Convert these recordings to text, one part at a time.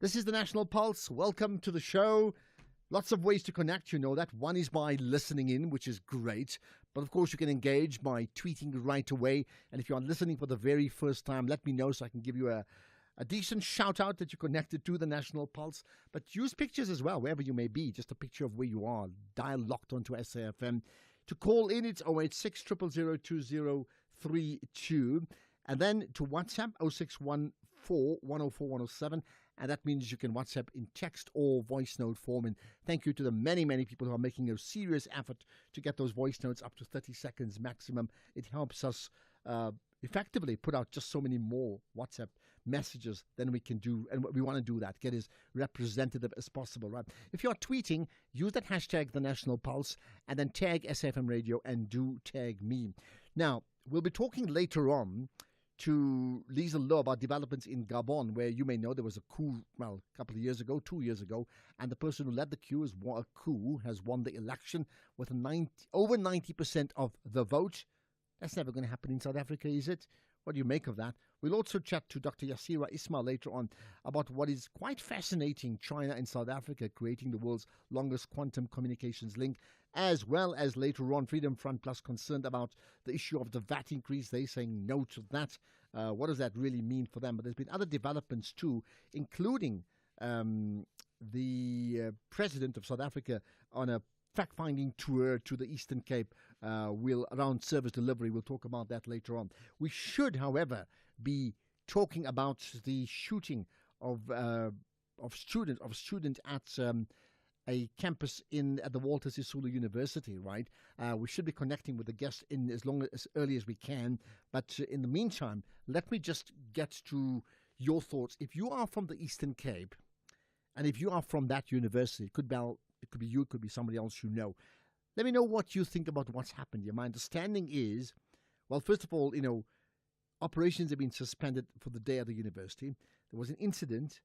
This is the National Pulse. Welcome to the show. Lots of ways to connect, you know that. One is by listening in, which is great. But of course, you can engage by tweeting right away. And if you are listening for the very first time, let me know so I can give you a decent shout out that you're connected to the National Pulse. But use pictures as well, wherever you may be. Just a picture of where you are. Dial locked onto SAFM. To call in, it's 086 000 2032. And then to WhatsApp, 0614 104 107. And that means you can WhatsApp in text or voice note form. And thank you to the many, many people who are making a serious effort to get those voice notes up to 30 seconds maximum. It helps us effectively put out just so many more WhatsApp messages than we can do. And we want to do that, get as representative as possible, right? If you're tweeting, use that hashtag, the National Pulse, and then tag SAFM Radio and do tag me. Now, we'll be talking later on to Lisa Low about developments in Gabon, where you may know there was a coup, well, a couple of years ago, 2 years ago, and the person who led the coup has won the election with over 90% of the vote. That's never going to happen in South Africa, is it? What do you make of that? We'll also chat to Dr. Yassira Ismail later on about what is quite fascinating, China and South Africa creating the world's longest quantum communications link, as well as later on Freedom Front Plus concerned about the issue of the VAT increase. They're saying no to that. What does that really mean for them? But there's been other developments too, including the president of South Africa on a fact-finding tour to the Eastern Cape around service delivery. We'll talk about that later on. We should, however, be talking about the shooting of student at a campus at the Walter Sisulu University, right? We should be connecting with the guest in as early as we can. But in the meantime, let me just get to your thoughts. If you are from the Eastern Cape, and if you are from that university, it could be you, it could be somebody else you know. Let me know what you think about what's happened here. My understanding is, well, first of all, operations have been suspended for the day at the university. There was an incident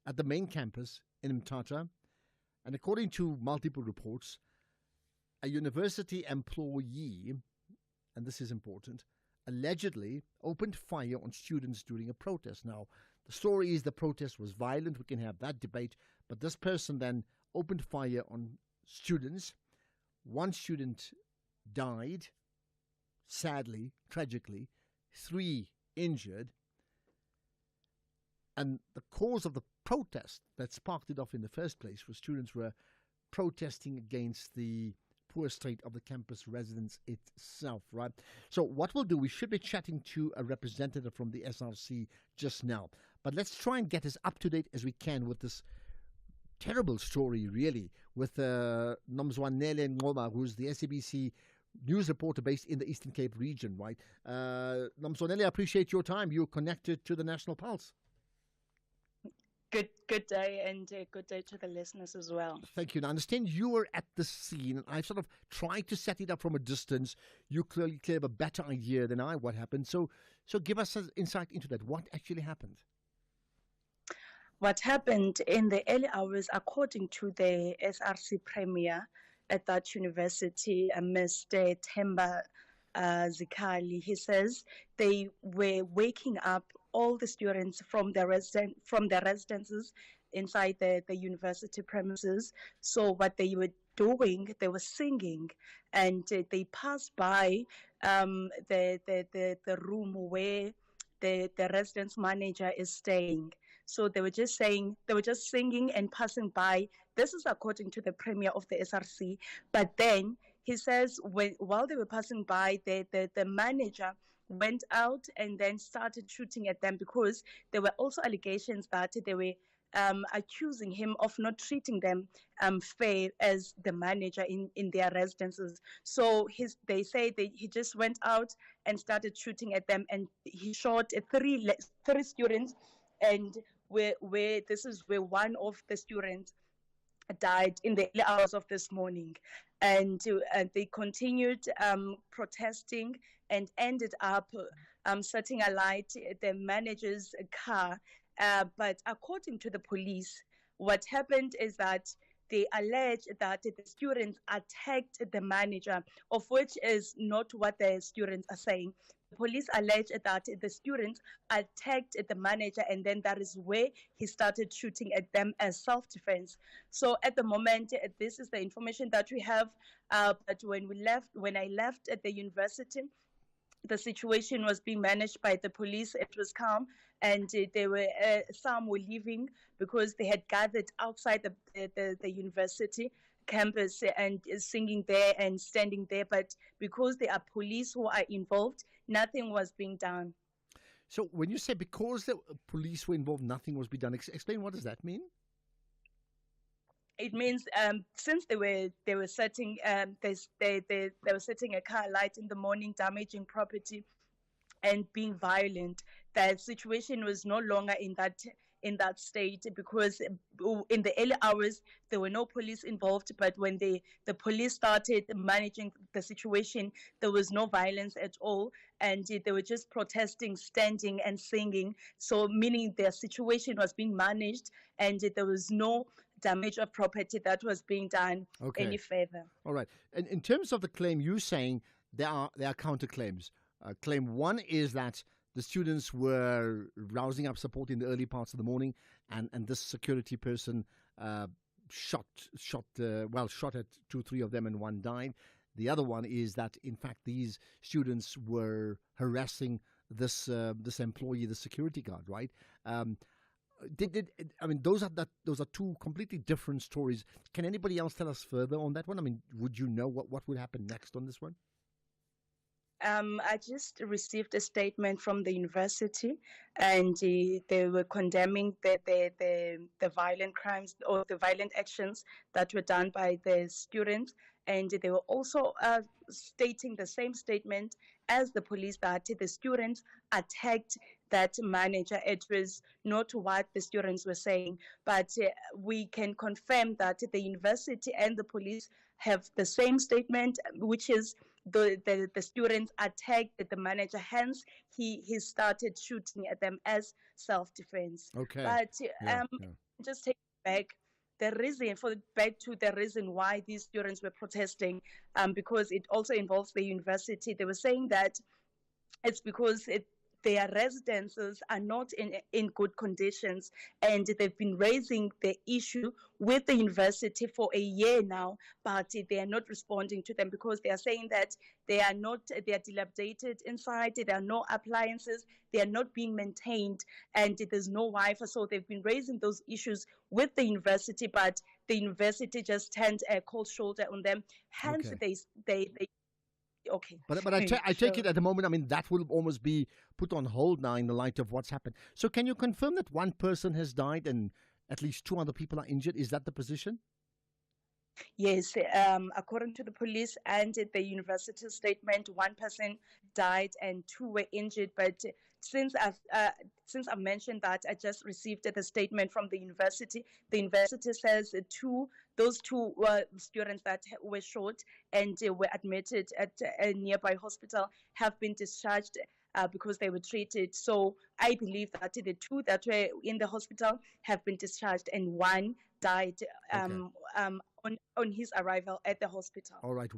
at the main campus in Mthatha, and according to multiple reports, a university employee, and this is important, allegedly opened fire on students during a protest. Now, the story is the protest was violent. We can have that debate, but this person then opened fire on students. One student died, sadly, tragically, 3 injured. And the cause of the protest that sparked it off in the first place was students were protesting against the poor state of the campus residence itself, right? So what we'll do, we should be chatting to a representative from the SRC just now. But let's try and get as up to date as we can with this terrible story, really, with Nomzwanele Ngoma, who's the SABC news reporter based in the Eastern Cape region, right? Nomzwanele, I appreciate your time. You're connected to the National Pulse. Good day, and good day to the listeners as well. Thank you. Now, I understand you were at the scene, and I've sort of tried to set it up from a distance. You clearly have a better idea than I what happened. So give us an insight into that. What actually happened? What happened in the early hours, according to the SRC premier at that university, Mr. Themba Zikali, he says they were waking up all the students from their residences inside the university premises. So what they were doing, they were singing, and they passed by the room where the residence manager is staying. So they were just singing and passing by. This is according to the premier of the SRC. But then he says while they were passing by, the manager went out and then started shooting at them, because there were also allegations that they were accusing him of not treating them fair as the manager in their residences. So they say that he just went out and started shooting at them, and he shot three students, and where this is where one of the students died in the early hours of this morning. And they continued protesting and ended up setting alight the manager's car. But according to the police, what happened is that they allege that the students attacked the manager, of which is not what the students are saying. police allege that the students attacked the manager, and then that is where he started shooting at them as self-defense. So at the moment, this is the information that we have. But when I left at the university, the situation was being managed by the police. It was calm, and some were leaving because they had gathered outside the university campus and singing there and standing there. But because there are police who are involved, nothing was being done. So when you say because the police were involved, nothing was being done, explain what does that mean? It means since they were setting they were setting a car light in the morning, damaging property and being violent, that situation was no longer in that state, because in the early hours there were no police involved, but when the police started managing the situation, there was no violence at all, and they were just protesting, standing and singing. So meaning their situation was being managed, and there was no damage of property that was being done any further. All right. And in terms of the claim, you're saying there are counterclaims. Claim one is that the students were rousing up support in the early parts of the morning, and this security person shot at 2-3 of them, and one died. The other one is that in fact these students were harassing this employee, the security guard, right? Those are two completely different stories. Can anybody else tell us further on that one? I mean, would you know what would happen next on this one? I just received a statement from the university, and they were condemning the violent crimes or the violent actions that were done by the students, and they were also stating the same statement as the police, that the students attacked that manager. It was not what the students were saying, but we can confirm that the university and the police have the same statement, which is the students attacked the manager, hence he started shooting at them as self-defense. Okay. But just take back to the reason why these students were protesting, because it also involves the university. They were saying that it's because their residences are not in good conditions, and they've been raising the issue with the university for a year now, but they are not responding to them because they are saying that they are dilapidated inside, there are no appliances, they are not being maintained, and there's no Wi-Fi. So they've been raising those issues with the university, but the university just turned a cold shoulder on them. Hence, they okay. But I take it at the moment, I mean, that will almost be put on hold now in the light of what's happened. So can you confirm that one person has died and at least 2 other people are injured? Is that the position? Yes, according to the police and the university statement, 1 person died and 2 were injured. But since I've mentioned that, I just received the statement from the university. The university says those two were students that were shot and were admitted at a nearby hospital have been discharged because they were treated. So I believe that the 2 that were in the hospital have been discharged, and 1 died on his arrival at the hospital. All right.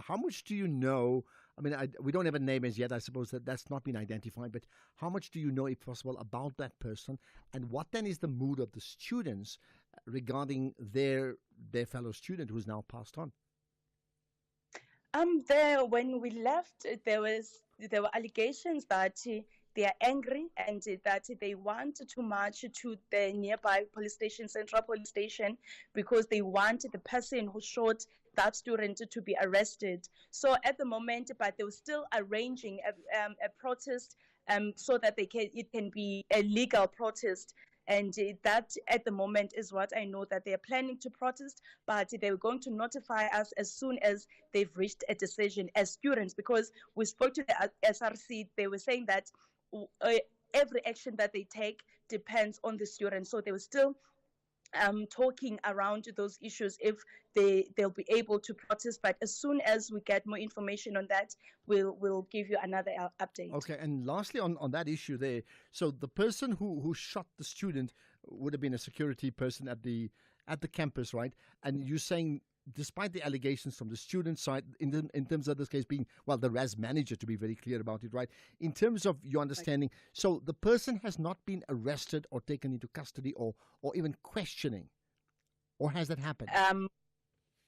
How much do you know? I mean, we don't have a name as yet. I suppose that's not been identified. But how much do you know, if possible, about that person? And what then is the mood of the students regarding their fellow student who's now passed on? When we left, there were allegations that they are angry and that they want to march to the nearby police station, Central Police Station, because they want the person who shot that student to be arrested. So at the moment, but they were still arranging a protest so that it can be a legal protest. And that at the moment is what I know, that they are planning to protest, but they were going to notify us as soon as they've reached a decision as students, because we spoke to the SRC. They were saying that every action that they take depends on the students. So they were still talking around those issues if they'll be able to protest. But as soon as we get more information on that, we'll give you another update. Okay, and lastly on that issue there, so the person who shot the student would have been a security person at the campus, right? And you're saying despite the allegations from the student side, in terms of this case being, well, the RAS manager, to be very clear about it, right? In terms of your understanding, so the person has not been arrested or taken into custody or even questioning, or has that happened?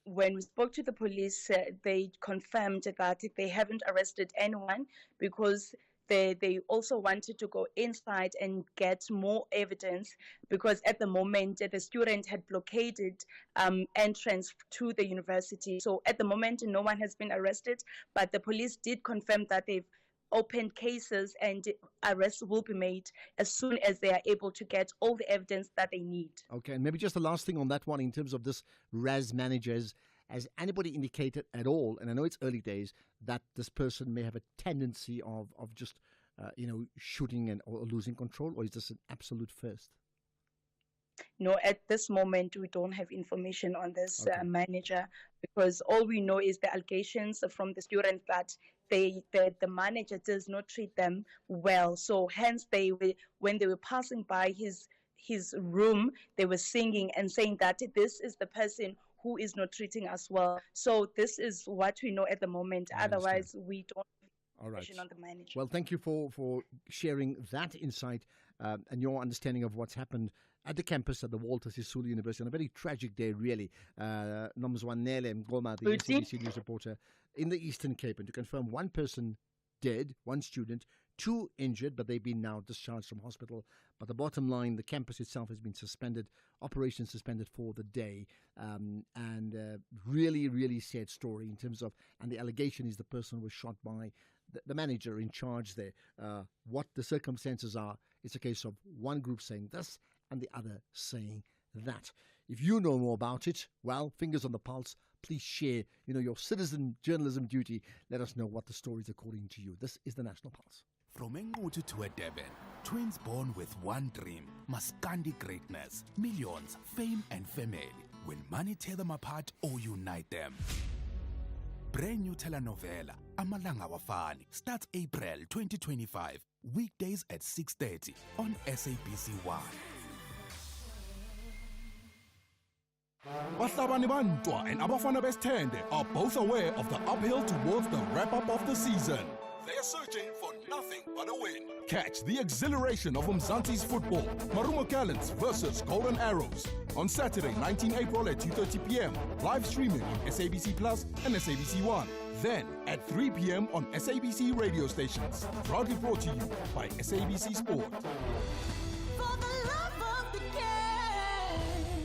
When we spoke to the police, they confirmed that they haven't arrested anyone because they also wanted to go inside and get more evidence, because at the moment the student had blockaded entrance to the university. So at the moment no one has been arrested, but the police did confirm that they've opened cases and arrests will be made as soon as they are able to get all the evidence that they need. Okay, and maybe just the last thing on that one in terms of this RAS managers. Has anybody indicated at all, and I know it's early days, that this person may have a tendency of just, shooting or losing control, or is this an absolute first? No, at this moment, we don't have information on this manager, because all we know is the allegations from the students that the manager does not treat them well. So hence, when they were passing by his room, they were singing and saying that this is the person who is not treating us well. So this is what we know at the moment. Otherwise, we don't have information on the manager. Well, thank you for sharing that insight and your understanding of what's happened at the campus at the Walter Sisulu University on a very tragic day, really. Nomzwanele Mngoma, the SABC News reporter in the Eastern Cape, and to confirm one person dead, one student, 2 injured, but they've been now discharged from hospital. But the bottom line, the campus itself has been suspended, operations suspended for the day, and really, really sad story in terms of, and the allegation is the person was shot by the manager in charge there. What the circumstances are, it's a case of one group saying this and the other saying that. If you know more about it, well, fingers on the pulse, please share, your citizen journalism duty. Let us know what the story is according to you. This is the National Pulse. From Engutu to Durban, twins born with one dream, Maskandi greatness, millions, fame and family. When money tear them apart or unite them. Brand new telenovela, Amalanga Wafani, starts April 2025, weekdays at 6:30 on SABC1. Bahlabani Bantwa and Abafana Besithende are both aware of the uphill towards the wrap-up of the season. They're searching for nothing but a win. Catch the exhilaration of Mzansi's football, Marumo Gallants versus Golden Arrows, on Saturday, 19 April at 2:30 p.m. Live streaming on SABC Plus and SABC1. Then at 3 p.m. on SABC radio stations. Proudly brought to you by SABC Sport. For the love of the game.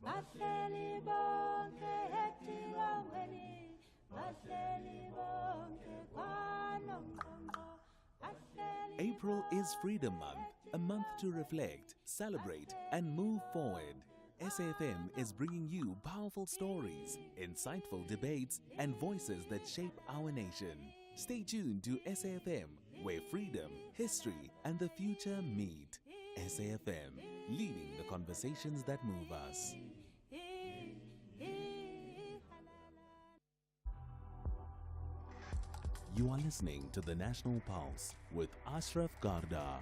Bahleli bonke etiwangweni, bahleli bonke kwaNongqongqo, bahleli. April is Freedom Month, a month to reflect, celebrate, and move forward. SAFM is bringing you powerful stories, insightful debates, and voices that shape our nation. Stay tuned to SAFM, where freedom, history, and the future meet. SAFM, leading the conversations that move us. You are listening to the National Pulse with Ashraf Garda.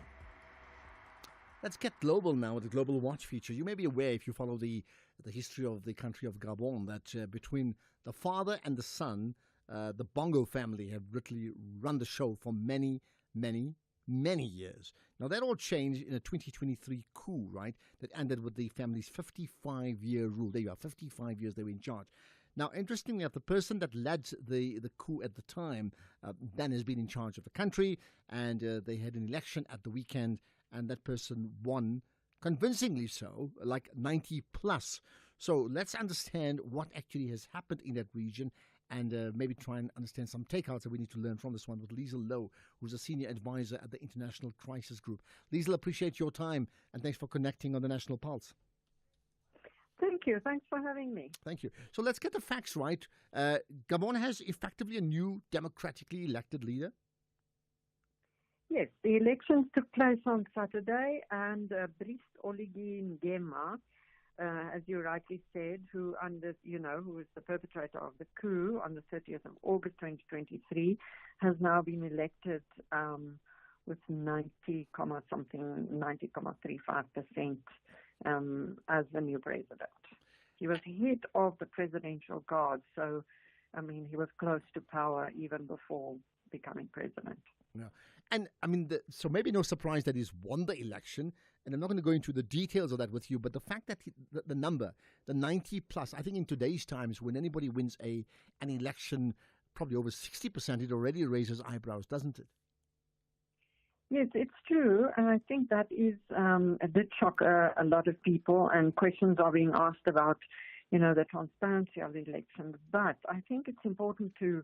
Let's get global now with the Global Watch feature. You may be aware, if you follow the history of the country of Gabon, that between the father and the son, the Bongo family have literally run the show for many, many, many years. Now, that all changed in a 2023 coup, right, that ended with the family's 55-year rule. There you are, 55 years they were in charge. Now, interestingly, the person that led the coup at the time then has been in charge of the country, and they had an election at the weekend, and that person won, convincingly so, like 90 plus. So let's understand what actually has happened in that region, and maybe try and understand some takeouts that we need to learn from this one with Liesl Lowe, who's a senior advisor at the International Crisis Group. Liesl, appreciate your time, and thanks for connecting on the National Pulse. Thank you. Thanks for having me. Thank you. So let's get the facts right. Gabon has effectively a new democratically elected leader. Yes, the elections took place on Saturday, and Brice Oligui Nguema, as you rightly said, who was the perpetrator of the coup on the 30th of August 2023, has now been elected with 90.35% as the new president. He was head of the presidential guard, so I mean, he was close to power even before becoming president. Yeah. And I mean, so maybe no surprise that he's won the election. And I'm not going to go into the details of that with you, but the fact that the number, the 90 plus, I think in today's times, when anybody wins an election, probably over 60%, it already raises eyebrows, doesn't it? Yes, it's true. And I think that is a did shock a lot of people, and questions are being asked about, the transparency of the elections. But I think it's important to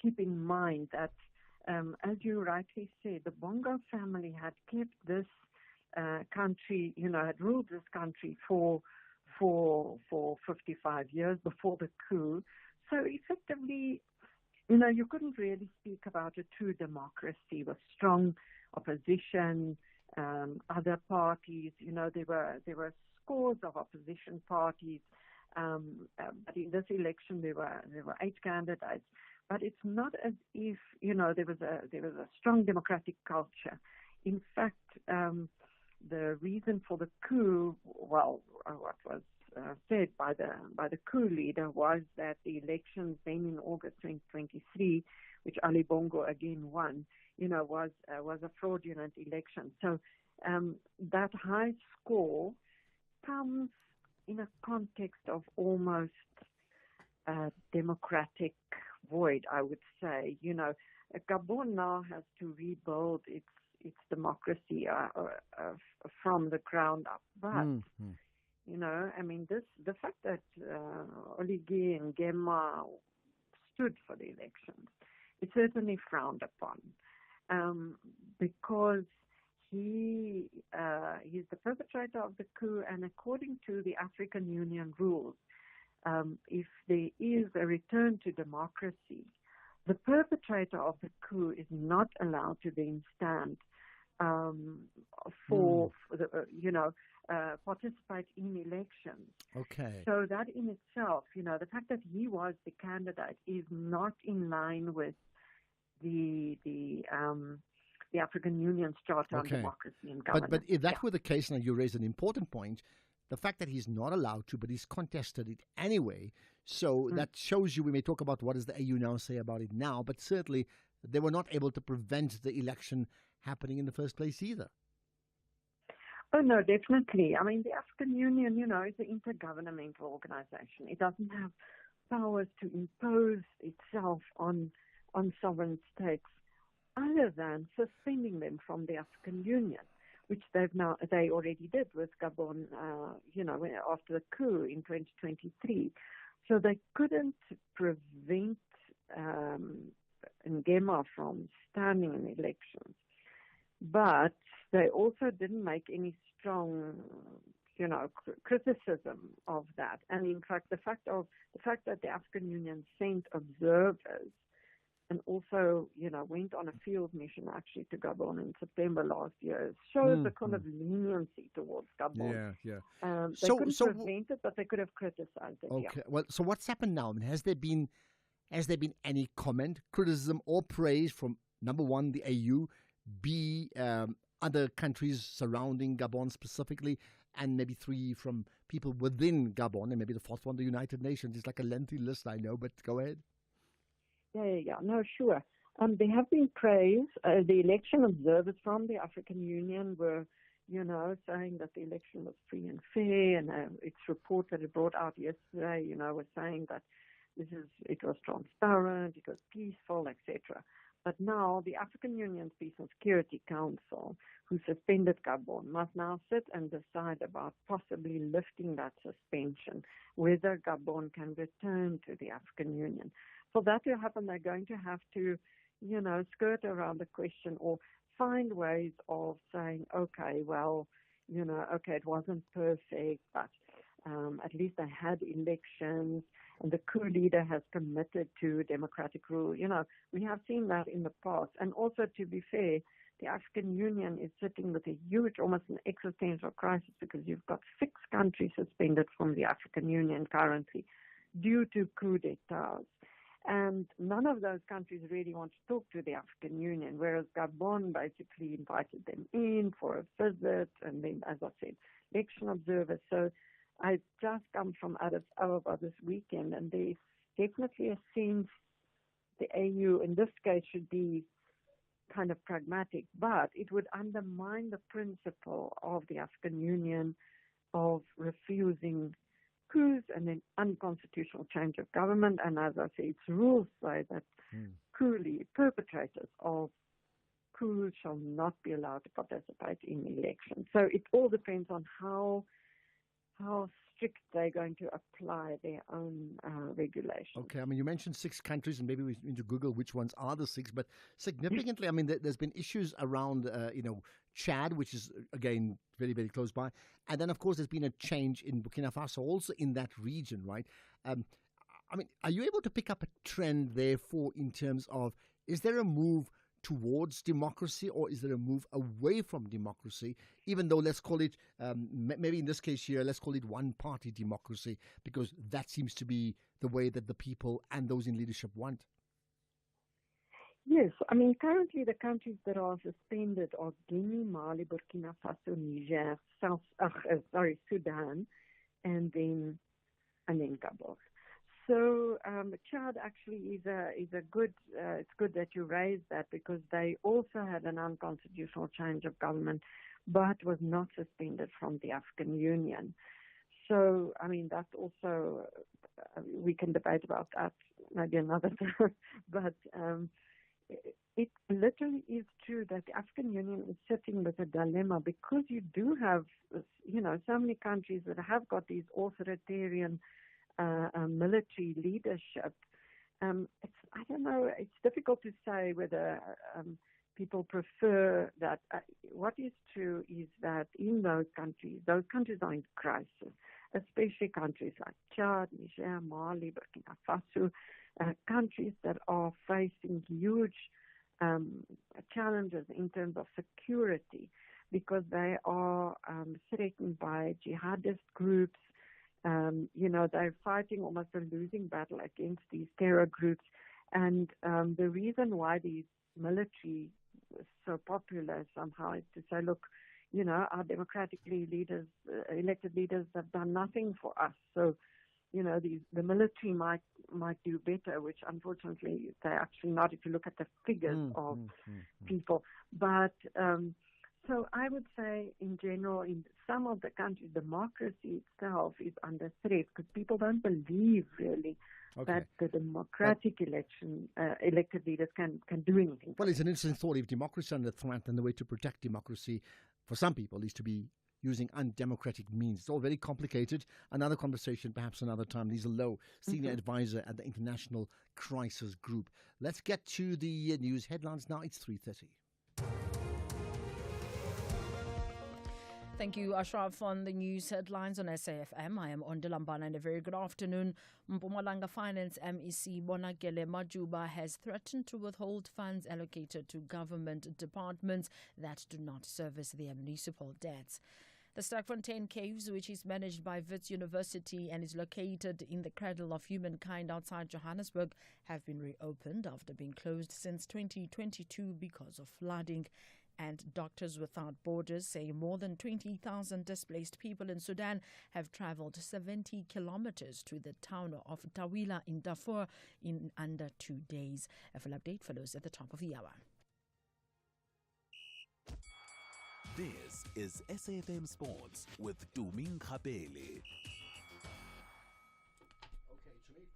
keep in mind that, as you rightly said, the Bongo family had kept this country, had ruled this country for 55 years before the coup. So effectively, you couldn't really speak about a true democracy with strong opposition, other parties. There were scores of opposition parties. But in this election, there were 8 candidates. But it's not as if there was a strong democratic culture. In fact, the reason for the coup, what was said by the coup leader was that the elections then in August 2023, which Ali Bongo again won, was a fraudulent election. So that high score comes in a context of almost a democratic void, I would say. Gabon now has to rebuild its democracy from the ground up. But, the fact that Oligui Nguema stood for the elections, it's certainly frowned upon because he's the perpetrator of the coup, and according to the African Union rules, if there is a return to democracy, the perpetrator of the coup is not allowed to then stand participate in elections. Okay. So that in itself, the fact that he was the candidate is not in line with the African Union's Charter on Democracy and Governance. But if that were the case, now you raised an important point, the fact that he's not allowed to, but he's contested it anyway. So that shows you, we may talk about what does the AU now say about it now, but certainly they were not able to prevent the election happening in the first place either. Oh, no, definitely. I mean, the African Union, is an intergovernmental organization. It doesn't have powers to impose itself on sovereign states other than suspending them from the African Union, which they already did with Gabon, after the coup in 2023. So they couldn't prevent Nguema from standing in elections. But they also didn't make any strong, criticism of that. And in fact, the fact that the African Union sent observers and also, went on a field mission actually to Gabon in September last year shows a kind of leniency towards Gabon. Yeah. They couldn't prevent it, but they could have criticized it. Okay. Yeah. Well, so what's happened now? I mean, has there been any comment, criticism, or praise from number one, the AU, B, other countries surrounding Gabon specifically, and maybe 3 from people within Gabon, and maybe the 4th one, the United Nations? It's like a lengthy list, I know, but go ahead. Yeah. No, sure. There have been praise. The election observers from the African Union were, saying that the election was free and fair, and its report that it brought out yesterday, was saying that it was transparent, it was peaceful, etc. But now the African Union's Peace and Security Council, who suspended Gabon, must now sit and decide about possibly lifting that suspension, whether Gabon can return to the African Union. For that to happen, they're going to have to, skirt around the question or find ways of saying, okay, well, it wasn't perfect, but at least they had elections, and the coup leader has committed to democratic rule. We have seen that in the past. And also, to be fair, the African Union is sitting with a huge, almost an existential crisis, because you've got 6 countries suspended from the African Union currently due to coup d'etats. And none of those countries really want to talk to the African Union, whereas Gabon basically invited them in for a visit, and then, as I said, election observers. So I just come from Addis Ababa this weekend, and there's definitely a sense the AU in this case should be kind of pragmatic, but it would undermine the principle of the African Union of refusing coups and then unconstitutional change of government. And as I say, its rules say that perpetrators of coups shall not be allowed to participate in elections. So it all depends on how strict they're going to apply their own regulations. Okay, I mean, you mentioned 6 countries, and maybe we need to Google which ones are the 6, but significantly, I mean, there's been issues around, Chad, which is, again, very, very close by. And then, of course, there's been a change in Burkina Faso, also in that region, right? I mean, are you able to pick up a trend, therefore, in terms of, is there a move towards democracy, or is there a move away from democracy, even though, let's call it, maybe in this case here, let's call it one-party democracy, because that seems to be the way that the people and those in leadership want? Yes, I mean, currently the countries that are suspended are Guinea, Mali, Burkina Faso, Niger, Sudan, and then Gabon. So Chad actually is a good. It's good that you raised that, because they also had an unconstitutional change of government, but was not suspended from the African Union. So I mean, that's also we can debate about that maybe another time. But it literally is true that the African Union is sitting with a dilemma, because you do have so many countries that have got these authoritarian military leadership. I don't know. It's difficult to say whether people prefer that. What is true is that in those countries are in crisis, especially countries like Chad, Niger, Mali, Burkina Faso, countries that are facing huge challenges in terms of security, because they are threatened by jihadist groups. They're fighting almost a losing battle against these terror groups. And the reason why these military is so popular somehow is to say, look, our democratically elected leaders have done nothing for us. So, the military might do better, which unfortunately they're actually not if you look at the figures of people. But so I would say, in general, in some of the countries, democracy itself is under threat, because people don't believe really that the democratic elected leaders can do anything. Well, it's an interesting thought. If democracy is under threat, then the way to protect democracy, for some people, is to be using undemocratic means. It's all very complicated. Another conversation, perhaps another time. Lisa Lowe, Senior Advisor at the International Crisis Group. Let's get to the news headlines now. It's 3:30. Thank you, Ashraf, on the news headlines on SAFM. I am Ondilambana, and a very good afternoon. Mpumalanga Finance MEC Bonakele Majuba has threatened to withhold funds allocated to government departments that do not service their municipal debts. The Sterkfontein Caves, which is managed by Wits University and is located in the cradle of humankind outside Johannesburg, have been reopened after being closed since 2022 because of flooding. And Doctors Without Borders say more than 20,000 displaced people in Sudan have travelled 70 kilometres to the town of Tawila in Darfur in under 2 days. A full update follows at the top of the hour. This is SAFM Sports with Tuming Kapele.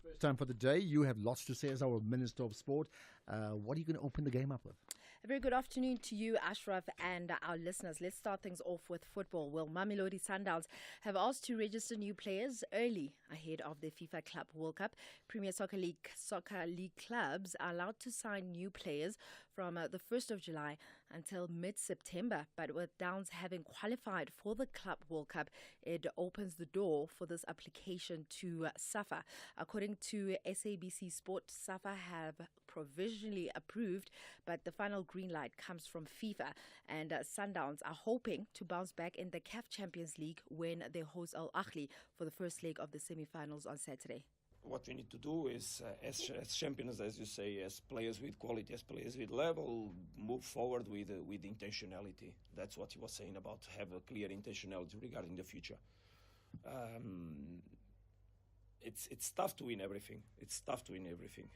First time for the day. You have lots to say as our Minister of Sport. What are you going to open the game up with? A very good afternoon to you, Ashraf, and our listeners. Let's start things off with football. Well, Mamelodi Sundowns have asked to register new players early ahead of the FIFA Club World Cup. Premier Soccer League clubs are allowed to sign new players from the 1st of July until mid-September. But with Downs having qualified for the Club World Cup, it opens the door for this application to SAFA. According to SABC Sport, SAFA have provisionally approved, but the final green light comes from FIFA, and Sundowns are hoping to bounce back in the CAF Champions League when they host Al Ahly for the first leg of the semi-finals on Saturday. What we need to do is, as champions, as you say, as players with quality, as players with level, move forward with intentionality. That's what he was saying about have a clear intentionality regarding the future. It's tough to win everything. It's tough to win everything.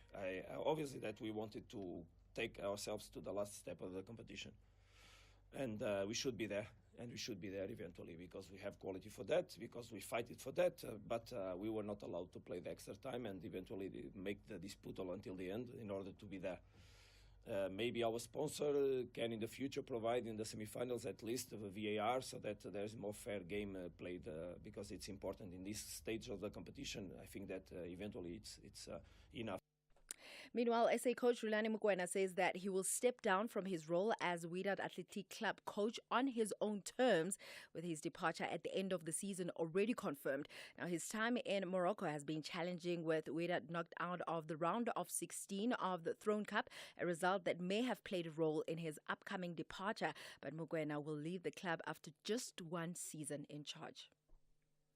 Obviously that we wanted to take ourselves to the last step of the competition, and we should be there. And we should be there eventually because we have quality for that, because we fight it for that. But we were not allowed to play the extra time and eventually make the disputal until the end in order to be there. Maybe our sponsor can in the future provide in the semifinals at least a VAR so that there's more fair game played because it's important in this stage of the competition. I think that eventually it's enough. Meanwhile, SA coach Rulani Mokoena says that he will step down from his role as Wydad Athletic Club coach on his own terms, with his departure at the end of the season already confirmed. Now, his time in Morocco has been challenging, with Wydad knocked out of the round of 16 of the Throne Cup, a result that may have played a role in his upcoming departure. But Mokoena will leave the club after just one season in charge.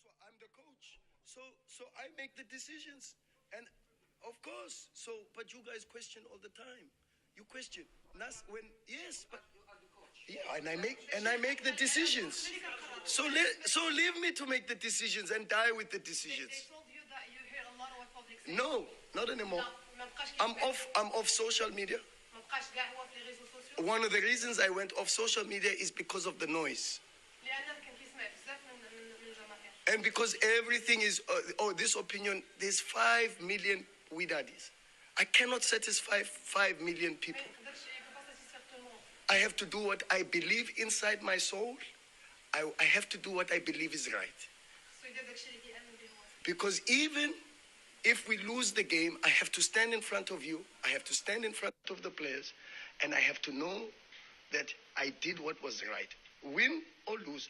So I'm the coach, so I make the decisions, and of course. So, but you guys question all the time. You question. Yes, but yeah, and I make the decisions. So leave me to make the decisions and die with the decisions. They told you that you hear a lot of what public say. No, not anymore. I'm off social media. One of the reasons I went off social media is because of the noise. And because everything is, this opinion, there's 5 million Wydadis. I cannot satisfy 5 million people. I have to do what I believe inside my soul. I have to do what I believe is right. Because even if we lose the game, I have to stand in front of you. I have to stand in front of the players. And I have to know that I did what was right. Win or lose.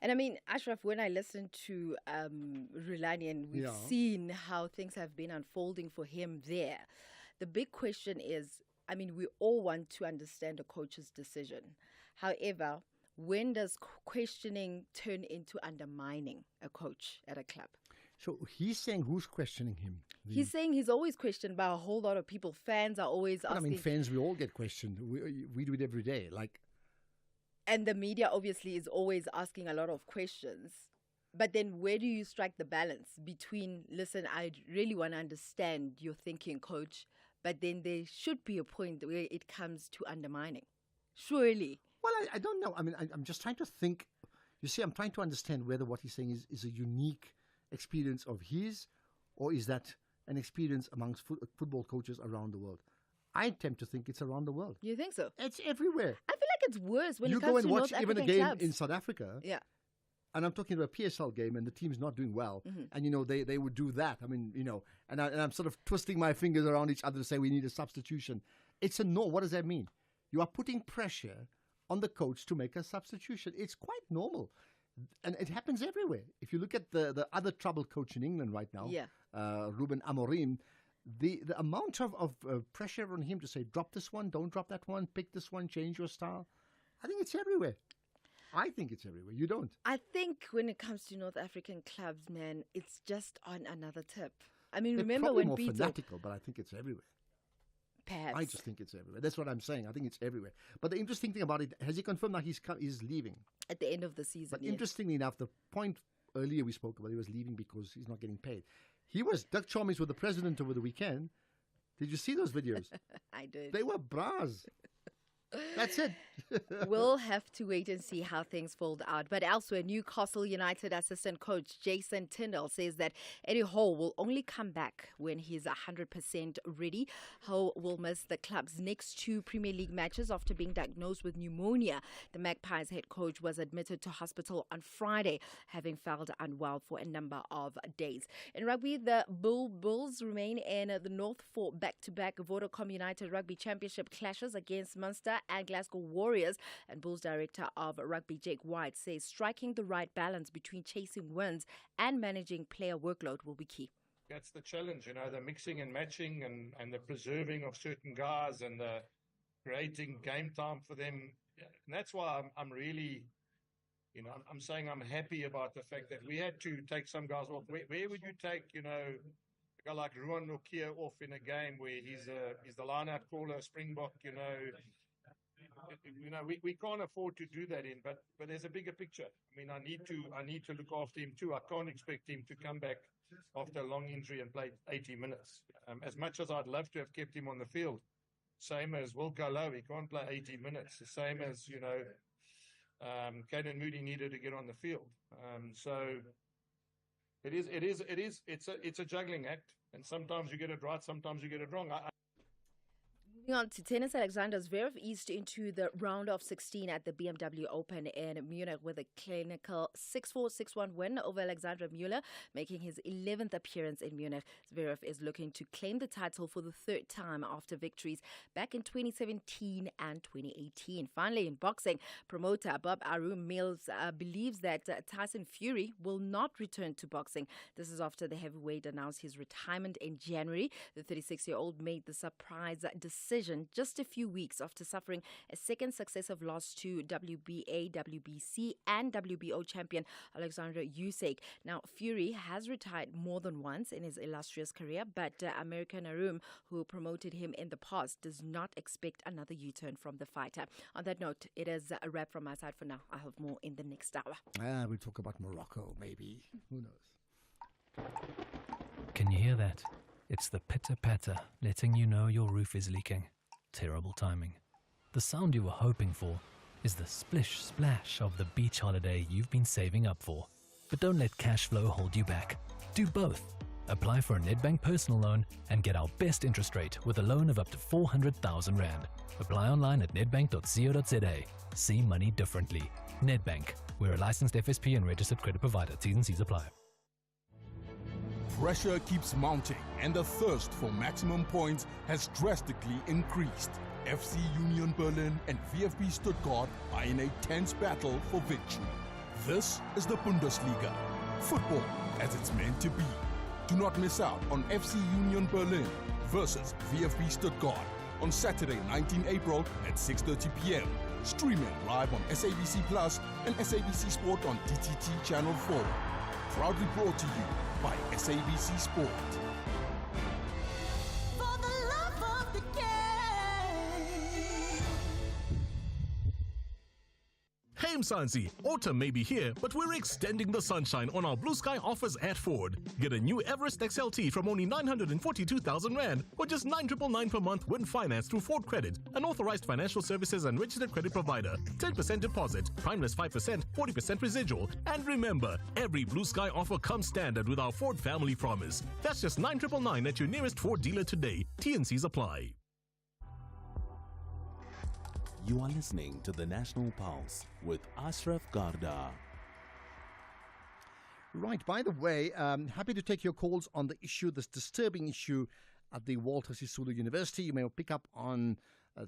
And I mean, Ashraf, when I listen to Rulani and we've seen how things have been unfolding for him there, the big question is, I mean, we all want to understand a coach's decision. However, when does questioning turn into undermining a coach at a club? So he's saying who's questioning him? He's saying he's always questioned by a whole lot of people. Fans are always asking. I mean, fans, we all get questioned. We do it every day. And the media obviously is always asking a lot of questions. But then where do you strike the balance between, listen, I really want to understand your thinking, coach, but then there should be a point where it comes to undermining? Surely. Well, I don't know. I mean, I'm just trying to think. You see, I'm trying to understand whether what he's saying is a unique experience of his, or is that an experience amongst football coaches around the world? I tend to think it's around the world. You think so? It's everywhere. I feel like it's worse when you it comes go and to watch North even a African game clubs. in South Africa. Yeah. And I'm talking about a PSL game, and the team's not doing well. Mm-hmm. And, they would do that. I mean, and I'm sort of twisting my fingers around each other to say we need a substitution. It's a no. What does that mean? You are putting pressure on the coach to make a substitution. It's quite normal. And it happens everywhere. If you look at the other troubled coach in England right now, Ruben Amorim, the amount of pressure on him to say, drop this one, don't drop that one, pick this one, change your style, I think it's everywhere. I think it's everywhere. You don't? I think when it comes to North African clubs, man, it's just on another tip. I mean, They're remember probably when more Beto... fanatical, but I think it's everywhere. Perhaps. I just think it's everywhere. That's what I'm saying. I think it's everywhere. But the interesting thing about it, has he confirmed that he's leaving? At the end of the season, But yes. interestingly enough, the point earlier we spoke about, he was leaving because he's not getting paid. Doug Chalmers with the president over the weekend. Did you see those videos? I did. They were bras. That's it. We'll have to wait and see how things fold out. But elsewhere, Newcastle United assistant coach Jason Tyndall says that Eddie Howe will only come back when he's 100% ready. Howe will miss the club's next 2 Premier League matches after being diagnosed with pneumonia. The Magpies head coach was admitted to hospital on Friday, having felt unwell for a number of days. In rugby, the Bulls remain in the North for back-to-back Vodacom United Rugby Championship clashes against Munster and Glasgow Warriors. And Bulls director of rugby Jake White says striking the right balance between chasing wins and managing player workload will be key. That's the challenge, the mixing and matching and the preserving of certain guys and the creating game time for them. And that's why I'm really, I'm saying I'm happy about the fact that we had to take some guys off. Where would you take, a guy like Ruan Nokia off in a game where he's the line-out caller, Springbok, we can't afford to do that but there's a bigger picture. I mean, I need to look after him too. I can't expect him to come back after a long injury and play 80 minutes. As much as I'd love to have kept him on the field, same as Wilco Louw, he can't play 80 minutes. The same as, Caden Moody needed to get on the field. So it's a juggling act, and sometimes you get it right, sometimes you get it wrong. Moving on to tennis, Alexander Zverev eased into the round of 16 at the BMW Open in Munich with a clinical 6-4, 6-1 win over Alexander Müller, making his 11th appearance in Munich. Zverev is looking to claim the title for the third time after victories back in 2017 and 2018. Finally, in boxing, promoter Bob Arum Mills believes that Tyson Fury will not return to boxing. This is after the heavyweight announced his retirement in January. The 36-year-old made the surprise decision just a few weeks after suffering a second successive loss to WBA, WBC and WBO champion Alexander Usyk. Now, Fury has retired more than once in his illustrious career, but American Arum, who promoted him in the past, does not expect another U-turn from the fighter. On that note, it is a wrap from my side for now. I'll have more in the next hour. We'll talk about Morocco, maybe. Who knows? Can you hear that? It's the pitter-patter, letting you know your roof is leaking. Terrible timing. The sound you were hoping for is the splish-splash of the beach holiday you've been saving up for. But don't let cash flow hold you back. Do both. Apply for a Nedbank personal loan and get our best interest rate with a loan of up to 400,000 Rand. Apply online at nedbank.co.za. See money differently. Nedbank. We're a licensed FSP and registered credit provider. T's and C's apply. Pressure keeps mounting and the thirst for maximum points has drastically increased. FC Union Berlin and VfB Stuttgart are in a tense battle for victory. This is the Bundesliga. Football as it's meant to be. Do not miss out on FC Union Berlin versus VfB Stuttgart on Saturday, 19 April at 6:30 p.m. Streaming live on SABC Plus and SABC Sport on DTT Channel 4. Proudly brought to you by SABC Sport. For the love of the game. Hey Mzansi, autumn may be here, but we're extending the sunshine on our Blue Sky offers at Ford. Get a new Everest XLT from only 942,000 Rand or just 9,999 per month when financed through Ford Credit, an authorized financial services and registered credit provider. 10% deposit, primeless 5%, 40% residual. And remember, every Blue Sky offer comes standard with our Ford family promise. That's just 9,999 at your nearest Ford dealer today. T&Cs apply. You are listening to the National Pulse with Ashraf Garda. Right, by the way, happy to take your calls on the issue, this disturbing issue at the Walter Sisulu University. You may pick up on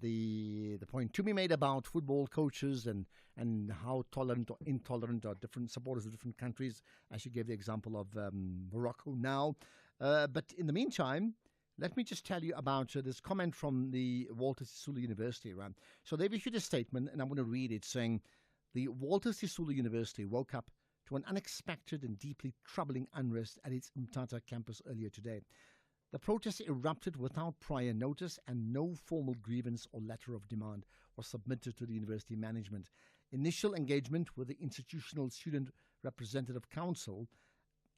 the point to be made about football coaches and how tolerant or intolerant are different supporters of different countries, as you gave the example of Morocco now. But in the meantime, let me just tell you about this comment from the Walter Sisulu University. Right? So they've issued a statement, and I'm going to read it, saying, the Walter Sisulu University woke up to an unexpected and deeply troubling unrest at its Mthatha campus earlier today. The protest erupted without prior notice, and no formal grievance or letter of demand was submitted to the university management. Initial engagement with the Institutional Student Representative Council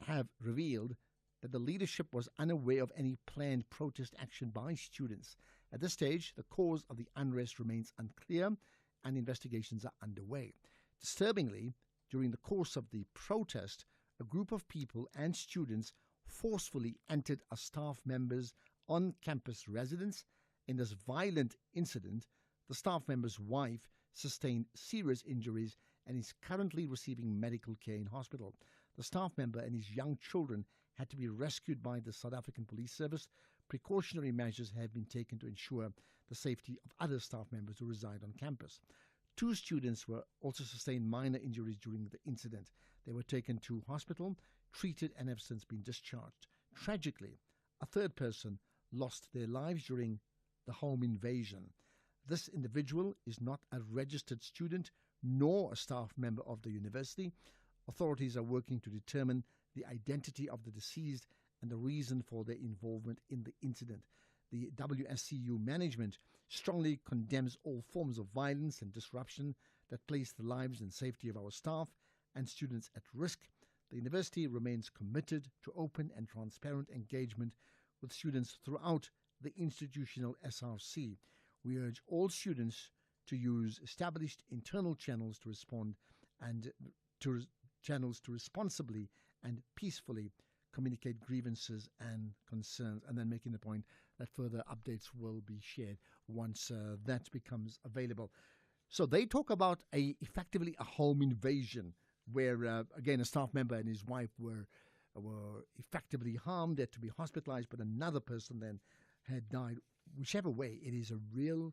have revealed that the leadership was unaware of any planned protest action by students. At this stage, the cause of the unrest remains unclear and investigations are underway. Disturbingly, during the course of the protest, a group of people and students forcefully entered a staff member's on-campus residence. In this violent incident, the staff member's wife sustained serious injuries and is currently receiving medical care in hospital. The staff member and his young children had to be rescued by the South African Police Service. Precautionary measures have been taken to ensure the safety of other staff members who reside on campus. 2 students were also sustained minor injuries during the incident. They were taken to hospital, treated, and have since been discharged. Tragically, a third person lost their lives during the home invasion. This individual is not a registered student nor a staff member of the university. Authorities are working to determine the identity of the deceased and the reason for their involvement in the incident. the WSCU management strongly condemns all forms of violence and disruption that place the lives and safety of our staff and students at risk. The university remains committed to open and transparent engagement with students throughout the institutional SRC. We urge all students to use established internal channels to respond and channels to responsibly and peacefully communicate grievances and concerns, and then making the point that further updates will be shared once that becomes available. So they talk about effectively a home invasion where, again, a staff member and his wife were effectively harmed, had to be hospitalized, but another person then had died. Whichever way, it is a real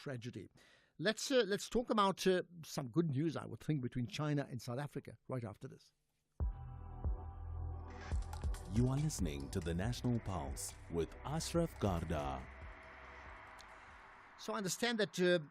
tragedy. Let's talk about some good news, I would think, between China and South Africa right after this. You are listening to the National Pulse with Ashraf Garda. So I understand that,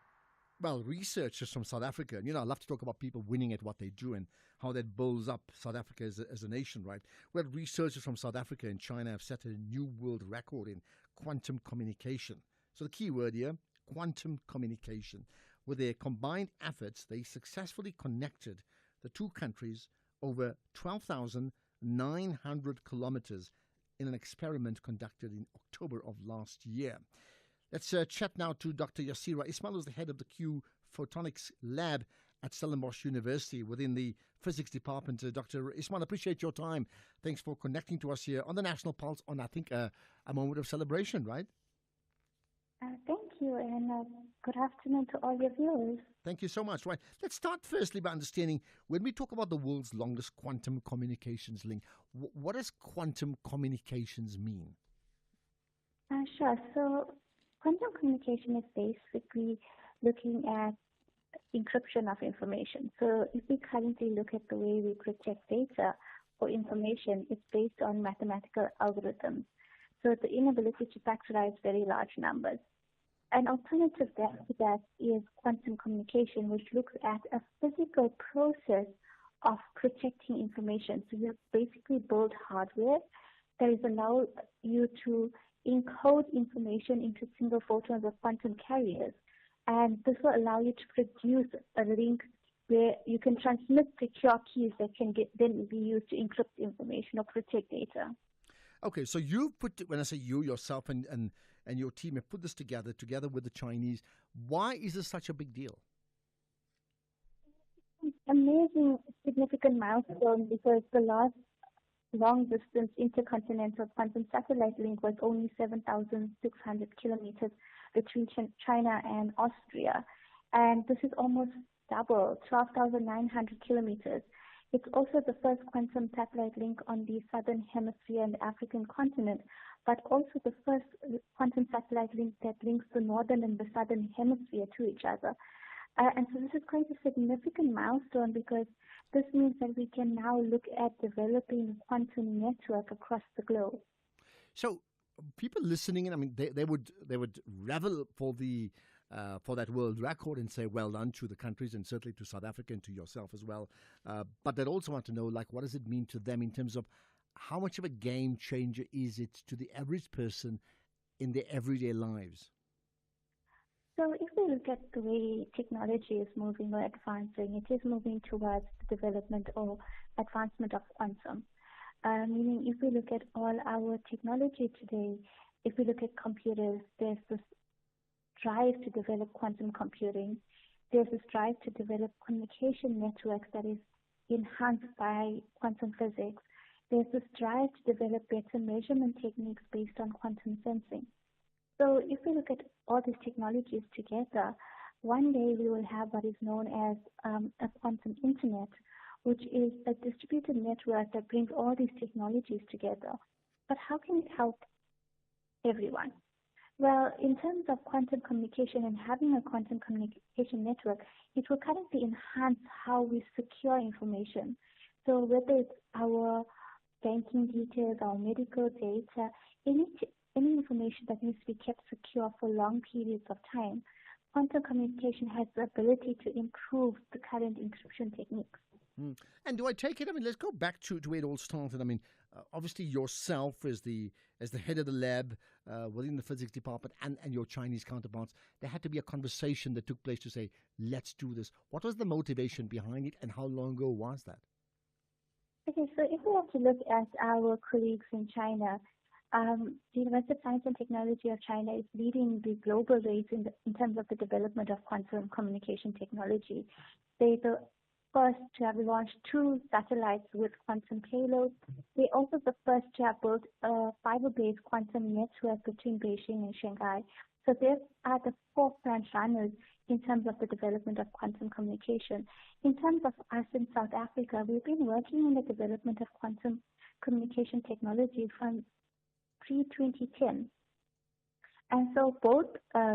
researchers from South Africa, and I love to talk about people winning at what they do and how that builds up South Africa as a nation, right? Well, researchers from South Africa and China have set a new world record in quantum communication. So the key word here, quantum communication. With their combined efforts, they successfully connected the two countries over 12,900 kilometers in an experiment conducted in October of last year. Let's chat now to Dr. Yassira Ismail, who's the head of the Q Photonics Lab at Stellenbosch University within the Physics Department. Dr. Ismail, appreciate your time. Thanks for connecting to us here on the National Pulse on, I think, a moment of celebration, right? Thank you, and good afternoon to all your viewers. Thank you so much. Right. Let's start firstly by understanding, when we talk about the world's longest quantum communications link, what does quantum communications mean? Sure. So quantum communication is basically looking at encryption of information. So if we currently look at the way we protect data or information, it's based on mathematical algorithms. So the inability to factorize very large numbers. An alternative to that is quantum communication, which looks at a physical process of protecting information. So you basically build hardware that is allow you to encode information into single photons of quantum carriers. And this will allow you to produce a link where you can transmit secure keys that can then be used to encrypt information or protect data. Okay, so you've put, when I say you, yourself and your team have put this together with the Chinese. Why is this such a big deal? Amazing, significant milestone, because the last long-distance intercontinental quantum satellite link was only 7,600 kilometers between China and Austria. And this is almost double, 12,900 kilometers. It's also the first quantum satellite link on the southern hemisphere and the African continent, but also the first quantum satellite link that links the northern and the southern hemisphere to each other. And so this is quite a significant milestone, because this means that we can now look at developing a quantum network across the globe. So people listening in, I mean, they would revel for that world record and say well done to the countries, and certainly to South Africa and to yourself as well. But they'd also want to know, like, what does it mean to them in terms of how much of a game changer is it to the average person in their everyday lives? So if we look at the way technology is moving or advancing, it is moving towards the development or advancement of quantum. Meaning, if we look at all our technology today, if we look at computers, there's this drive to develop quantum computing. There's this drive to develop communication networks that is enhanced by quantum physics. There's this drive to develop better measurement techniques based on quantum sensing. So if we look at all these technologies together, one day we will have what is known as a quantum internet, which is a distributed network that brings all these technologies together. But how can it help everyone? Well, in terms of quantum communication and having a quantum communication network, it will currently enhance how we secure information. So whether it's our banking details, our medical data, any information that needs to be kept secure for long periods of time, quantum communication has the ability to improve the current encryption techniques. And do I take it, I mean, let's go back to where it all started. I mean, obviously yourself as the head of the lab within the physics department and your Chinese counterparts, there had to be a conversation that took place to say, let's do this. What was the motivation behind it, and how long ago was that? Okay, so if we have to look at our colleagues in China, the University of Science and Technology of China is leading the global race in terms of the development of quantum communication technology. They're the first to have launched 2 satellites with quantum payloads. They're also the first to have built a fiber-based quantum network between Beijing and Shanghai. So they are the forefront runners in terms of the development of quantum communication. In terms of us in South Africa, we've been working on the development of quantum communication technology from pre-2010. And so both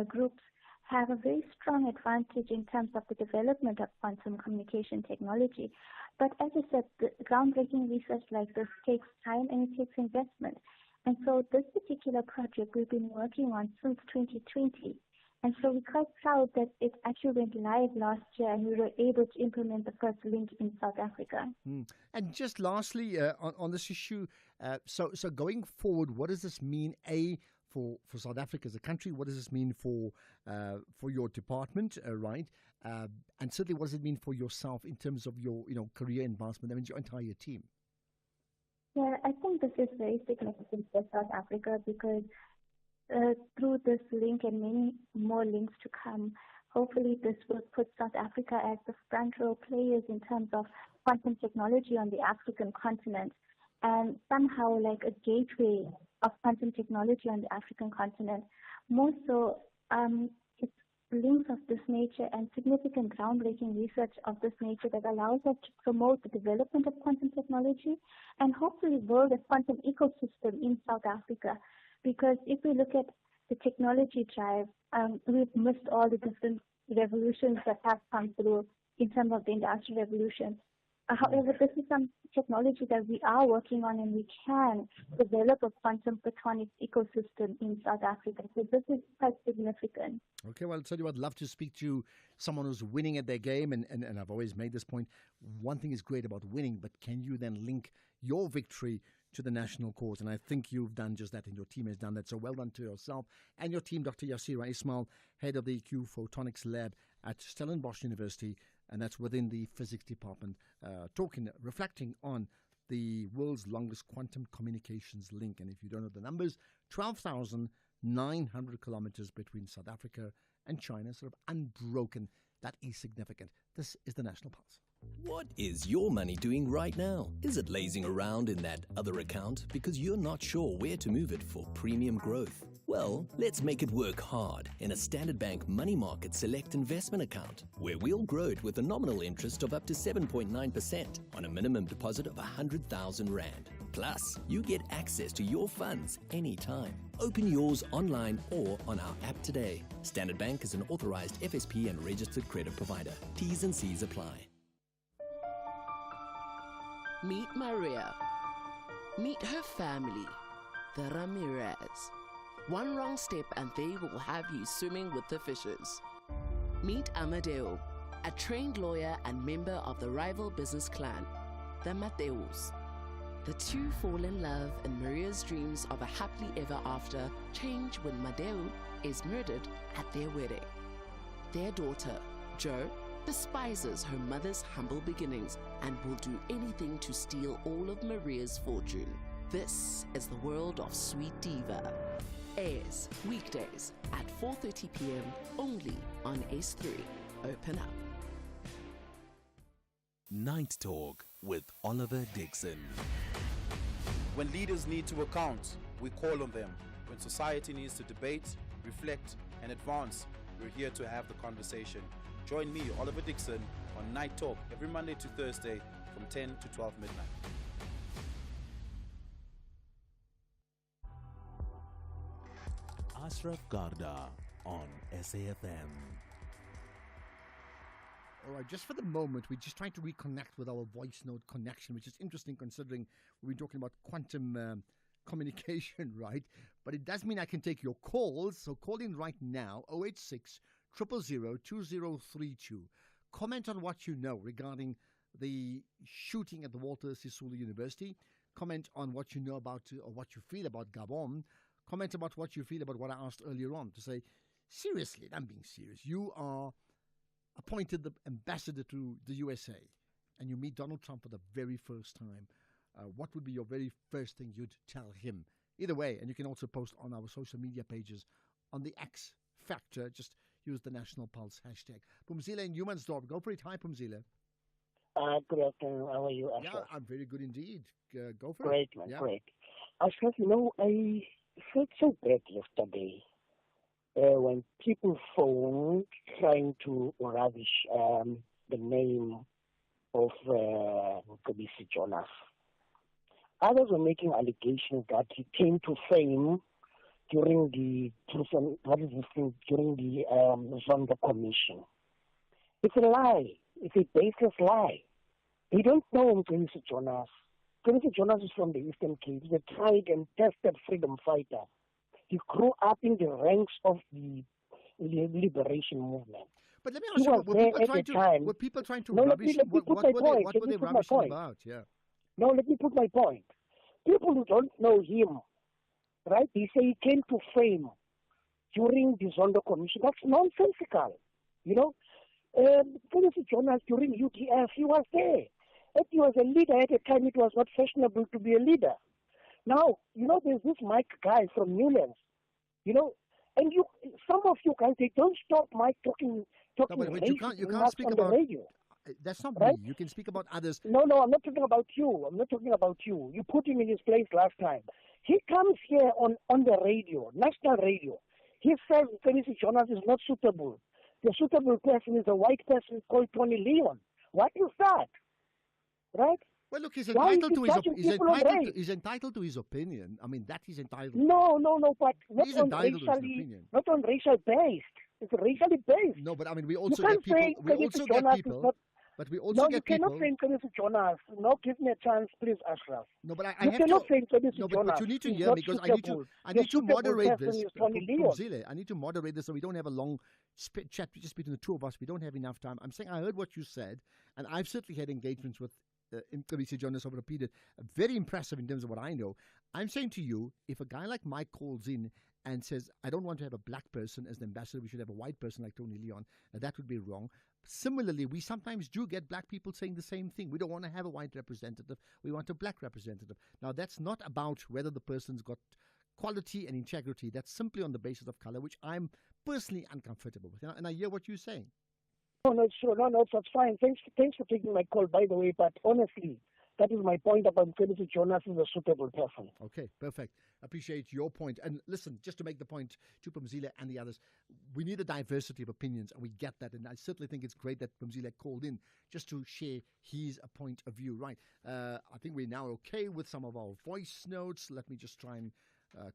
groups have a very strong advantage in terms of the development of quantum communication technology. But as I said, the groundbreaking research like this takes time and it takes investment. And so this particular project we've been working on since 2020. And so we're quite proud that it actually went live last year and we were able to implement the first link in South Africa. And just lastly, on this issue, so going forward, what does this mean, for South Africa as a country? What does this mean for your department, right? And certainly, what does it mean for yourself in terms of your career advancement? I mean, your entire team. Yeah, I think this is very significant for South Africa because through this link and many more links to come, hopefully this will put South Africa as the front row players in terms of quantum technology on the African continent, and somehow like a gateway of quantum technology on the African continent. More so, it's links of this nature and significant groundbreaking research of this nature that allows us to promote the development of quantum technology and hopefully build a quantum ecosystem in South Africa. Because if we look at the technology drive, we've missed all the different revolutions that have come through in terms of the Industrial Revolution. However, this is some technology that we are working on, and we can develop a quantum photonics ecosystem in South Africa. So this is quite significant. Okay, well, I'll tell you what, I'd love to speak to someone who's winning at their game, and I've always made this point. One thing is great about winning, but can you then link your victory to the national cause? And I think you've done just that, and your team has done that. So well done to yourself and your team, Dr. Yassira Ismail, head of the Q Photonics Lab at Stellenbosch University, and that's within the physics department, reflecting on the world's longest quantum communications link. And if you don't know the numbers, 12,900 kilometers between South Africa and China, sort of unbroken. That is significant. This is the National Pulse. What is your money doing right now? Is it lazing around in that other account because you're not sure where to move it for premium growth? Well, let's make it work hard in a Standard Bank Money Market Select investment account, where we'll grow it with a nominal interest of up to 7.9% on a minimum deposit of 100,000 Rand. Plus, you get access to your funds anytime. Open yours online or on our app today. Standard Bank is an authorized FSP and registered credit provider. T's and C's apply. Meet Maria. Meet her family, the Ramirez. One wrong step and they will have you swimming with the fishes. Meet Amadeo, a trained lawyer and member of the rival business clan, the Mateus. The two fall in love, and Maria's dreams of a happily ever after change when Madeo is murdered at their wedding. Their daughter, Jo, despises her mother's humble beginnings and will do anything to steal all of Maria's fortune. This is the world of Sweet Diva. Airs weekdays at 4:30 p.m. only on S3. Open up. Night Talk with Oliver Dixon. When leaders need to account, we call on them. When society needs to debate, reflect, and advance, we're here to have the conversation. Join me, Oliver Dixon, on Night Talk every Monday to Thursday from 10 to 12 midnight. Ashraf Garda on SAFM. All right, just for the moment, we're just trying to reconnect with our voice note connection, which is interesting considering we're talking about quantum communication, right? But it does mean I can take your calls. So call in right now, 086 000 2032. Comment on what you know regarding the shooting at the Walter Sisulu University. comment on what you know about or what you feel about Gabon. Comment about what you feel about what I asked earlier on. To say, seriously, I'm being serious. You are appointed the ambassador to the USA, and you meet Donald Trump for the very first time. What would be your very first thing you'd tell him? Either way, and you can also post on our social media pages on the X Factor. Just use the National Pulse hashtag. Pumzile in Humansdorp. Go for it. Hi, Pumzile. Good afternoon. How are you, Ashraf? Yeah, I'm very good indeed. Go for Great, it. man, Yeah. great. Ashraf, I felt so bad yesterday when people phoned trying to rubbish the name of Mcebisi Jonas. Others were making allegations that he came to fame during the Zondo Commission. It's a lie. It's a baseless lie. They don't know Mcebisi Jonas. Mcebisi Jonas is from the Eastern Cape. He's a tried and tested freedom fighter. He grew up in the ranks of the liberation movement. But let me He ask you, was there were people trying to No, let rubbish me him? What put my point. what Let were me they put my rubbishing point. about? Yeah. No, let me put my point. People who don't know him, right, they say he came to fame during the Zondo Commission. That's nonsensical. You know, Mcebisi Jonas during UTF, he was there. If he was a leader at a time, it was not fashionable to be a leader. Now, you know, there's this Mike guy from Newlands, you know, and some of you guys, they don't stop Mike talking No, but you can't racist speak on about the radio. That's not Right? me. You can speak about others. No, I'm not talking about you. I'm not talking about you. You put him in his place last time. He comes here on the radio, national radio. He says Mcebisi Jonas is not suitable. The suitable person is a white person called Tony Leon. What is that? Right? Well, look, he's Why is entitled he to his judging people on race? he's entitled to his opinion. I mean, that he's entitled. No, but not He's on entitled to his racially, opinion. not on racial based. It's racially based. No, but I mean, we You also can't get people. say We Mcebisi also Jonas get is people. not. But we also No, get you people. cannot say Mcebisi Jonas. No, give me a chance, please, Ashraf. No, but I You have cannot to. say Mcebisi No, Jonas. but you need to is hear not me because suitable. I The need to suitable moderate person this. is Tony Leon. Pumzile, I need to moderate this so we don't have a long chat just between the two of us. We don't have enough time. I'm saying I heard what you said, and I've certainly had engagements with Mcebisi Jonas over repeated. Very impressive in terms of what I know. I'm saying to you, if a guy like Mike calls in and says, I don't want to have a black person as the ambassador, we should have a white person like Tony Leon, that would be wrong. Similarly, we sometimes do get black people saying the same thing. We don't want to have a white representative. We want a black representative. Now, that's not about whether the person's got quality and integrity. That's simply on the basis of color, which I'm personally uncomfortable with. And I hear what you're saying. No, sure. No, that's fine. Thanks for taking my call, by the way. But honestly, that is my point about Mcebisi Jonas is a suitable person. Okay, perfect. Appreciate your point. And listen, just to make the point to Pumzile and the others, we need a diversity of opinions, and we get that. And I certainly think it's great that Pumzile called in just to share his point of view. Right. I think we're now okay with some of our voice notes. Let me just try and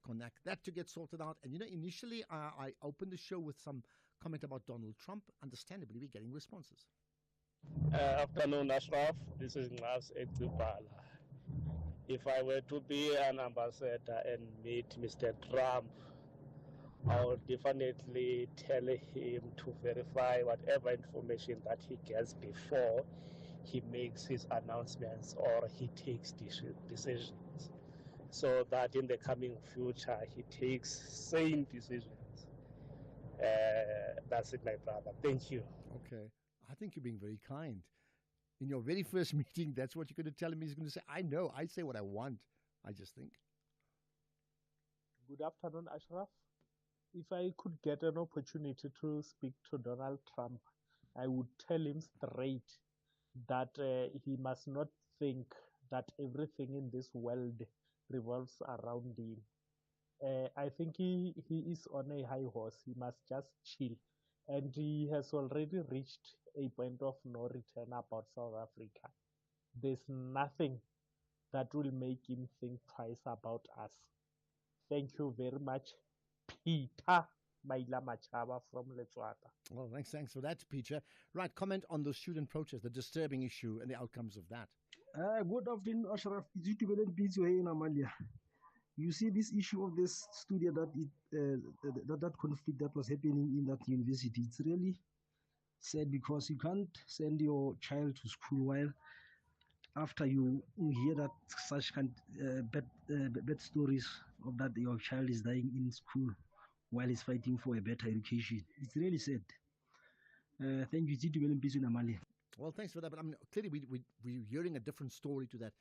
connect that to get sorted out. And, you know, initially I opened the show with some comment about Donald Trump. Understandably, we're getting responses. Afternoon, Ashraf. This is Ngas Ekubala. If I were to be an ambassador and meet Mr. Trump, I would definitely tell him to verify whatever information that he gets before he makes his announcements or he takes decisions, so that in the coming future he takes sane decisions. That's it, my brother. Thank you. Okay. I think you're being very kind. In your very first meeting, that's what you're going to tell him. He's going to say, I know, I say what I want, I just think. Good afternoon, Ashraf. If I could get an opportunity to speak to Donald Trump, I would tell him straight that he must not think that everything in this world revolves around him. I think he is on a high horse. He must just chill. And he has already reached a point of no return about South Africa. There's nothing that will make him think twice about us. Thank you very much, Peter Maila Machaba from Letswata. Well, thanks for that, Peter. Right, comment on the student protest, the disturbing issue and the outcomes of that. Good afternoon, Ashraf. Is it busy in Amalia? You see this issue of this studio that conflict that was happening in that university. It's really sad because you can't send your child to school while after you hear that such bad stories of that your child is dying in school while he's fighting for a better education. It's really sad. Thank you, Namali. Well, thanks for that. But I mean, clearly we're hearing a different story to that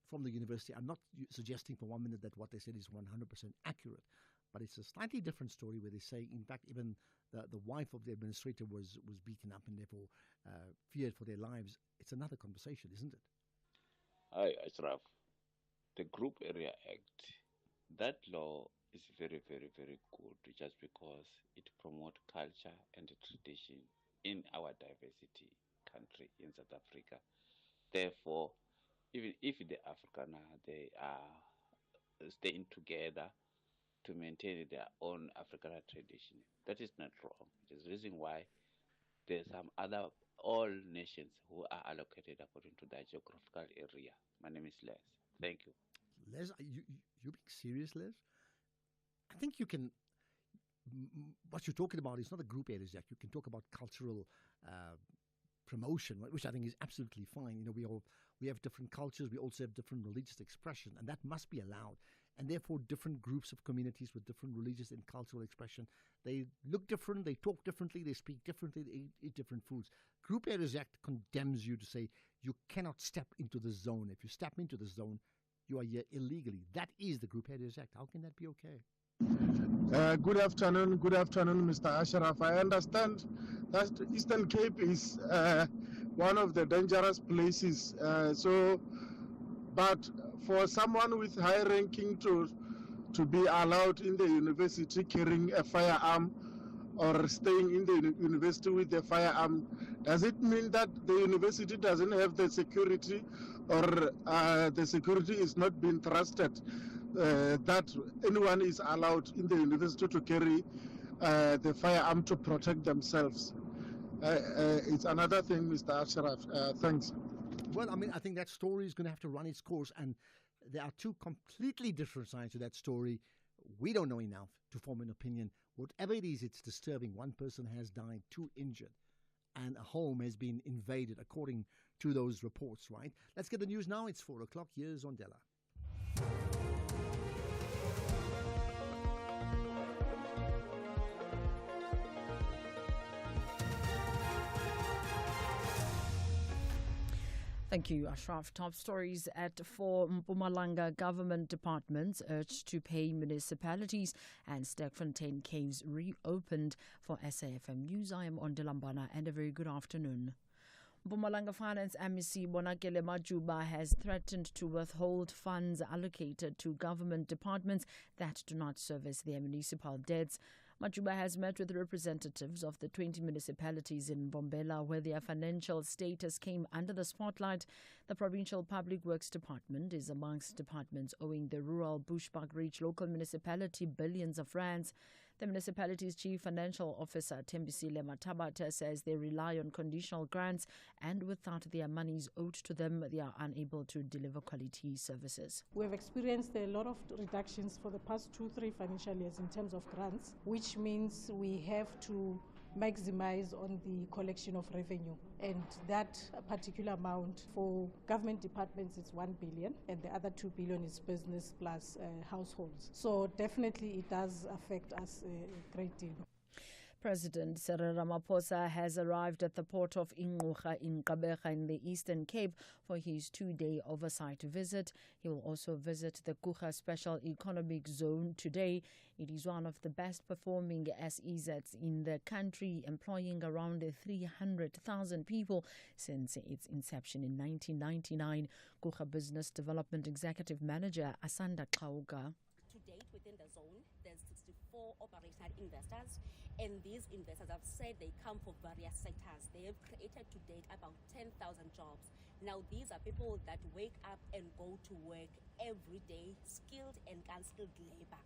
from the university. I'm not suggesting for 1 minute that what they said is 100% accurate, but it's a slightly different story where they say, in fact, even the wife of the administrator was beaten up and therefore feared for their lives. It's another conversation, isn't it? Hi, Ashraf. The Group Area Act, that law is very, very, very good just because it promotes culture and tradition in our diversity country in South Africa. Therefore, even if the Afrikaner, they are staying together to maintain their own Afrikaner tradition, that is not wrong. It is the reason why there's some other all nations who are allocated according to their geographical area. My name is Les. Thank you. Les, you being serious, Les? I think you can. What you're talking about is not a Group Areas Act. You can talk about cultural promotion, which I think is absolutely fine. You know, we have different cultures. We also have different religious expression, and that must be allowed. And therefore, different groups of communities with different religious and cultural expression, they look different, they talk differently, they speak differently, they eat different foods. Group Areas Act condemns you to say you cannot step into the zone. If you step into the zone, you are here illegally. That is the Group Areas Act. How can that be okay? Good afternoon, Mr. Ashraf. I understand that Eastern Cape is one of the dangerous places. But for someone with high ranking to be allowed in the university carrying a firearm or staying in the university with a firearm, does it mean that the university doesn't have the security, or the security is not being trusted, that anyone is allowed in the university to carry the firearm to protect themselves? It's another thing, Mr. Ashraf. Thanks. Well, I mean, I think that story is going to have to run its course, and there are two completely different sides to that story. We don't know enough to form an opinion. Whatever it is, it's disturbing. One person has died, 2 injured, and a home has been invaded, according to those reports, right? Let's get the news now. It's 4 o'clock. Here's Ondela. Thank you, Ashraf. Top stories at 4. Mpumalanga government departments urged to pay municipalities, and Sterkfontein Caves reopened. For SAFM News, I am Ondela, and a very good afternoon. Mpumalanga Finance MEC Bonakele Majuba has threatened to withhold funds allocated to government departments that do not service their municipal debts. Majuba has met with representatives of the 20 municipalities in Mbombela where their financial status came under the spotlight. The Provincial Public Works Department is amongst departments owing the rural Bushbuckridge local municipality billions of rands. The municipality's chief financial officer, Tembisile Matabata, says they rely on conditional grants, and without their monies owed to them, they are unable to deliver quality services. We have experienced a lot of reductions for the past 2-3 financial years in terms of grants, which means we have to maximize on the collection of revenue, and that particular amount for government departments is 1 billion, and the other 2 billion is business plus households. So definitely it does affect us a great deal. President Cyril Ramaphosa has arrived at the port of Ingquxa in Gqeberha in the Eastern Cape for his 2-day oversight visit. He will also visit the Guga Special Economic Zone today. It is one of the best performing SEZs in the country, employing around 300,000 people since its inception in 1999. Guga Business Development Executive Manager Asanda Kauga. To date, within the zone, there's 64 operational investors, and these investors have said they come from various sectors. They have created to date about 10,000 jobs. Now, these are people that wake up and go to work every day, skilled and unskilled labor.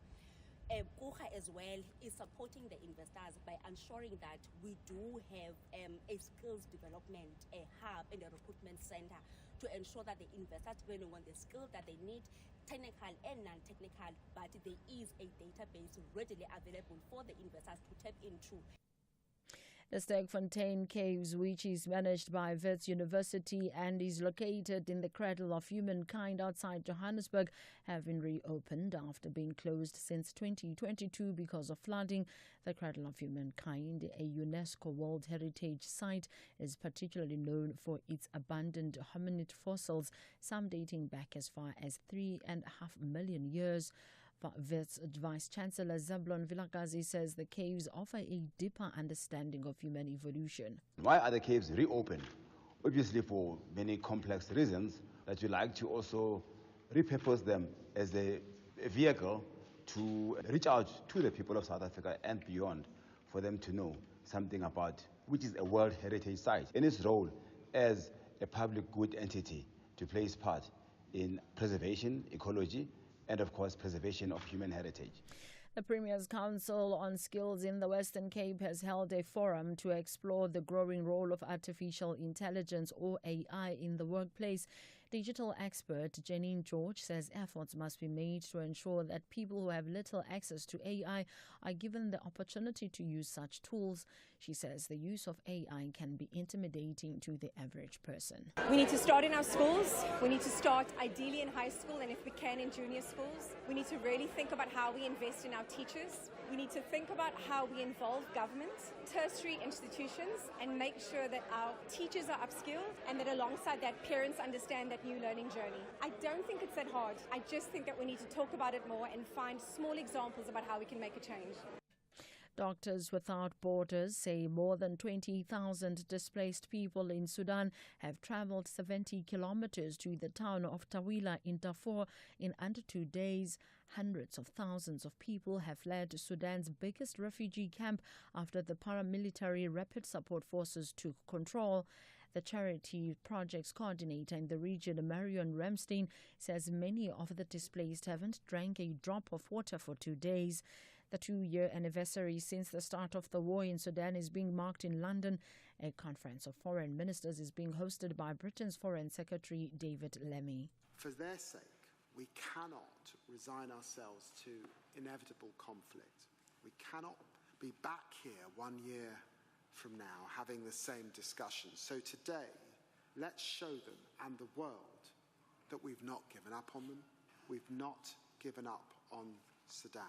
Guga as well is supporting the investors by ensuring that we do have a skills development, a hub and a recruitment center to ensure that the investors, depending on the skills that they need, technical and non-technical, but there is a database readily available for the investors to tap into. The Sterkfontein Caves, which is managed by Wits University and is located in the cradle of humankind outside Johannesburg, have been reopened after being closed since 2022 because of flooding. The Cradle of Humankind, a UNESCO World Heritage Site, is particularly known for its abundant hominid fossils, some dating back as far as 3.5 million years. Wits Vice-Chancellor Zablon Vilakazi says the caves offer a deeper understanding of human evolution. Why are the caves reopened? Obviously for many complex reasons that we like to also repurpose them as a vehicle to reach out to the people of South Africa and beyond, for them to know something about which is a World Heritage Site in its role as a public good entity to play its part in preservation, ecology, and of course preservation of human heritage. The Premier's Council on Skills in the Western Cape has held a forum to explore the growing role of artificial intelligence, or AI, in the workplace. Digital expert Janine George says efforts must be made to ensure that people who have little access to AI are given the opportunity to use such tools. She says the use of AI can be intimidating to the average person. We need to start in our schools. We need to start ideally in high school, and if we can in junior schools. We need to really think about how we invest in our teachers. We need to think about how we involve government, tertiary institutions, and make sure that our teachers are upskilled and that alongside that parents understand that new learning journey. I don't think it's that hard. I just think that we need to talk about it more and find small examples about how we can make a change. Doctors Without Borders say more than 20,000 displaced people in Sudan have travelled 70 kilometres to the town of Tawila in Darfur in under 2 days. Hundreds of thousands of people have fled Sudan's biggest refugee camp after the paramilitary Rapid Support Forces took control. The charity project's coordinator in the region, Marion Ramstein, says many of the displaced haven't drank a drop of water for 2 days. The 2-year anniversary since the start of the war in Sudan is being marked in London. A conference of foreign ministers is being hosted by Britain's Foreign Secretary David Lemmy. For their sake, we cannot resign ourselves to inevitable conflict. We cannot be back here 1 year from now having the same discussion. So today, let's show them and the world that we've not given up on them. We've not given up on Sudan.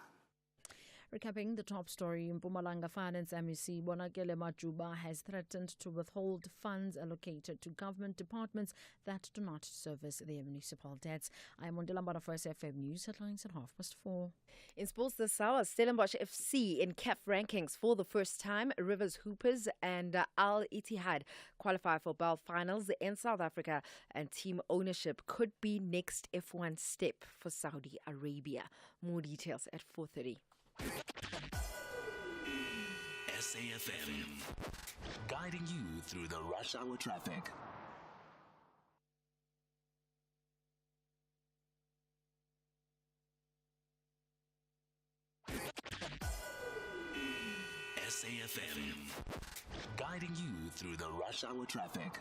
Recapping the top story, Mpumalanga Finance MEC Bonakele Majuba has threatened to withhold funds allocated to government departments that do not service their municipal debts. I am Ondilambana for SFM News, headlines at 4:30. In sports this hour, Stellenbosch FC in CAF rankings for the first time. Rivers Hoopers and Al Ittihad qualify for BAL finals in South Africa, and team ownership could be next F1 step for Saudi Arabia. More details at 4:30. SAFM, guiding you through the rush hour traffic. SAFM, guiding you through the rush hour traffic.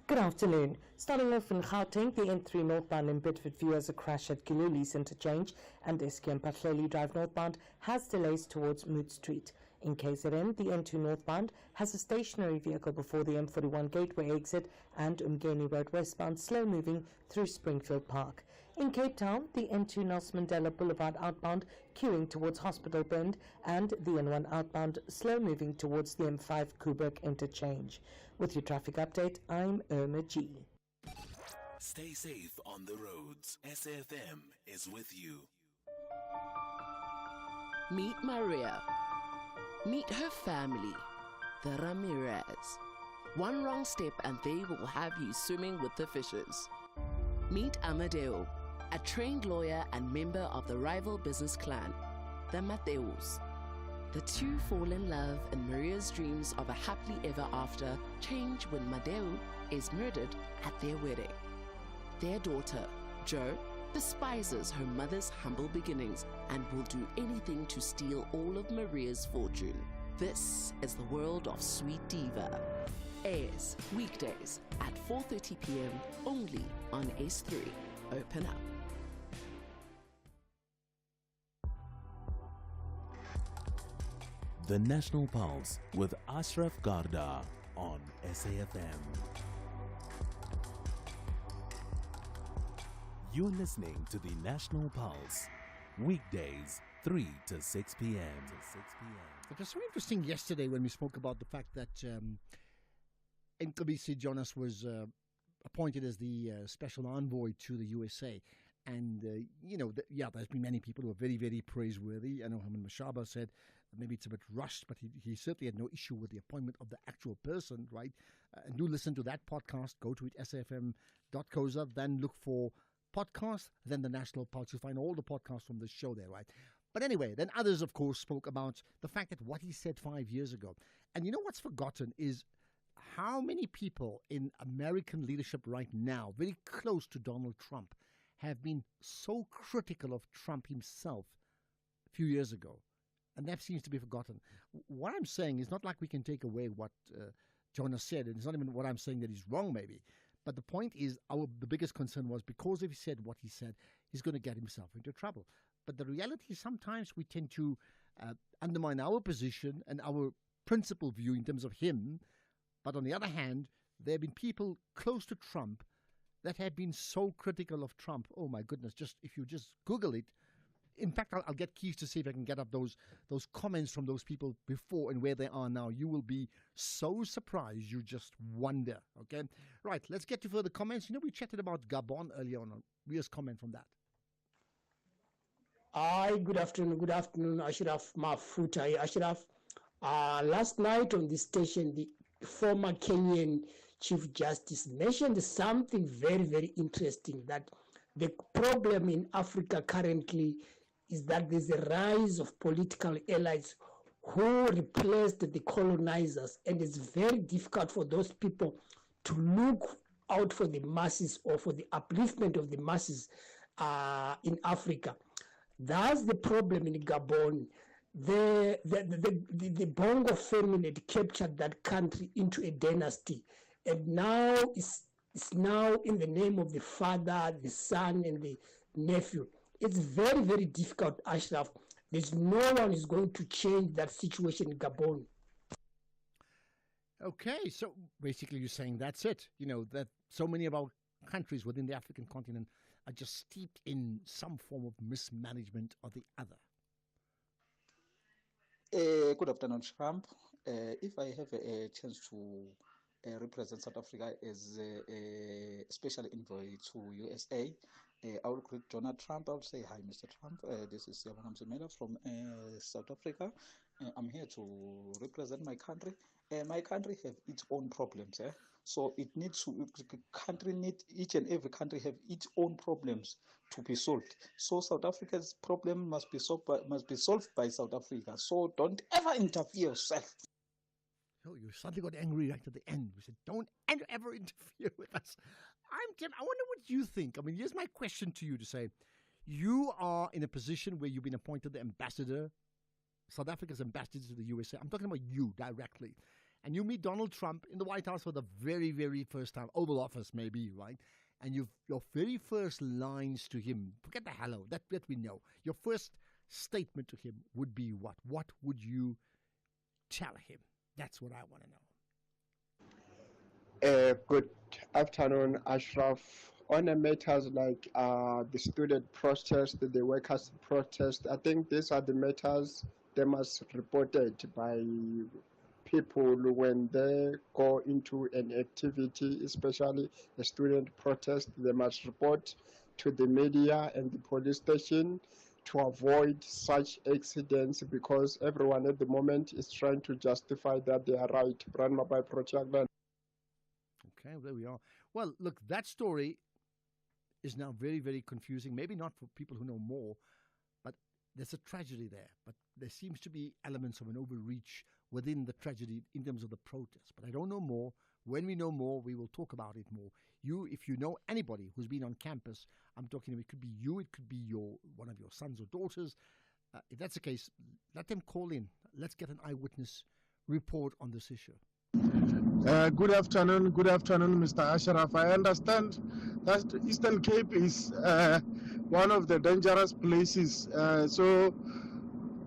Good afternoon. Starting off in Gauteng, the N3 northbound in Bedford View has a crash at Gilulis Interchange, and SKM Patleli Drive northbound has delays towards Mood Street. In KZN, the N2 northbound has a stationary vehicle before the M41 Gateway exit and Umgeni Road westbound slow moving through Springfield Park. In Cape Town, the N2 Nelson Mandela Boulevard outbound queuing towards Hospital Bend and the N1 outbound slow moving towards the M5 Kuburg interchange. With your traffic update, I'm Irma G. Stay safe on the roads. SAFM is with you. Meet Maria. Meet her family, the Ramirez. One wrong step and they will have you swimming with the fishes. Meet Amadeo, a trained lawyer and member of the rival business clan, the Mateus. The two fall in love, and Maria's dreams of a happily ever after change when Madeo is murdered at their wedding. Their daughter, Jo, despises her mother's humble beginnings and will do anything to steal all of Maria's fortune. This is the world of Sweet Diva. Airs weekdays at 4:30 p.m. only on S3. Open up. The National Pulse with Ashraf Garda on SAFM. You're listening to the National Pulse, weekdays 3 to 6 p.m. It was so interesting yesterday when we spoke about the fact that Mcebisi Jonas was appointed as the special envoy to the USA. And, there's been many people who are very, very praiseworthy. I know Herman Mashaba said maybe it's a bit rushed, but he certainly had no issue with the appointment of the actual person, right? And do listen to that podcast. Go to it, safm.coza, then look for podcast, then the National Pulse. You'll find all the podcasts from this show there, right? But anyway, then others, of course, spoke about the fact that what he said 5 years ago. And you know what's forgotten is how many people in American leadership right now, very close to Donald Trump, have been so critical of Trump himself a few years ago. And that seems to be forgotten. What I'm saying is not like we can take away what Jonas said. And it's not even what I'm saying that he's wrong, maybe. But the point is, the biggest concern was because if he said what he said, he's going to get himself into trouble. But the reality is sometimes we tend to undermine our position and our principal view in terms of him. But on the other hand, there have been people close to Trump that have been so critical of Trump. Oh, my goodness. If you just Google it. In fact, I'll get Keys to see if I can get up those comments from those people before and where they are now. You will be so surprised. You just wonder. Okay? Right. Let's get to further comments. We chatted about Gabon earlier on. Here's comment from that. Hi, good afternoon, Ashraf Mafuta. Ashraf, last night on this station, the former Kenyan Chief Justice mentioned something very, very interesting, that the problem in Africa currently is that there's a rise of political allies who replaced the colonizers, and it's very difficult for those people to look out for the masses or for the upliftment of the masses in Africa. That's the problem in Gabon. The Bongo family had captured that country into a dynasty, and now it's now in the name of the father, the son, and the nephew. It's very, very difficult, Ashraf. There's no one is going to change that situation in Gabon. Okay, so basically you're saying that's it. That so many of our countries within the African continent are just steeped in some form of mismanagement or the other. Good afternoon, Trump. If I have a chance to represent South Africa as a special envoy to USA, I will greet Donald Trump. I will say, hi, Mr. Trump. This is Siyabonga Mzimela from South Africa. I'm here to represent my country. My country have its own problems. So it needs to, each and every country have its own problems to be solved. So South Africa's problem must be solved by South Africa. So don't ever interfere yourself. Oh, you suddenly got angry right at the end. We said, don't ever interfere with us. I wonder what you think. I mean, here's my question to you to say, you are in a position where you've been appointed the ambassador, South Africa's ambassador to the USA. I'm talking about you directly. And you meet Donald Trump in the White House for the very, very first time, Oval Office maybe, right? And your very first lines to him, forget the hello, that we know. Your first statement to him would be what? What would you tell him? That's what I want to know. Good afternoon, Ashraf. On the matters like the student protest, the workers protest, I think these are the matters they must reported by people when they go into an activity, especially a student protest. They must report to the media and the police station to avoid such accidents, because everyone at the moment is trying to justify that they are right. Okay, there we are. Well, look, that story is now very, very confusing. Maybe not for people who know more, but there's a tragedy there. But there seems to be elements of an overreach within the tragedy in terms of the protest. But I don't know more. When we know more, we will talk about it more. If you know anybody who's been on campus, I'm talking, it could be you, it could be one of your sons or daughters. If that's the case, let them call in. Let's get an eyewitness report on this issue. Good afternoon, Mr. Ashraf. I understand that Eastern Cape is one of the dangerous places.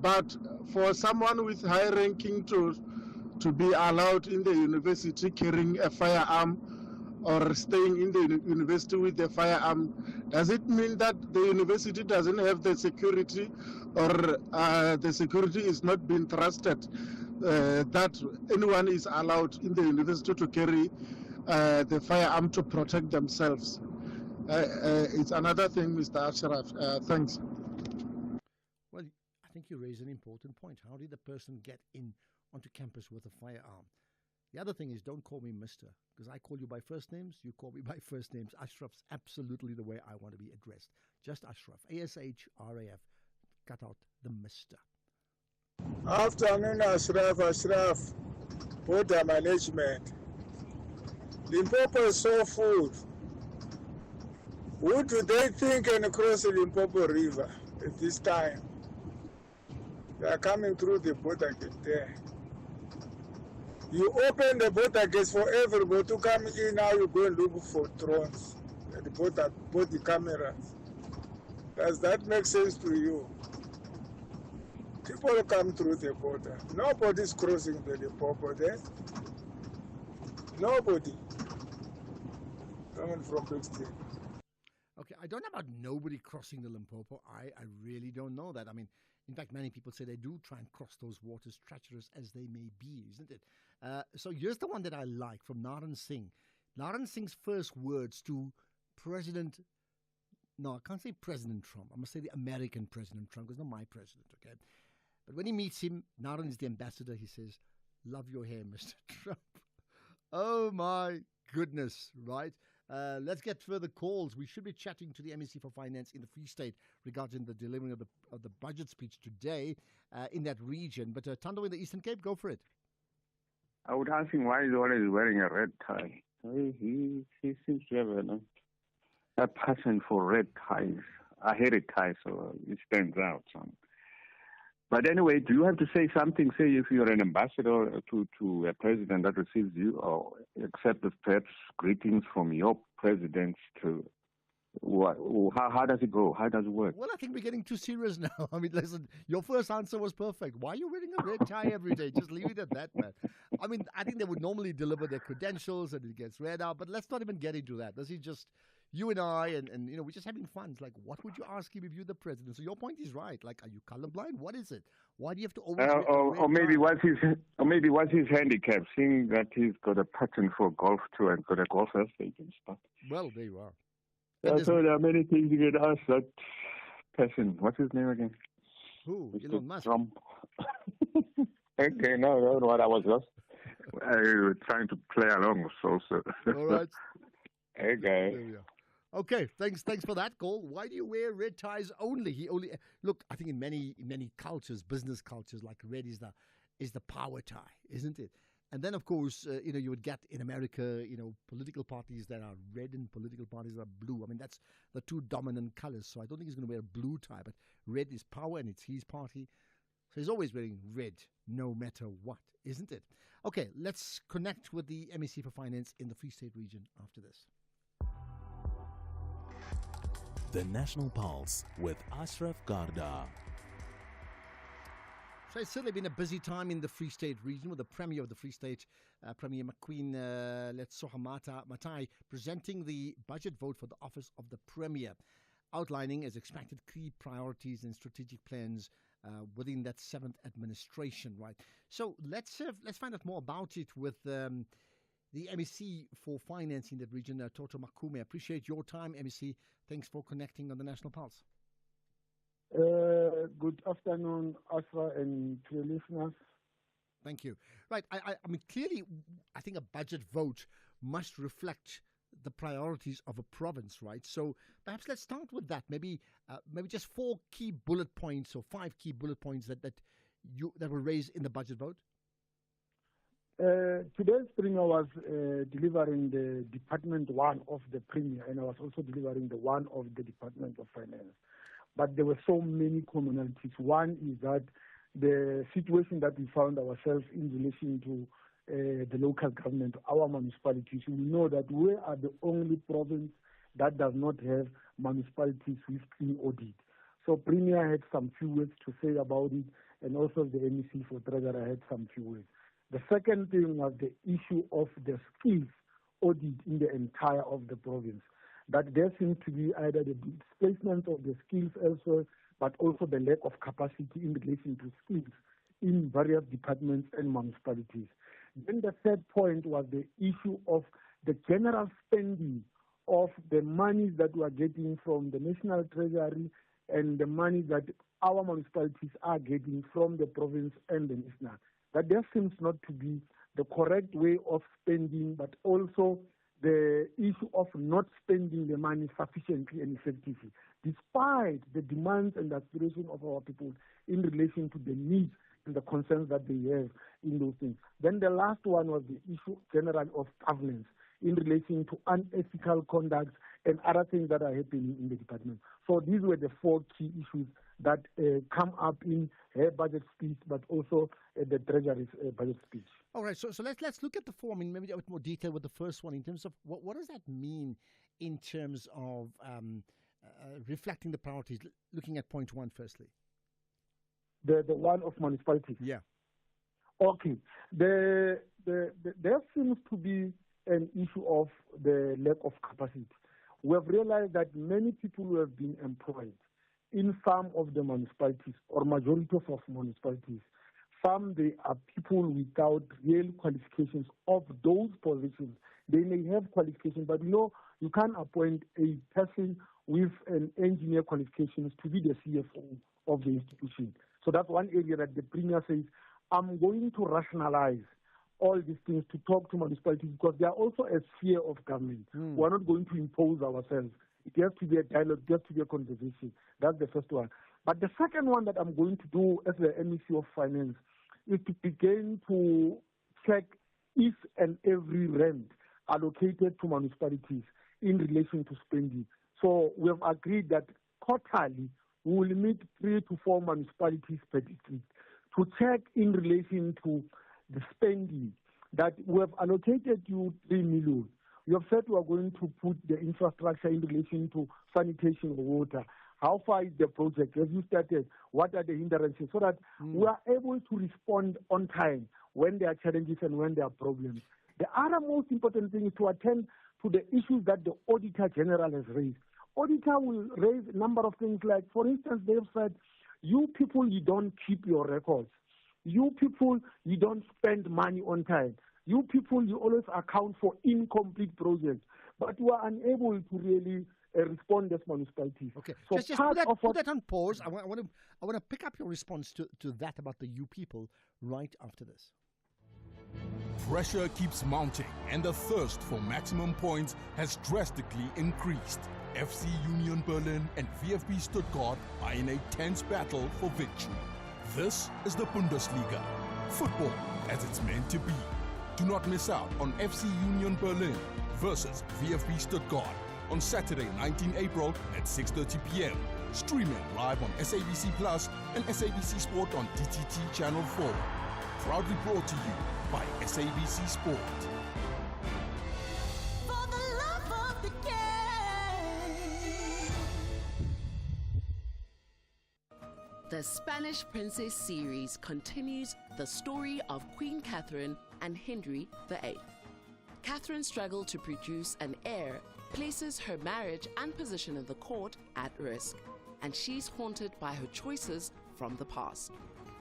But for someone with high ranking to be allowed in the university carrying a firearm or staying in the university with a firearm, does it mean that the university doesn't have the security, or the security is not being trusted, that anyone is allowed in the university to carry the firearm to protect themselves? It's another thing, Mr. Ashraf. Thanks. Well, I think you raise an important point. How did the person get in onto campus with a firearm? The other thing is, don't call me Mr., because I call you by first names, you call me by first names. Ashraf's absolutely the way I want to be addressed. Just Ashraf. ASHRAF. Cut out the Mr. Afternoon, Ashraf. Border management. Limpopo is so full. Who do they think can cross the Limpopo River at this time? They are coming through the border gate there. You open the border gates for everybody to come in. Now you go and look for drones and body cameras. Does that make sense to you? People come through the border. Nobody's crossing the Limpopo there. Nobody. Coming from Big State. Okay, I don't know about nobody crossing the Limpopo. I really don't know that. I mean, in fact, many people say they do try and cross those waters, treacherous as they may be, isn't it? So here's the one that I like from Naran Singh. Naran Singh's first words to President, no, I can't say President Trump. I must say the American President Trump, because not my president, okay? But when he meets him, Naran is the ambassador. He says, "Love your hair, Mr. Trump." Oh, my goodness, right? Let's get further calls. We should be chatting to the MEC for Finance in the Free State regarding the delivering of the budget speech today in that region. But Tando in the Eastern Cape, go for it. I would ask him why he's always wearing a red tie. He seems to have a passion for red ties. I hate a tie, so it stands out. But anyway, do you have to say something? Say if you're an ambassador to a president that receives you, or accept perhaps greetings from your presidents to. How does it go? How does it work? Well, I think we're getting too serious now. I mean, listen, your first answer was perfect. Why are you wearing a red tie every day? Just leave it at that, man. I mean, I think they would normally deliver their credentials and it gets read out, but let's not even get into that. This is just you and I, and you know, we're just having fun. It's like, what would you ask him if you're the president? So your point is right. Like, are you colorblind? What is it? Why do you have to always or maybe what's his handicap, seeing that he's got a passion for golf too and got a golf estate and stuff. Well, there you are. So there are many things you can ask that person. What's his name again? Who? Mr. Elon Musk. Trump. Okay, no, what I was just trying to play along. So. All right. Okay. Okay, thanks for that call. Why do you wear red ties only? Look. I think in many cultures, business cultures, like red is the power tie, isn't it? And then, of course, you would get in America, political parties that are red and political parties that are blue. I mean, that's the two dominant colors. So I don't think he's going to wear a blue tie, but red is power and it's his party. So he's always wearing red, no matter what, isn't it? Okay, let's connect with the MEC for Finance in the Free State region after this. The National Pulse with Ashraf Garda. So it's certainly been a busy time in the Free State region with the Premier of the Free State, Premier McQueen Letsoha Matai, presenting the budget vote for the office of the Premier, outlining as expected key priorities and strategic plans within that seventh administration. Right. So let's find out more about it with the MEC for Finance in that region, Toto Makume. Appreciate your time, MEC. Thanks for connecting on the National Pulse. Good afternoon, Asra, and to your listeners. Thank you. Right. I mean, clearly, I think a budget vote must reflect the priorities of a province, right? So perhaps let's start with that. Maybe just 4 key bullet points or 5 key bullet points that were raised in the budget vote. Today's Premier was delivering the Department 1 of the Premier, and I was also delivering the one of the Department of Finance. But there were so many commonalities. One is that the situation that we found ourselves in relation to the local government, our municipalities, we know that we are the only province that does not have municipalities with clean audit. So Premier had some few words to say about it, and also the MEC for Treasury, I had some few words. The second thing was the issue of the skills audit in the entire of the province. That there seems to be either the displacement of the skills elsewhere, but also the lack of capacity in relation to skills in various departments and municipalities. Then the third point was the issue of the general spending of the money that we are getting from the National Treasury and the money that our municipalities are getting from the province and the national. That there seems not to be the correct way of spending, but also the issue of not spending the money sufficiently and effectively, despite the demands and aspirations of our people in relation to the needs and the concerns that they have in those things. Then the last one was the issue general of governance in relation to unethical conduct and other things that are happening in the department. So these were the four key issues that come up in her budget speech, but also the Treasury's budget speech. All right, so let's look at the four. I mean, maybe a bit more detail with the first one in terms of what does that mean in terms of reflecting the priorities. Looking at point one firstly. The one of municipalities. Yeah. Okay. There seems to be an issue of the lack of capacity. We have realized that many people who have been employed in some of the municipalities or majority of municipalities, some they are people without real qualifications of those positions. They may have qualifications, but you can't appoint a person with an engineer qualifications to be the CFO of the institution. So that's one area that the Premier says, I'm going to rationalize all these things to talk to municipalities because they are also a sphere of government. We're not going to impose ourselves. It has to be a dialogue, it has to be a conversation. That's the first one. But the second one that I'm going to do as the MEC of Finance is to begin to check each and every rent allocated to municipalities in relation to spending. So we have agreed that quarterly we will meet 3 to 4 municipalities per district to check in relation to the spending that we have allocated you 3 million. We have said we are going to put the infrastructure in relation to sanitation or water. How far is the project? Have you started? What are the hindrances? So that we are able to respond on time when there are challenges and when there are problems. The other most important thing is to attend to the issues that the Auditor General has raised. Auditor will raise a number of things like, for instance, they've said, you people, you don't keep your records. You people, you don't spend money on time. You people, you always account for incomplete projects. But you are unable to really respond as municipalities. Okay, so just put that on pause. I want to pick up your response to that about the you people right after this. Pressure keeps mounting, and the thirst for maximum points has drastically increased. FC Union Berlin and VfB Stuttgart are in a tense battle for victory. This is the Bundesliga. Football as it's meant to be. Do not miss out on FC Union Berlin versus VfB Stuttgart on Saturday, 19 April at 6:30 p.m. Streaming live on SABC Plus and SABC Sport on DTT Channel 4. Proudly brought to you by SABC Sport. The Spanish Princess series continues the story of Queen Catherine and Henry VIII. Catherine's struggle to produce an heir places her marriage and position in the court at risk, and she's haunted by her choices from the past.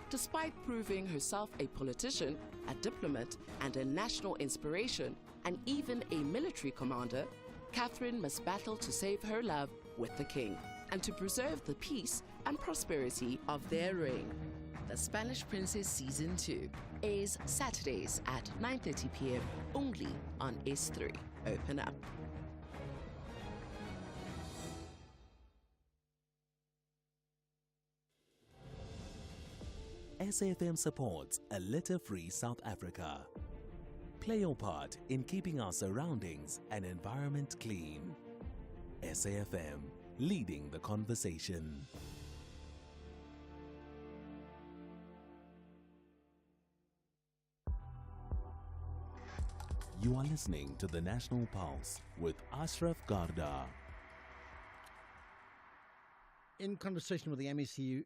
Despite proving herself a politician, a diplomat, and a national inspiration, and even a military commander, Catherine must battle to save her love with the king and to preserve the peace and prosperity of their reign. The Spanish Princess Season 2 airs Saturdays at 9:30 p.m. only on S3. Open up. SAFM supports a litter-free South Africa. Play your part in keeping our surroundings and environment clean. SAFM, leading the conversation. You are listening to the National Pulse with Ashraf Garda. in conversation with the MEC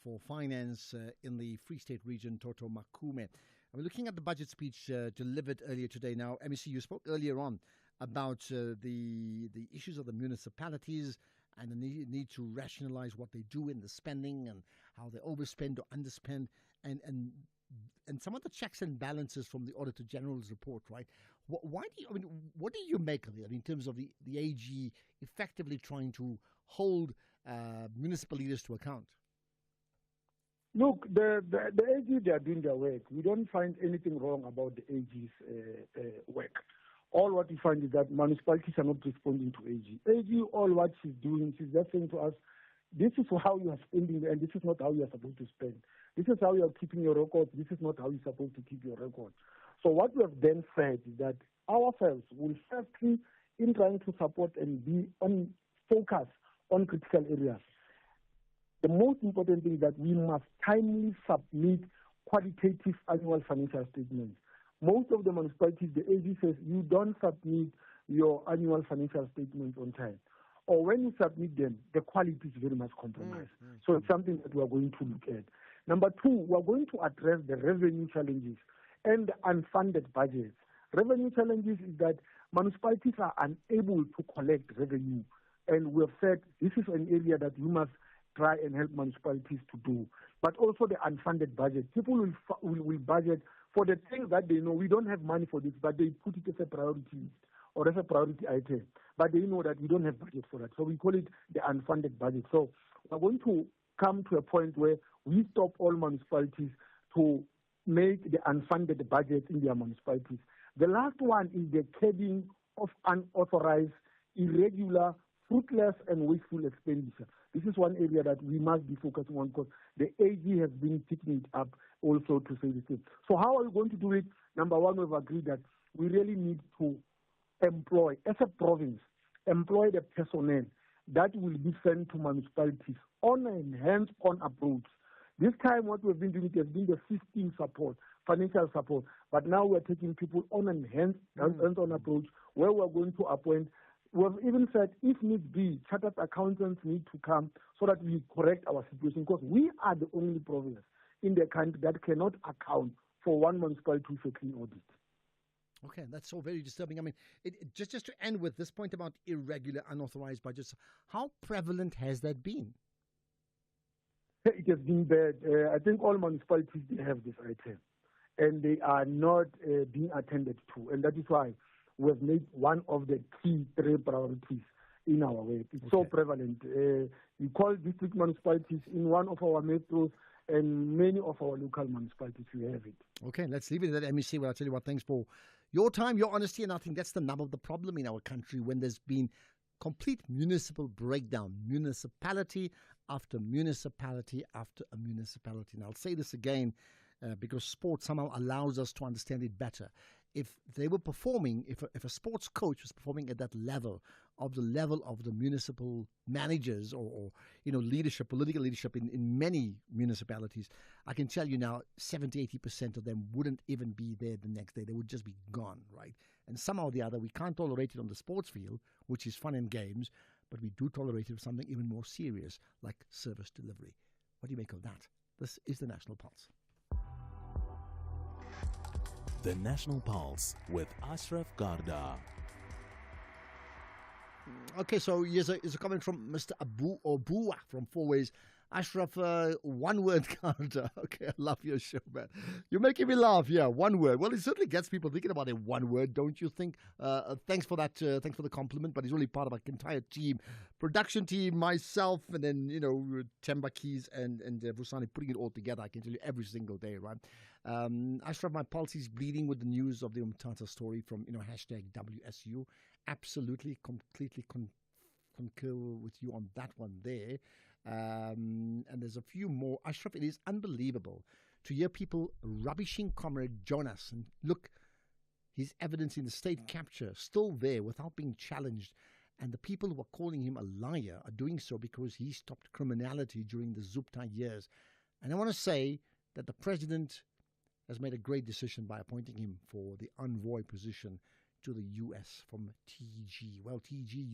for Finance in the Free State region, Toto Makume. We're looking at the budget speech delivered earlier today. Now, MEC, you spoke earlier on about the issues of the municipalities and the need to rationalize what they do in the spending and how they overspend or underspend, and some of the checks and balances from the Auditor General's report, right? What do you make of it? I mean, in terms of the AG effectively trying to hold municipal leaders to account? Look, the AG, they are doing their work. We don't find anything wrong about the AG's work. All what we find is that municipalities are not responding to AG. AG, all what she's doing, she's just saying to us, this is how you are spending and this is not how you are supposed to spend. This is how you are keeping your records. This is not how you're supposed to keep your records. So what we have then said is that ourselves will firstly, in trying to support and be on focus on critical areas, the most important thing is that we must timely submit qualitative annual financial statements. Most of the municipalities, the AG says you don't submit your annual financial statements on time. Or when you submit them, the quality is very much compromised. So it's something that we are going to look at. Number two, we are going to address the revenue challenges and the unfunded budgets. Revenue challenges is that municipalities are unable to collect revenue. And we have said this is an area that we must try and help municipalities to do. But also the unfunded budget. People will budget for the things that they know. We don't have money for this, but they put it as a priority list or as a priority item. But they know that we don't have budget for that. So we call it the unfunded budget. So we're going to come to a point where we stop all municipalities to make the unfunded budget in their municipalities. The last one is the curbing of unauthorized, irregular, fruitless, and wasteful expenditure. This is one area that we must be focusing on because the AG has been picking it up also to say the same. So how are we going to do it? Number one, we've agreed that we really need to employ, as a province, employ the personnel that will be sent to municipalities on a hands-on approach. This time what we've been doing has been the system support, financial support, but now we're taking people on a hands-on approach where we're going to appoint. We've even said, if need be, chartered accountants need to come so that we correct our situation because we are the only province in the country that cannot account for one municipality with a clean audit. Okay, that's so very disturbing. I mean, just to end with this point about irregular, unauthorized budgets, how prevalent has that been? It has been bad. I think all municipalities, they have this item, and they are not being attended to. And that is why we have made one of the key 3 priorities in our work. It's so prevalent. We call district municipalities in one of our metros, and many of our local municipalities, we have it. Okay, let's leave it at that, MEC. Well, I'll tell you what, thanks for your time, your honesty, and I think that's the nub of the problem in our country when there's been complete municipal breakdown, municipality after municipality after a municipality. And I'll say this again because sport somehow allows us to understand it better. If they were performing, if a sports coach was performing at that level of the municipal managers or leadership, political leadership in many municipalities, I can tell you now 70-80% of them wouldn't even be there the next day. They would just be gone, right? And somehow or the other, we can't tolerate it on the sports field, which is fun and games, but we do tolerate it for something even more serious, like service delivery. What do you make of that? This is the National Pulse. The National Pulse with Ashraf Garda. Okay, so here's a comment from Mr. Abua from Four Ways. Ashraf, one word, Garda. Okay, I love your show, man. You're making me laugh. Yeah, one word. Well, it certainly gets people thinking about it. One word, don't you think? Thanks for that. Thanks for the compliment. But he's really part of our entire team, production team, myself, and then Temba Keys and Vusani putting it all together. I can tell you every single day, right? Ashraf, my pulse is bleeding with the news of the Umtata story from hashtag WSU. Absolutely, completely concur with you on that one there. And there's a few more. Ashraf, it is unbelievable to hear people rubbishing Comrade Jonas. And look, his evidence in the state capture still there without being challenged. And the people who are calling him a liar are doing so because he stopped criminality during the Zupta years. And I want to say that the president has made a great decision by appointing him for the envoy position to the U.S. from TG. Well, TG,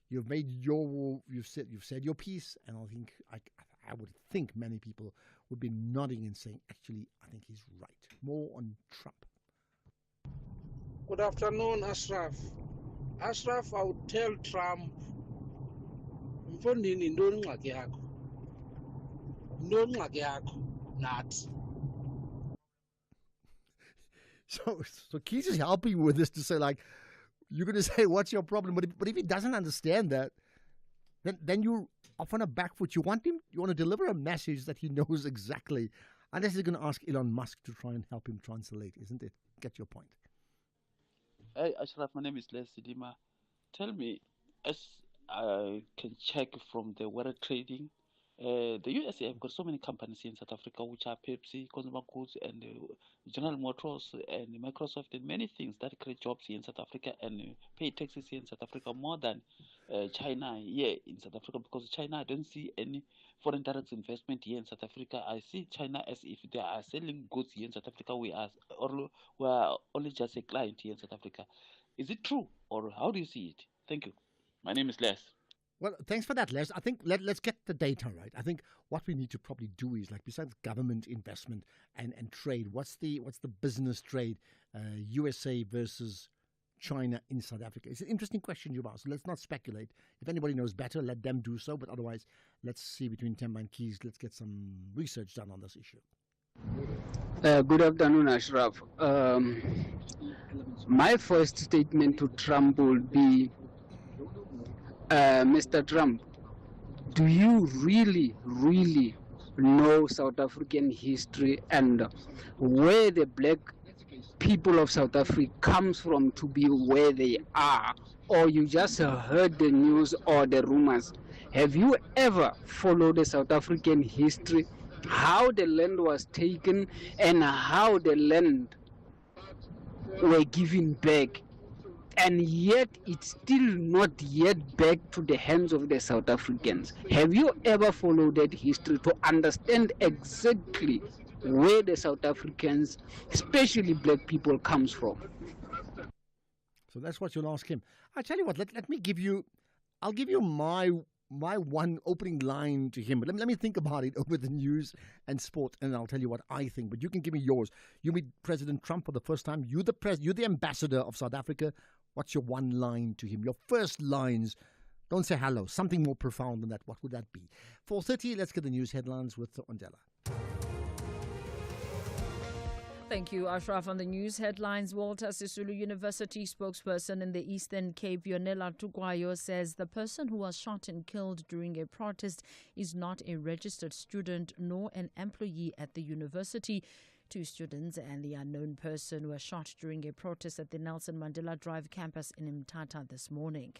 you've said your piece, and I would think many people would be nodding and saying, actually, I think he's right. More on Trump. Good afternoon, Ashraf. Ashraf, I would tell Trump, mfondini ntoni ingxaki yakho? Ntoni ingxaki yakho nathi? So Keith is helping you with this to say, like, you're going to say, what's your problem? But if he doesn't understand that, then you're off on a back foot. You want to deliver a message that he knows exactly, unless he's going to ask Elon Musk to try and help him translate, isn't it? Get your point. Hey, Ashraf, my name is Les Sidima. Tell me, as I can check from the weather trading, the USA have got so many companies here in South Africa, which are Pepsi, Consumer Goods, and General Motors, and Microsoft, and many things that create jobs here in South Africa and pay taxes here in South Africa more than China here in South Africa, because China, I don't see any foreign direct investment here in South Africa. I see China as if they are selling goods here in South Africa. We are only just a client here in South Africa. Is it true, or how do you see it? Thank you. My name is Les. Well, thanks for that, Les. I think let's get the data right. I think what we need to probably do is, like, besides government investment and trade, what's the business trade, USA versus China in South Africa? It's an interesting question you've asked. So let's not speculate. If anybody knows better, let them do so. But otherwise, let's see between Temba and Keys. Let's get some research done on this issue. Good afternoon, Ashraf. My first statement to Trump would be, Mr. Trump, do you really know South African history and where the black people of South Africa comes from to be where they are? Or you just heard the news or the rumors? Have you ever followed the South African history, how the land was taken and how the land were given back? And yet it's still not yet back to the hands of the South Africans. Have you ever followed that history to understand exactly where the South Africans, especially black people, comes from? So that's what you'll ask him. I tell you what, let me give you, I'll give you my one opening line to him. But let me think about it over the news and sport, and I'll tell you what I think. But you can give me yours. You meet President Trump for the first time. You're the ambassador of South Africa. What's your one line to him? Your first lines. Don't say hello. Something more profound than that. What would that be? 4:30, let's get the news headlines with Ondela. Thank you, Ashraf. On the news headlines, Walter Sisulu University spokesperson in the Eastern Cape, Yonela Tukwayo, says the person who was shot and killed during a protest is not a registered student nor an employee at the university. 2 students and the unknown person were shot during a protest at the Nelson Mandela Drive campus in Mthatha this morning.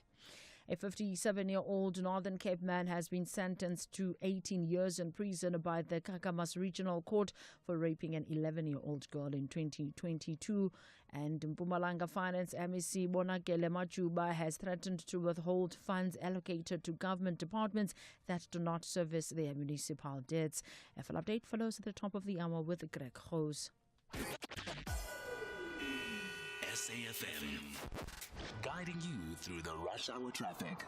A 57-year-old Northern Cape man has been sentenced to 18 years in prison by the Kakamas Regional Court for raping an 11-year-old girl in 2022. And Mpumalanga Finance MEC Bonakele Majuba has threatened to withhold funds allocated to government departments that do not service their municipal debts. A full update follows at the top of the hour with Greg Hose. SAFM, guiding you through the rush hour traffic.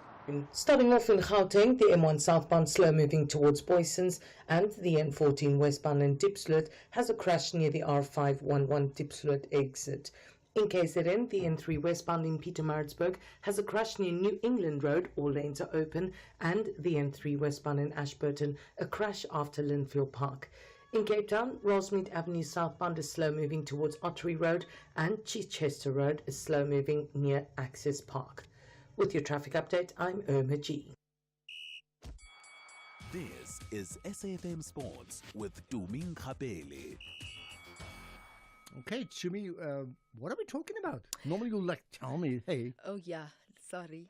Starting off in Gauteng, the M1 southbound slow moving towards Boysons and the N14 westbound in Diepsloot has a crash near the R511 Diepsloot exit. In KZN, the N3 westbound in Pietermaritzburg has a crash near New England Road, all lanes are open, and the N3 westbound in Ashburton, a crash after Linfield Park. In Cape Town, Rosemead Avenue southbound is slow moving towards Ottery Road and Chichester Road is slow moving near Access Park. With your traffic update, I'm Irma G. This is SAFM Sports with Tuming Kapele. Okay, Chumi, what are we talking about? Normally you'll tell me, hey. Oh, yeah. Sorry.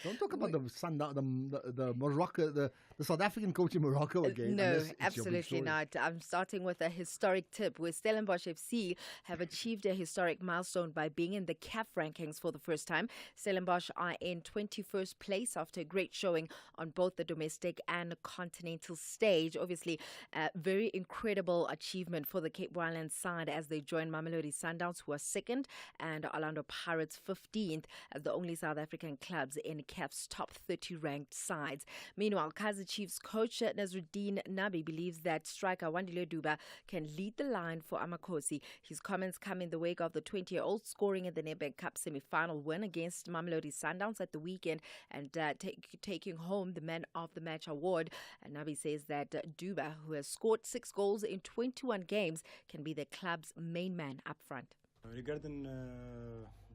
Don't talk about the Morocco, the South African coach in Morocco again. No, absolutely not. I'm starting with a historic tip where Stellenbosch FC have achieved a historic milestone by being in the CAF rankings for the first time. Stellenbosch are in 21st place after a great showing on both the domestic and continental stage. Obviously, a very incredible achievement for the Cape Winelands side as they join Mamelodi Sundowns, who are second, and Orlando Pirates 15th. as the only South African clubs in CAF's top 30 ranked sides. Meanwhile, Kaizer Chiefs coach Nazruddin Nabi believes that striker Wandile Duba can lead the line for Amakhosi. His comments come in the wake of the 20-year-old scoring in the Nedbank Cup semi-final win against Mamelodi Sundowns at the weekend and taking home the Man of the Match award. And Nabi says that Duba, who has scored 6 goals in 21 games, can be the club's main man up front. Regarding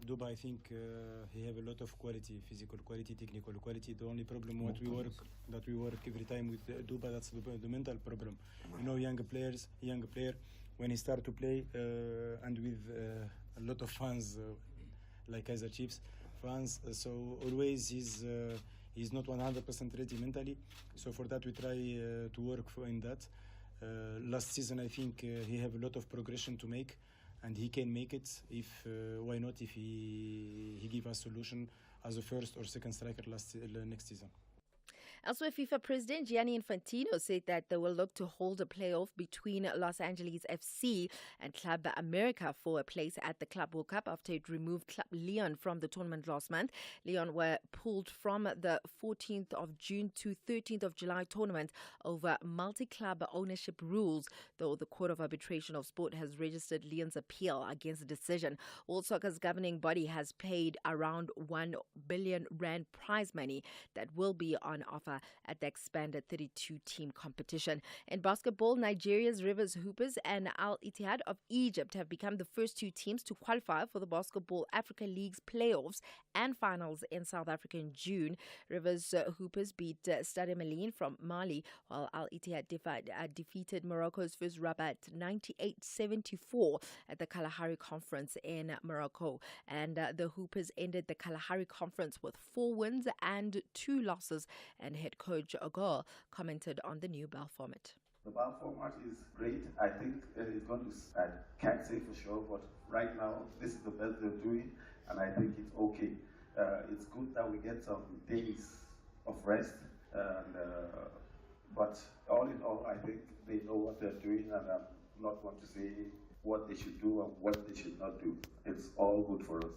Duba, I think he have a lot of quality, physical quality, technical quality. The only problem that we work every time with Duba, that's the mental problem. You know, young player, when he start to play and with a lot of fans like Kaizer Chiefs fans, so always he's not 100% ready mentally. So for that we try to work in that. Last season I think he have a lot of progression to make, and he can make it if why not if he give us solution as a first or second striker next season. Elsewhere, FIFA President Gianni Infantino said that they will look to hold a playoff between Los Angeles FC and Club America for a place at the Club World Cup after it removed Club Leon from the tournament last month. Leon were pulled from the 14th of June to 13th of July tournament over multi-club ownership rules, though the Court of Arbitration of Sport has registered Leon's appeal against the decision. World Soccer's governing body has paid around 1 billion rand prize money that will be on offer at the expanded 32-team competition. In basketball, Nigeria's Rivers Hoopers and Al Ittihad of Egypt have become the first 2 teams to qualify for the Basketball Africa League's playoffs and finals in South Africa in June. Rivers Hoopers beat Stade Malien from Mali, while Al Ittihad defeated Morocco's FUS Rabat 98-74 at the Kalahari Conference in Morocco. And the Hoopers ended the Kalahari Conference with 4 wins and 2 losses, and head coach Ogor commented on the new BAL format. The BAL format is great. I think it's going to, I can't say for sure, but right now this is the best they're doing, and I think it's okay. It's good that we get some days of rest, and, but all in all, I think they know what they're doing, and I'm not going to say what they should do and what they should not do. It's all good for us.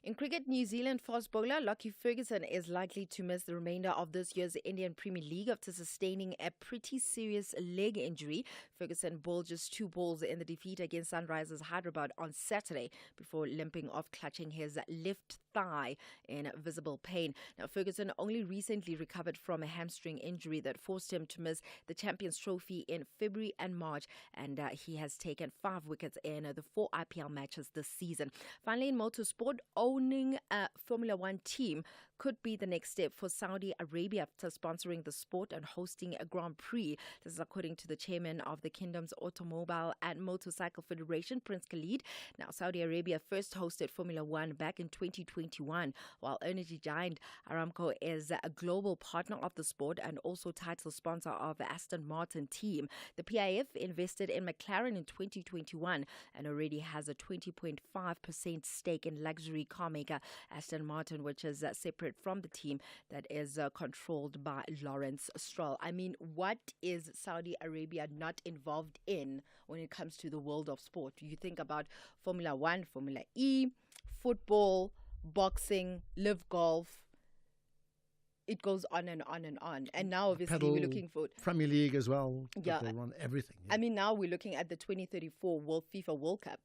In cricket, New Zealand fast bowler Lockie Ferguson is likely to miss the remainder of this year's Indian Premier League after sustaining a pretty serious leg injury. Ferguson bowled just 2 balls in the defeat against Sunrisers Hyderabad on Saturday before limping off, clutching his left thigh in visible pain. Now, Ferguson only recently recovered from a hamstring injury that forced him to miss the Champions Trophy in February and March, and he has taken 5 wickets in the 4 IPL matches this season. Finally, in motorsport, owning a Formula One team could be the next step for Saudi Arabia after sponsoring the sport and hosting a Grand Prix. This is according to the chairman of the kingdom's Automobile and Motorcycle Federation, Prince Khalid. Now, Saudi Arabia first hosted Formula One back in 2021, while energy giant Aramco is a global partner of the sport and also title sponsor of the Aston Martin team. The PIF invested in McLaren in 2021 and already has a 20.5% stake in luxury car maker Aston Martin, which is separate from the team that is controlled by Lawrence Stroll. I mean, what is Saudi Arabia not involved in when it comes to the world of sport? You think about Formula One, Formula E, football, boxing, live golf. It goes on and on and on. And now, obviously, we're looking for Premier League as well. Yeah, they run everything. Yeah. I mean, now we're looking at the 2034 FIFA World Cup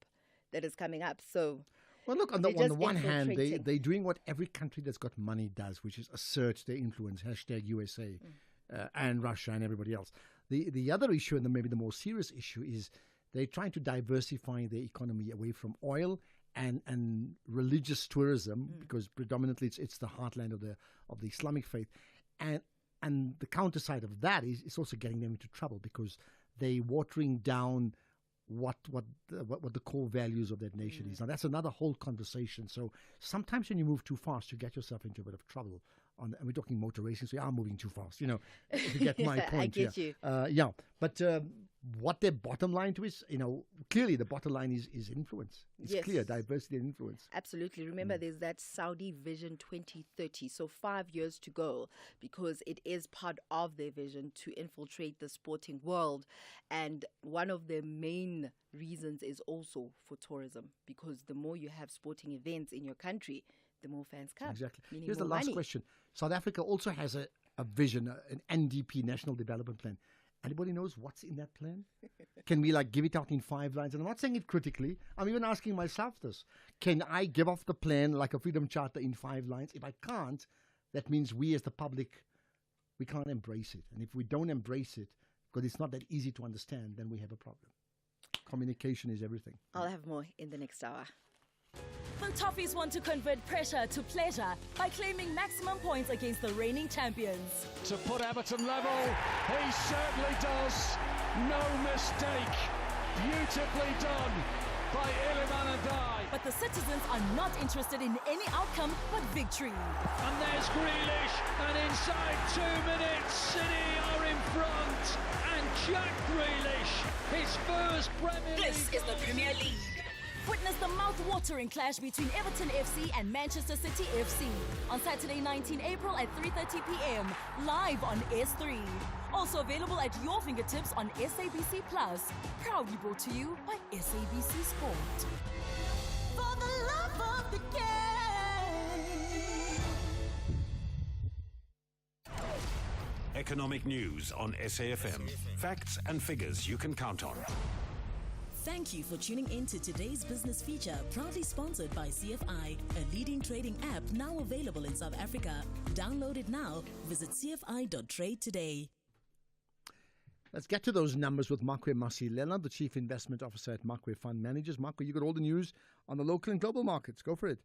that is coming up. So, well, look, on the one hand, they're doing what every country that's got money does, which is assert their influence, #USA, and Russia and everybody else. The other issue, and maybe the more serious issue, is they're trying to diversify their economy away from oil and religious tourism, because predominantly it's the heartland of the Islamic faith, and the counter side of that is it's also getting them into trouble because they're watering down what the core values of that nation is. Now that's another whole conversation. So sometimes when you move too fast, you get yourself into a bit of trouble. And we're talking motor racing, so you are moving too fast. You know, if you get my point. I get you. But what their bottom line to is, clearly the bottom line is influence. It's clear, diversity and influence. Absolutely. Remember, there's that Saudi Vision 2030. So 5 years to go, because it is part of their vision to infiltrate the sporting world. And one of their main reasons is also for tourism, because the more you have sporting events in your country, the more fans come. Exactly. Meaning Here's the more last money. question. South Africa also has a vision, an NDP, National Development Plan. Anybody knows what's in that plan? Can we give it out in 5 lines? And I'm not saying it critically. I'm even asking myself this. Can I give off the plan like a Freedom Charter in 5 lines? If I can't, that means we as the public, we can't embrace it. And if we don't embrace it, because it's not that easy to understand, then we have a problem. Communication is everything. I'll have more in the next hour. The Toffees want to convert pressure to pleasure by claiming maximum points against the reigning champions. To put Everton level, he certainly does. No mistake. Beautifully done by Iliman Andai. But the citizens are not interested in any outcome but victory. And there's Grealish, and inside 2 minutes, City are in front. And Jack Grealish, his first Premier League. This is the Premier League. Witness the mouth-watering clash between Everton FC and Manchester City FC on Saturday 19 April at 3:30 p.m. live on S3. Also available at your fingertips on SABC Plus. Proudly brought to you by SABC Sport. For the love of the game. Economic news on SAFM. Facts and figures you can count on. Thank you for tuning in to today's business feature, proudly sponsored by CFI, a leading trading app now available in South Africa. Download it now. Visit cfi.trade today. Let's get to those numbers with Makwe Masilela, the Chief Investment Officer at Makwe Fund Managers. Makwe, you got all the news on the local and global markets. Go for it.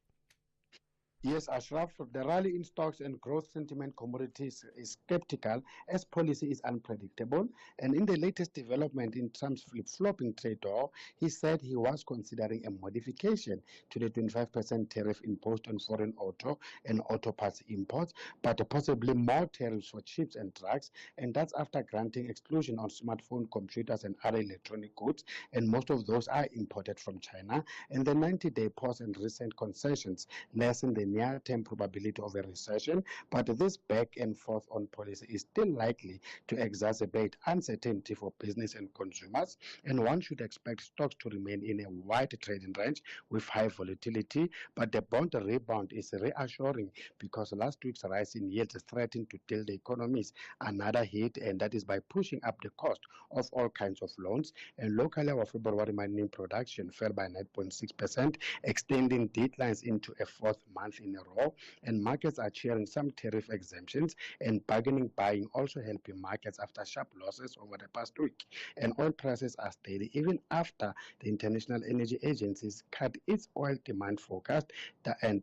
Yes, Ashraf, the rally in stocks and growth sentiment commodities is skeptical as policy is unpredictable. And in the latest development in Trump's flip-flopping trade war, he said he was considering a modification to the 25% tariff imposed on foreign auto and auto parts imports, but possibly more tariffs for chips and drugs. And that's after granting exclusion on smartphone, computers, and other electronic goods. And most of those are imported from China. And the 90-day pause and recent concessions lessen the near-term probability of a recession, but this back and forth on policy is still likely to exacerbate uncertainty for business and consumers, and one should expect stocks to remain in a wide trading range with high volatility, but the bond rebound is reassuring because last week's rise in yields threatened to deal the economies another hit, and that is by pushing up the cost of all kinds of loans. And locally, our February mining production fell by 9.6%, extending declines into a 4th month in a row, and markets are cheering some tariff exemptions and bargaining buying also helping markets after sharp losses over the past week. And oil prices are steady even after the International Energy Agency cut its oil demand forecast,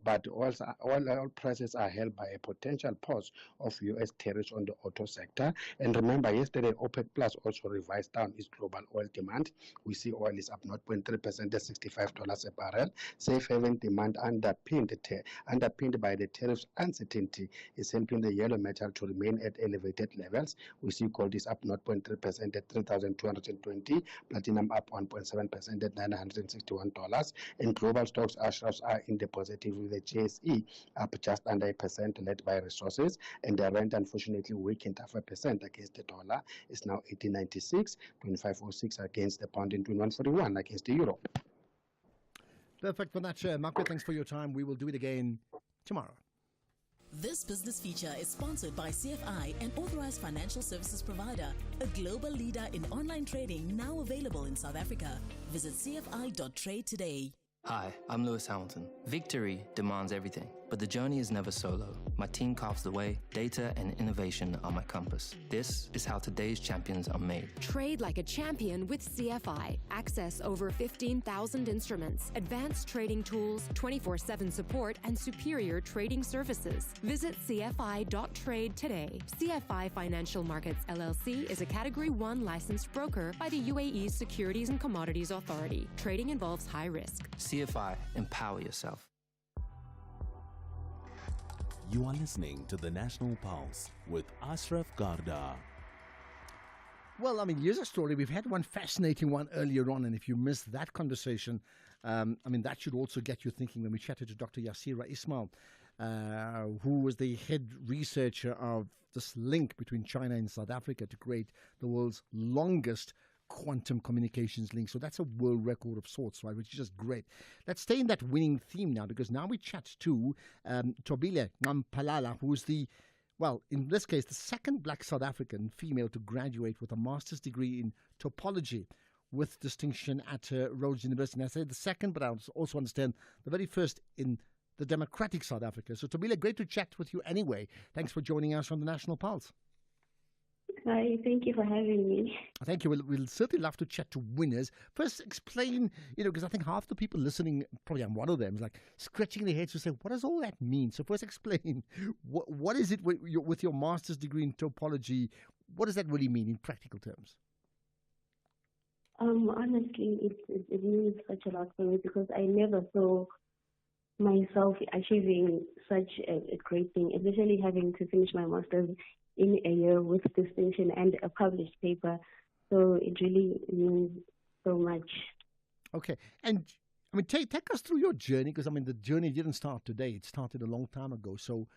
but oil prices are held by a potential pause of U.S. tariffs on the auto sector. And remember, yesterday OPEC Plus also revised down its global oil demand. We see oil is up 0.3% at $65 a barrel. Safe haven demand underpinned by the tariffs uncertainty is helping the yellow metal to remain at elevated levels. We see gold is up 0.3% at $3,220, platinum up 1.7% at $961, and global stocks are in the positive with the JSE up just under 1%, led by resources, and the rand unfortunately weakened 0.5% against the dollar. It's now 18.96, 25.06 against the pound, and 21.41 against the euro. Perfect for that, Makwe. Thanks for your time. We will do it again tomorrow. This business feature is sponsored by CFI, an authorized financial services provider, a global leader in online trading now available in South Africa. Visit cfi.trade today. Hi, I'm Lewis Hamilton. Victory demands everything, but the journey is never solo. My team carves the way, data and innovation are my compass. This is how today's champions are made. Trade like a champion with CFI. Access over 15,000 instruments, advanced trading tools, 24/7 support, and superior trading services. Visit cfi.trade today. CFI Financial Markets LLC is a Category 1 licensed broker by the UAE Securities and Commodities Authority. Trading involves high risk. CFI, empower yourself. You are listening to the National Pulse with Ashraf Garda. Well, here's a story. We've had one fascinating one earlier on, and if you missed that conversation, that should also get you thinking when we chatted to Dr. Yassira Ismail, who was the head researcher of this link between China and South Africa to create the world's longest quantum communications link. So that's a world record of sorts, right? Which is just great. Let's stay in that winning theme now, because now we chat to Thobile Ncamphalalela, who's well, in this case, the second black South African female to graduate with a master's degree in topology with distinction at Rhodes University. And I say the second, but I also understand the very first in the democratic South Africa. So Thobile, great to chat with you anyway. Thanks for joining us on the National Pulse. Hi, thank you for having me. Thank you. We'll certainly love to chat to winners. First, explain, because I think half the people listening, probably I'm one of them, is like scratching their heads to say, what does all that mean? So first explain, what is it with your master's degree in topology? What does that really mean in practical terms? Honestly, it means such a lot for me, because I never saw myself achieving such a great thing, especially having to finish my master's in a year with distinction and a published paper. So it really means so much. Okay. And I mean, take us through your journey, because I mean, the journey didn't start today. It started a long time ago. So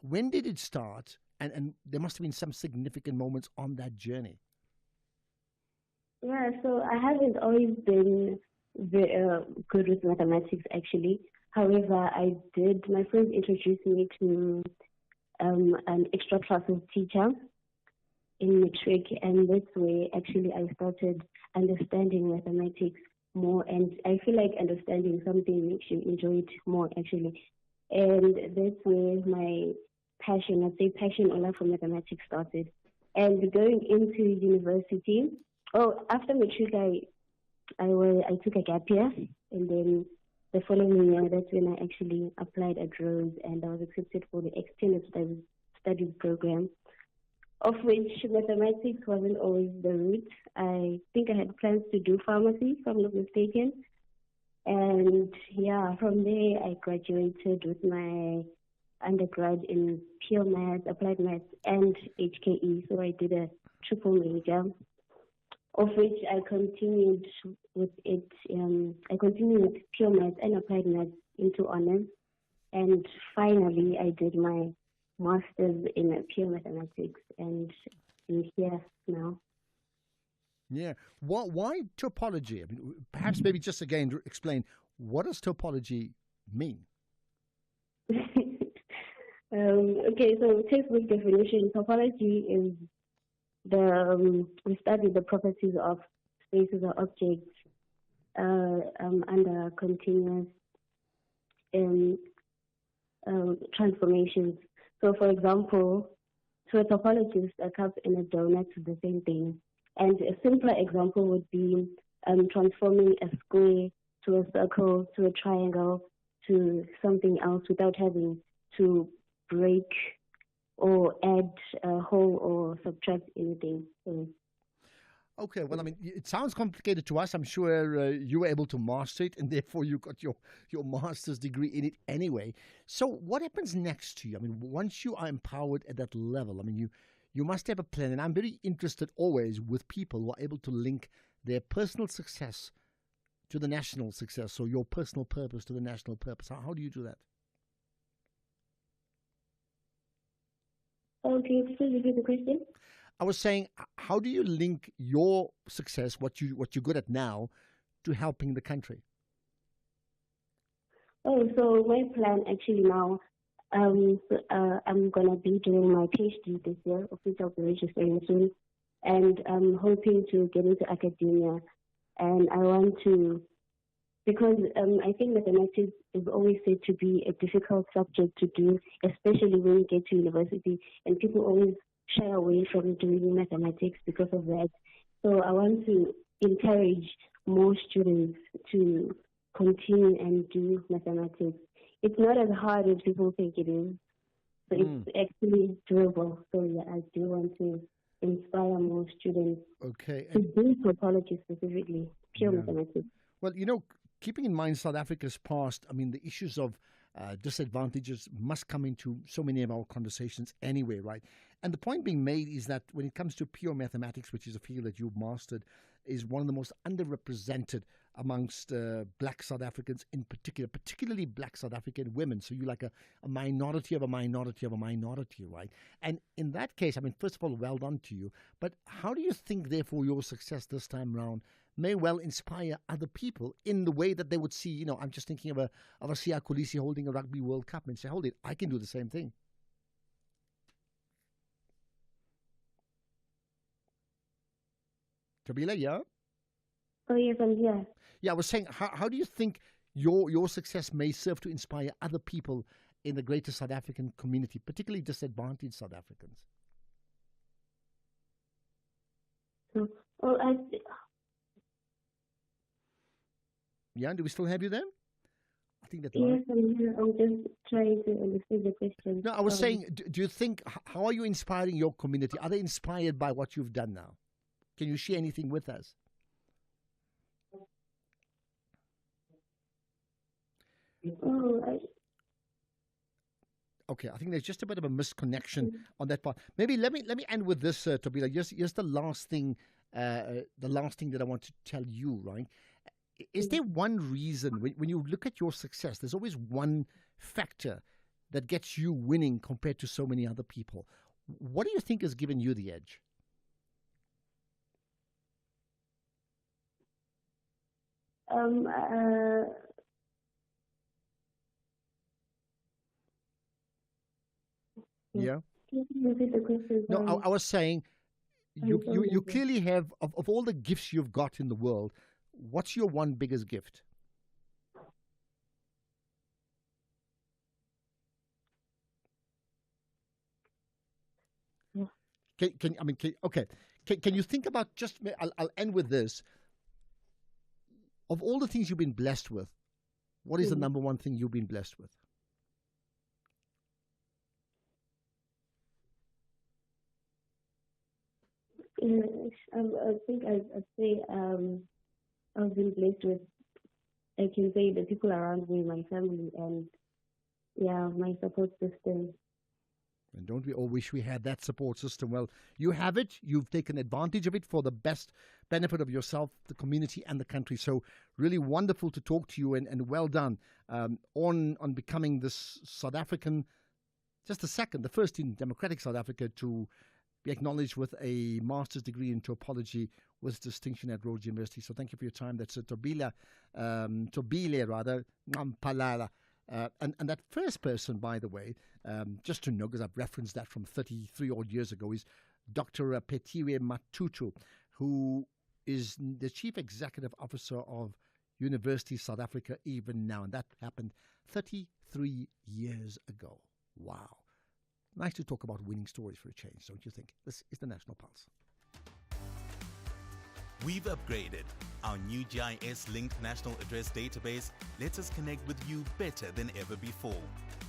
when did it start? And there must have been some significant moments on that journey. Yeah, so I haven't always been very good with mathematics, actually. However, my friends introduced me to an extra classes teacher in matric, and that's where actually I started understanding mathematics more, and I feel like understanding something makes you enjoy it more, actually. And that's where my passion, or love for mathematics started. And going into university, after matric, I took a gap year, and then the following year, that's when I actually applied at Rhodes, and I was accepted for the extended studies program, of which mathematics wasn't always the route. I think I had plans to do pharmacy, if I'm not mistaken. And yeah, from there, I graduated with my undergrad in pure maths, applied maths, and HKE. So I did a triple major, of which I continued with it. I continued with pure maths and applied maths into honors. And finally, I did my master's in pure mathematics, and I'm here now. Yeah. Why topology? I mean, perhaps maybe just again to explain, what does topology mean? Okay, so textbook definition, topology is we study the properties of spaces or objects under continuous transformations. So, for example, to a topologist, a cup and a donut is the same thing. And a simpler example would be transforming a square to a circle, to a triangle, to something else without having to break or add a whole or subtract anything. Okay, well, I mean, it sounds complicated to us. I'm sure you were able to master it, and therefore you got your master's degree in it anyway. So what happens next to you? I mean, once you are empowered at that level, I mean, you must have a plan. And I'm very interested always with people who are able to link their personal success to the national success, so your personal purpose to the national purpose. How do you do that? Can you please repeat the question? I was saying, how do you link your success, what you're good at now, to helping the country? So my plan actually now, I'm going to be doing my PhD this year, of which I'll be registering soon, and I'm hoping to get into academia. And I want to, because I think mathematics is always said to be a difficult subject to do, especially when you get to university, and people always shy away from doing mathematics because of that. So I want to encourage more students to continue and do mathematics. It's not as hard as people think it is. So it's actually doable. So yeah, I do want to inspire more students to do topology specifically, pure mathematics. Well, keeping in mind South Africa's past, I mean, the issues of disadvantages must come into so many of our conversations anyway, right? And the point being made is that when it comes to pure mathematics, which is a field that you've mastered, is one of the most underrepresented amongst black South Africans in particular, particularly black South African women. So you're like a minority of a minority of a minority, right? And in that case, I mean, first of all, well done to you. But how do you think, therefore, your success this time round may well inspire other people in the way that they would see, I'm just thinking of a Siya Kolisi holding a Rugby World Cup and say, hold it, I can do the same thing. Thobela, yeah? Oh, yes, I'm here. Yeah, I was saying, how do you think your success may serve to inspire other people in the greater South African community, particularly disadvantaged South Africans? Yeah, do we still have you there? I think that's yes, right. I'm here. I'm just trying to understand the question. No, I was saying, do you think, how are you inspiring your community? Are they inspired by what you've done now? Can you share anything with us? Okay, I think there's just a bit of a misconnection on that part. Maybe let me end with this, Thobela. Just the last thing that I want to tell you, right? Is there one reason when you look at your success? There's always one factor that gets you winning compared to so many other people. What do you think has given you the edge? Yeah. Can you repeat the question? No, I was saying you clearly have, of all the gifts you've got in the world, what's your one biggest gift? Can you think about I'll end with this. Of all the things you've been blessed with, what is the number one thing you've been blessed with? I think I'd say I've been blessed with, I can say, the people around me, my family, and my support system. And don't we all wish we had that support system? Well, you have it. You've taken advantage of it for the best benefit of yourself, the community, and the country. So really wonderful to talk to you, and well done on becoming this South African, just the first in democratic South Africa to be acknowledged with a master's degree in anthropology with distinction at Rhodes University. So thank you for your time. That's Thobela Mphalala. And that first person, by the way, just to know, because I've referenced that from 33 odd years ago, is Dr. Phetiwe Matutu, who is the Chief Executive Officer of University South Africa even now. And that happened 33 years ago. Wow. Nice to talk about winning stories for a change, don't you think? This is the National Pulse. We've upgraded. Our new GIS-linked national address database lets us connect with you better than ever before.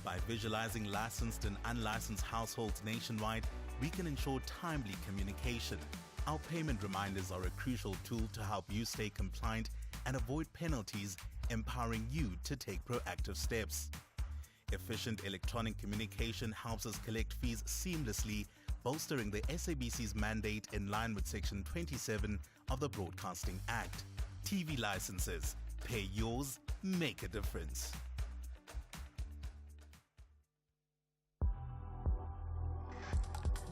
By visualizing licensed and unlicensed households nationwide, we can ensure timely communication. Our payment reminders are a crucial tool to help you stay compliant and avoid penalties, empowering you to take proactive steps. Efficient electronic communication helps us collect fees seamlessly, bolstering the SABC's mandate in line with Section 27 of the Broadcasting Act. TV licenses. Pay yours, make a difference.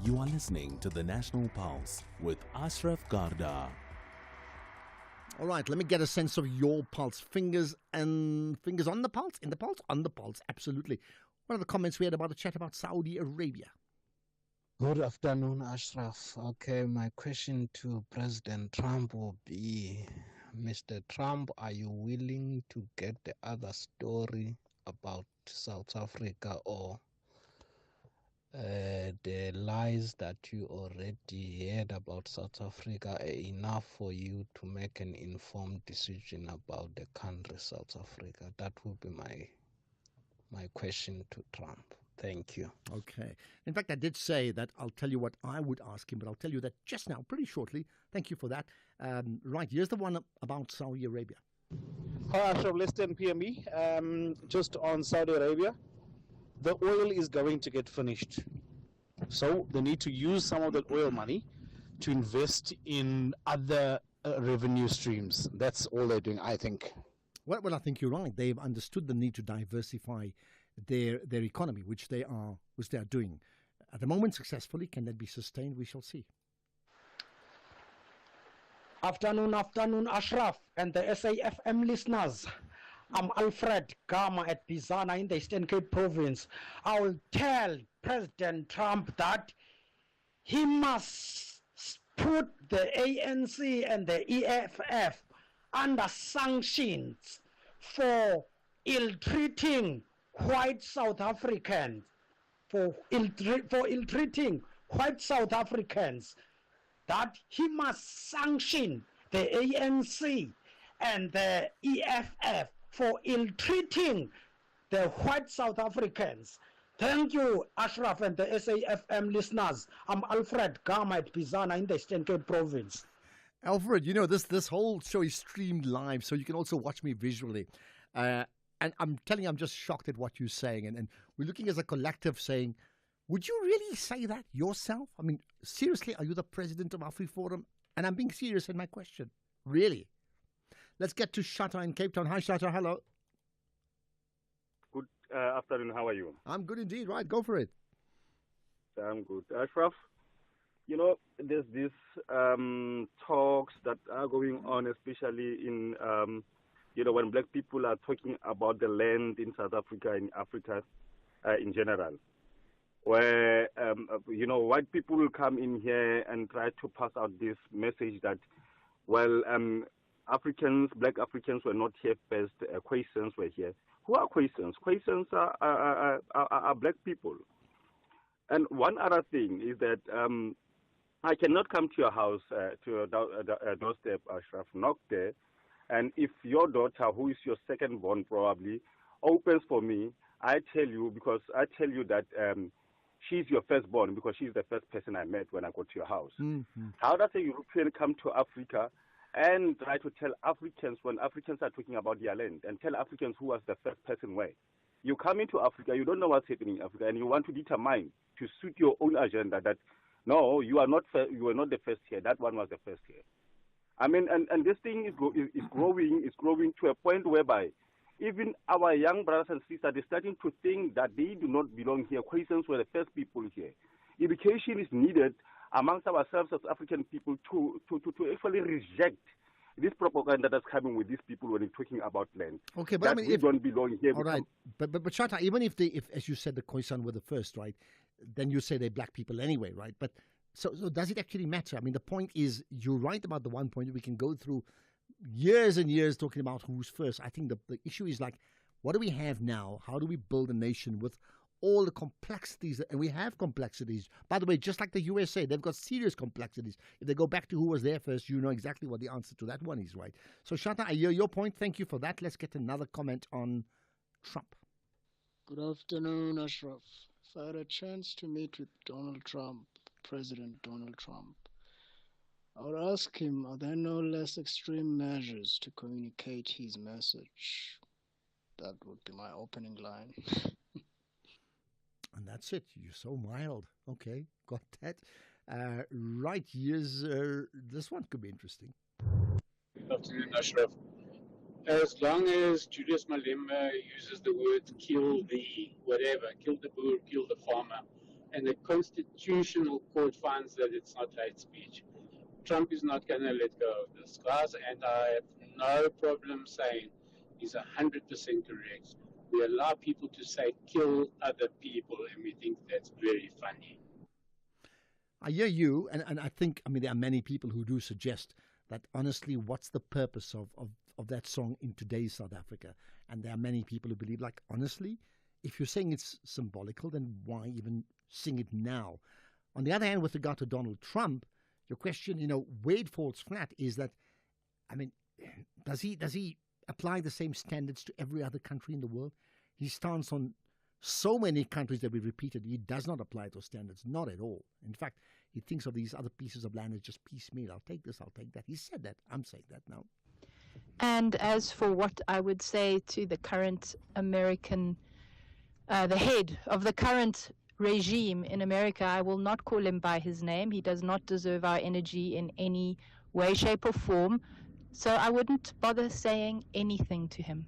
You are listening to the National Pulse with Ashraf Garda. All right, let me get a sense of your pulse. Fingers on the pulse? In the pulse? On the pulse, absolutely. What are the comments we had about the chat about Saudi Arabia? Good afternoon, Ashraf. Okay, my question to President Trump will be, Mr. Trump, are you willing to get the other story about South Africa or the lies that you already heard about South Africa enough for you to make an informed decision about the country South Africa? That would be my question to Trump. Thank you. Okay. In fact, I did say that I'll tell you what I would ask him, but I'll tell you that just now, pretty shortly. Thank you for that. Right, here's the one about Saudi Arabia. Hi, Ashraf, Listen, PME. Just on Saudi Arabia, the oil is going to get finished. So they need to use some of that oil money to invest in other revenue streams. That's all they're doing, I think. Well, I think you're right. They've understood the need to diversify their economy, which they are doing at the moment successfully. Can that be sustained? We shall see. Afternoon, Ashraf and the SAFM listeners. I'm Alfred Gama at Bizana in the Eastern Cape Province. I will tell President Trump that he must put the ANC and the EFF under sanctions for ill-treating white South Africans, for ill-treating white South Africans, that he must sanction the ANC and the EFF for ill-treating the white South Africans. Thank you, Ashraf and the SAFM listeners. I'm Alfred Gama at Bizana in the Eastern Cape Province. Alfred, this whole show is streamed live, so you can also watch me visually. And I'm telling you, I'm just shocked at what you're saying. And we're looking as a collective saying, would you really say that yourself? I mean, seriously, are you the president of AfriForum? And I'm being serious in my question. Really? Let's get to Shatta in Cape Town. Hi, Shatta. Hello. Good afternoon. How are you? I'm good indeed. Right, go for it. I'm good. Ashraf, there's these talks that are going on, especially in, when black people are talking about the land in South Africa, in Africa in general, where, white people will come in here and try to pass out this message that, black Africans were not here first, Khoisans were here. Who are Khoisans? Khoisans are black people. And one other thing is that I cannot come to your house, to your doorstep, Ashraf, knock there, and if your daughter, who is your second born probably, opens for me, I tell you that she's your firstborn because she's the first person I met when I got to your house. Mm-hmm. How does a European come to Africa and try to tell Africans when Africans are talking about their land and tell Africans who was the first person where? You come into Africa, you don't know what's happening in Africa, and you want to determine to suit your own agenda that no, you are not the first here. That one was the first here. I mean, and this thing is growing to a point whereby even our young brothers and sisters are starting to think that they do not belong here. Khoisans were the first people here. Education is needed amongst ourselves as African people to actually reject this propaganda that's coming with these people when they're talking about land. Okay, but that I mean, we don't belong here. All right, but Shatta, even if as you said, the Khoisan were the first, right? Then you say they're black people anyway, right? But so does it actually matter? I mean, the point is, you're right about the one point. We can go through years and years talking about who's first. I think the issue is like, what do we have now? How do we build a nation with all the complexities? And we have complexities. By the way, just like the USA, they've got serious complexities. If they go back to who was there first, you know exactly what the answer to that one is, right? So, Shatta, I hear your point. Thank you for that. Let's get another comment on Trump. Good afternoon, Ashraf. If I had a chance to meet with Donald Trump, President Donald Trump, I would ask him, are there no less extreme measures to communicate his message? That would be my opening line. And that's it. You're so mild. Okay, got that. Right, here's this one could be interesting. Good afternoon, Ashraf. As long as Julius Malema uses the word kill the whatever, kill the boer, kill the farmer, and the Constitutional Court finds that it's not hate speech, Trump is not going to let go of this, guys, and I have no problem saying he's 100% correct. We allow people to say kill other people, and we think that's very funny. I hear you, and I think, I mean, there are many people who do suggest that, honestly, what's the purpose of that song in today's South Africa? And there are many people who believe, like, honestly, if you're saying it's symbolical, then why even sing it now? On the other hand, with regard to Donald Trump, your question, where it falls flat is that, I mean, does he apply the same standards to every other country in the world? He stands on so many countries that we repeated. He does not apply those standards, not at all. In fact, he thinks of these other pieces of land as just piecemeal. I'll take this, I'll take that. He said that. I'm saying that now. And as for what I would say to the current American, the head of the current regime in America, I will not call him by his name. He does not deserve our energy in any way, shape, or form. So I wouldn't bother saying anything to him.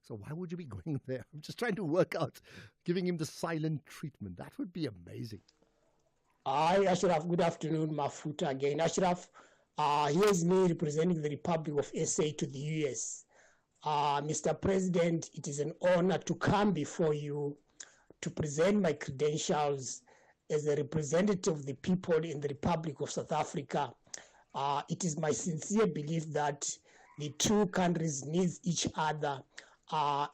So why would you be going there? I'm just trying to work out giving him the silent treatment. That would be amazing. Hi, Ashraf. Good afternoon, Mafuta again. Ashraf, here's me representing the Republic of SA to the US. Mr. President, it is an honor to come before you to present my credentials as a representative of the people in the Republic of South Africa. It is my sincere belief that the two countries need each other.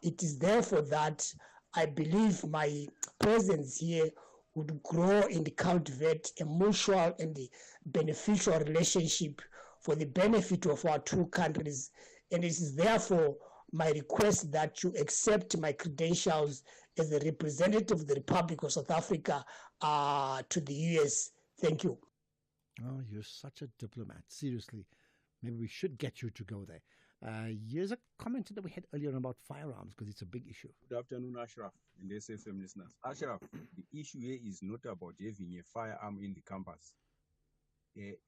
It is therefore that I believe my presence here would grow and cultivate a mutual and beneficial relationship for the benefit of our two countries. And it is therefore my request that you accept my credentials as a representative of the Republic of South Africa to the US. Thank you. Oh, you're such a diplomat. Seriously. Maybe we should get you to go there. Here's a comment that we had earlier about firearms, because it's a big issue. Good afternoon, Ashraf and SFM listeners. Ashraf, the issue here is not about having a firearm in the campus.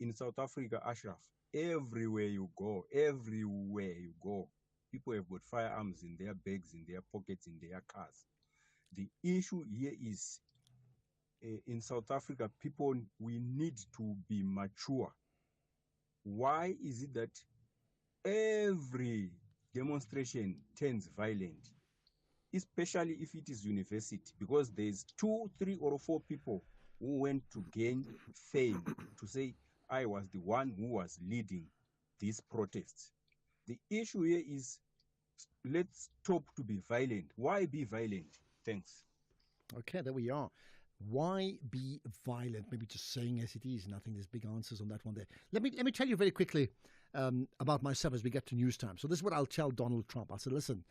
In South Africa, Ashraf, everywhere you go, people have got firearms in their bags, in their pockets, in their cars. The issue here is, in South Africa, people, we need to be mature. Why is it that every demonstration turns violent, especially if it is university? Because there's 2, 3, or 4 people who went to gain fame to say, I was the one who was leading these protests. The issue here is, let's stop to be violent. Why be violent? Thanks. Okay, there we are. Why be violent? Maybe just saying as it is, and I think there's big answers on that one there. Let me tell you very quickly about myself as we get to news time. So this is what I'll tell Donald Trump. I'll say, listen,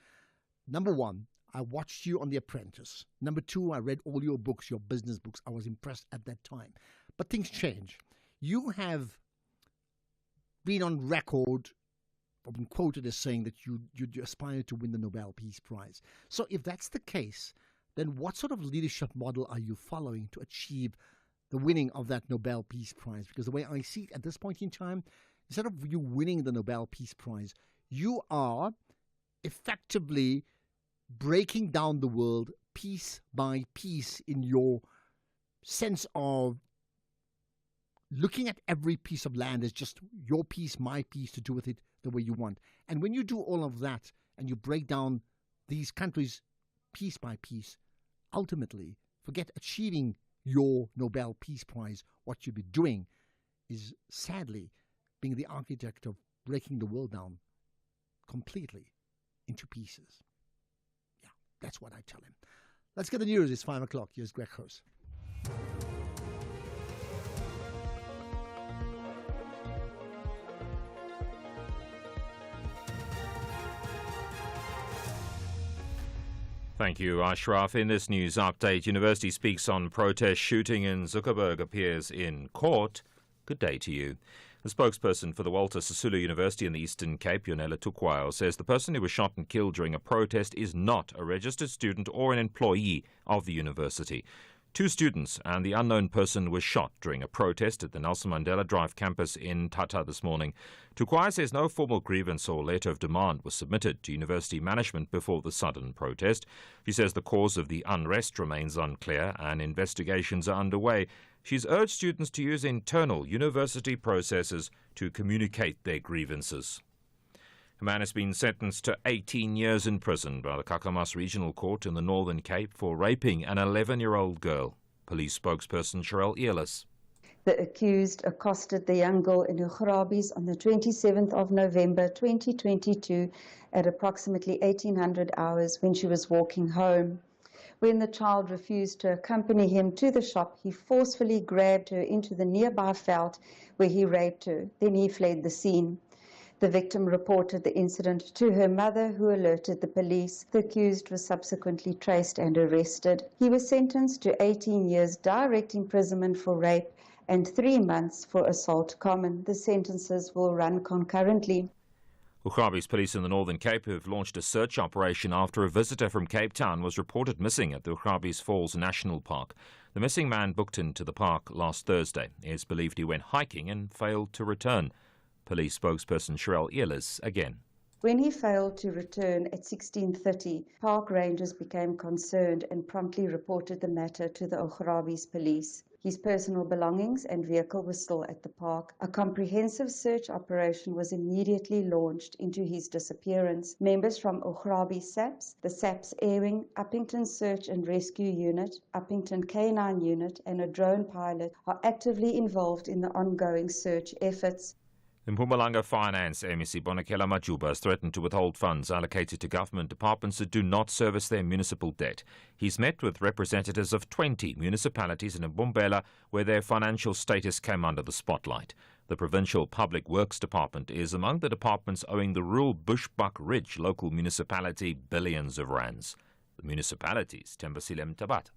number one, I watched you on The Apprentice. Number two, I read all your books, your business books. I was impressed at that time. But things change. You have been on record, or been quoted as saying that you aspire to win the Nobel Peace Prize. So if that's the case, then what sort of leadership model are you following to achieve the winning of that Nobel Peace Prize? Because the way I see it at this point in time, instead of you winning the Nobel Peace Prize, you are effectively breaking down the world piece by piece in your sense of looking at every piece of land as just your piece, my piece, to do with it the way you want. And when you do all of that and you break down these countries piece by piece, ultimately, forget achieving your Nobel Peace Prize. What you'll be doing is, sadly, being the architect of breaking the world down completely into pieces. Yeah, that's what I tell him. Let's get the news. It's 5 o'clock. Here's Greg House. Thank you, Ashraf. In this news update, University speaks on protest shooting in Zuckerberg appears in court. Good day to you. The spokesperson for the Walter Sisulu University in the Eastern Cape, Yonela Tukwayo, says the person who was shot and killed during a protest is not a registered student or an employee of the university. 2 students and the unknown person were shot during a protest at the Nelson Mandela Drive campus in Tata this morning. Tukwayo says no formal grievance or letter of demand was submitted to university management before the sudden protest. She says the cause of the unrest remains unclear and investigations are underway. She's urged students to use internal university processes to communicate their grievances. A man has been sentenced to 18 years in prison by the Kakamas Regional Court in the Northern Cape for raping an 11-year-old girl. Police spokesperson Sherelle Earless. The accused accosted the young girl in Ugrabis on the 27th of November 2022 at approximately 1800 hours when she was walking home. When the child refused to accompany him to the shop, he forcefully grabbed her into the nearby veld where he raped her. Then he fled the scene. The victim reported the incident to her mother, who alerted the police. The accused was subsequently traced and arrested. He was sentenced to 18 years direct imprisonment for rape and 3 months for assault common. The sentences will run concurrently. Ugrabis police in the Northern Cape have launched a search operation after a visitor from Cape Town was reported missing at the Ugrabis Falls National Park. The missing man booked into the park last Thursday. It is believed he went hiking and failed to return. Police spokesperson Sherelle Ehlers again. When he failed to return at 16:30, park rangers became concerned and promptly reported the matter to the Ugrabis police. His personal belongings and vehicle were still at the park. A comprehensive search operation was immediately launched into his disappearance. Members from Ugrabi SAPS, the SAPS Air Wing, Uppington Search and Rescue Unit, Uppington K9 Unit, and a drone pilot are actively involved in the ongoing search efforts. Mpumalanga Finance MEC Bonakela Majuba has threatened to withhold funds allocated to government departments that do not service their municipal debt. He's met with representatives of 20 municipalities in Mbombela where their financial status came under the spotlight. The Provincial Public Works Department is among the departments owing the rural Bushbuck Ridge local municipality billions of rands. The municipalities, Thembisile Mtabata.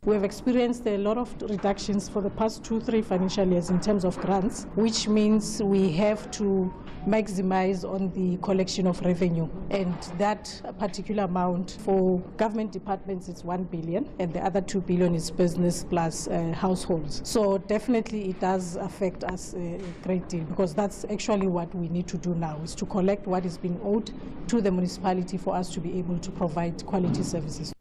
We have experienced a lot of reductions for the past 2-3 financial years in terms of grants, which means we have to maximize on the collection of revenue. And that particular amount for government departments is 1 billion, and the other 2 billion is business plus households. So definitely it does affect us a great deal, because that's actually what we need to do now, is to collect what is being owed to the municipality for us to be able to provide quality services.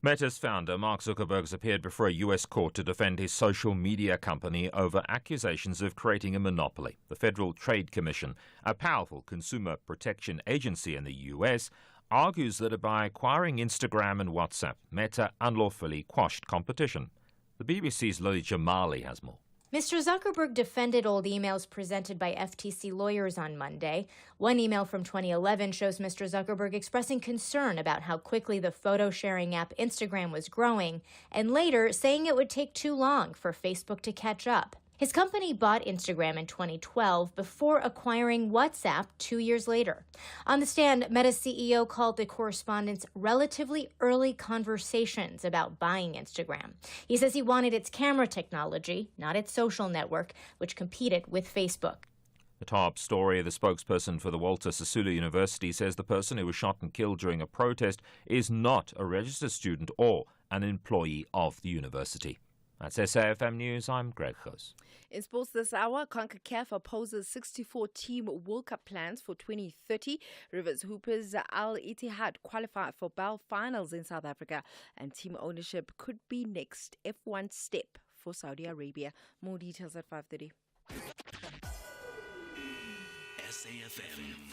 Meta's founder, Mark Zuckerberg, has appeared before a U.S. court to defend his social media company over accusations of creating a monopoly. The Federal Trade Commission, a powerful consumer protection agency in the U.S., argues that by acquiring Instagram and WhatsApp, Meta unlawfully quashed competition. The BBC's Lily Jamali has more. Mr. Zuckerberg defended old emails presented by FTC lawyers on Monday. One email from 2011 shows Mr. Zuckerberg expressing concern about how quickly the photo-sharing app Instagram was growing, and later saying it would take too long for Facebook to catch up. His company bought Instagram in 2012 before acquiring WhatsApp 2 years later. On the stand, Meta's CEO called the correspondence relatively early conversations about buying Instagram. He says he wanted its camera technology, not its social network, which competed with Facebook. The top story, the spokesperson for the Walter Sisulu University says the person who was shot and killed during a protest is not a registered student or an employee of the university. That's SAFM News. I'm Greg Goes. In sports this hour, CONCACAF opposes 64-team World Cup plans for 2030. Rivers Hoopers Al Ittihad qualify for BAL finals in South Africa, and team ownership could be next F1 step for Saudi Arabia. More details at 5:30. SAFM,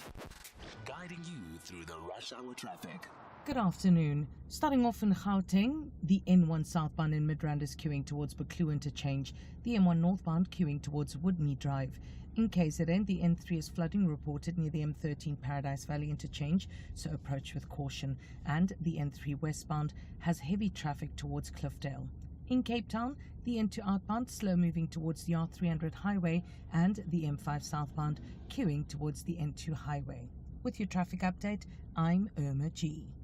guiding you through the rush hour traffic. Good afternoon. Starting off in Gauteng, the N1 southbound in Midrand is queuing towards Buccleuch interchange. The M1 northbound queuing towards Woodmead Drive. In KZN, the N3 is flooding reported near the M13 Paradise Valley interchange, so approach with caution. And the N3 westbound has heavy traffic towards Cliffdale. In Cape Town, the N2 outbound slow moving towards the R300 highway, and the M5 southbound queuing towards the N2 highway. With your traffic update, I'm Irma G.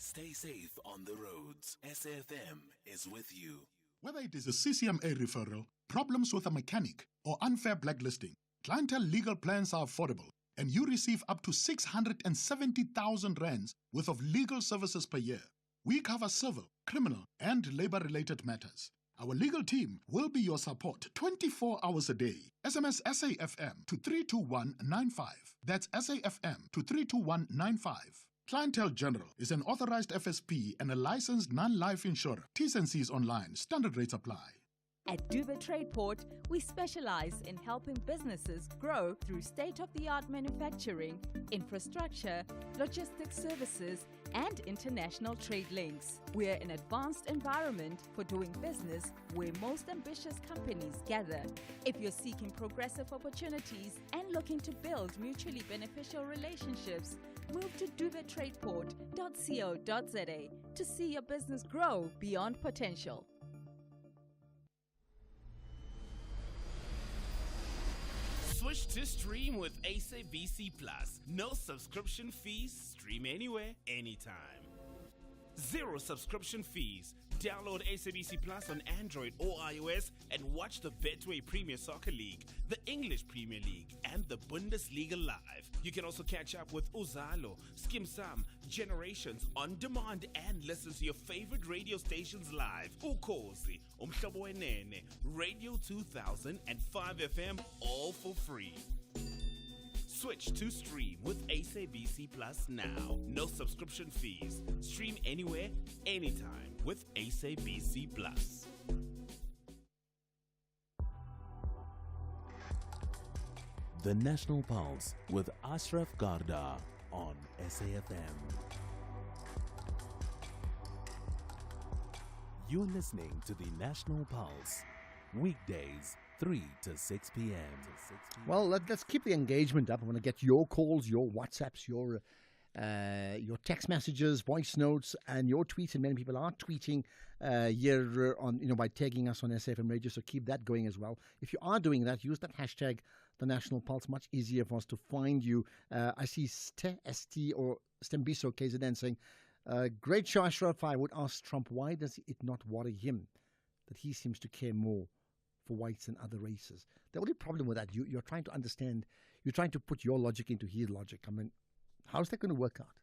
Stay safe on the roads. SAFM is with you. Whether it is a CCMA referral, problems with a mechanic, or unfair blacklisting, Clientele legal plans are affordable, and you receive up to 670,000 rands worth of legal services per year. We cover civil, criminal, and labor-related matters. Our legal team will be your support 24 hours a day. SMS SAFM to 32195. That's SAFM to 32195. Clientele General is an authorized FSP and a licensed non-life insurer. T's and C's online. Standard rates apply. At Duba Tradeport, we specialize in helping businesses grow through state-of-the-art manufacturing, infrastructure, logistics services, and international trade links. We're an advanced environment for doing business where most ambitious companies gather. If you're seeking progressive opportunities and looking to build mutually beneficial relationships, move to dubatradeport.co.za to see your business grow beyond potential. Switch to stream with SABC Plus. No subscription fees. Stream anywhere, anytime. 0 subscription fees. Download SABC Plus on Android or iOS and watch the Betway Premier Soccer League, the English Premier League, and the Bundesliga live. You can also catch up with Uzalo, Skim Sam, Generations on demand and listen to your favorite radio stations live. Ukhozi, Umhlobo Wenene, Radio 2000 and 5FM, all for free. Switch to stream with SABC Plus now. No subscription fees. Stream anywhere, anytime with SABC Plus. The National Pulse with Ashraf Garda on SAFM. You're listening to the National Pulse, weekdays 3 to 6 p.m. Well, let's keep the engagement up. I want to get your calls, your WhatsApps, your text messages, voice notes, and your tweets. And many people are tweeting here on, by tagging us on SAFM Radio. So keep that going as well. If you are doing that, use that hashtag, the National Pulse. Much easier for us to find you. I see ST or Stembiso KZN saying, "Great show, Ashraf. I would ask Trump, why does it not worry him that he seems to care more for whites and other races?" The only problem with that, you're trying to understand, you're trying to put your logic into his logic. I mean, how's that going to work out?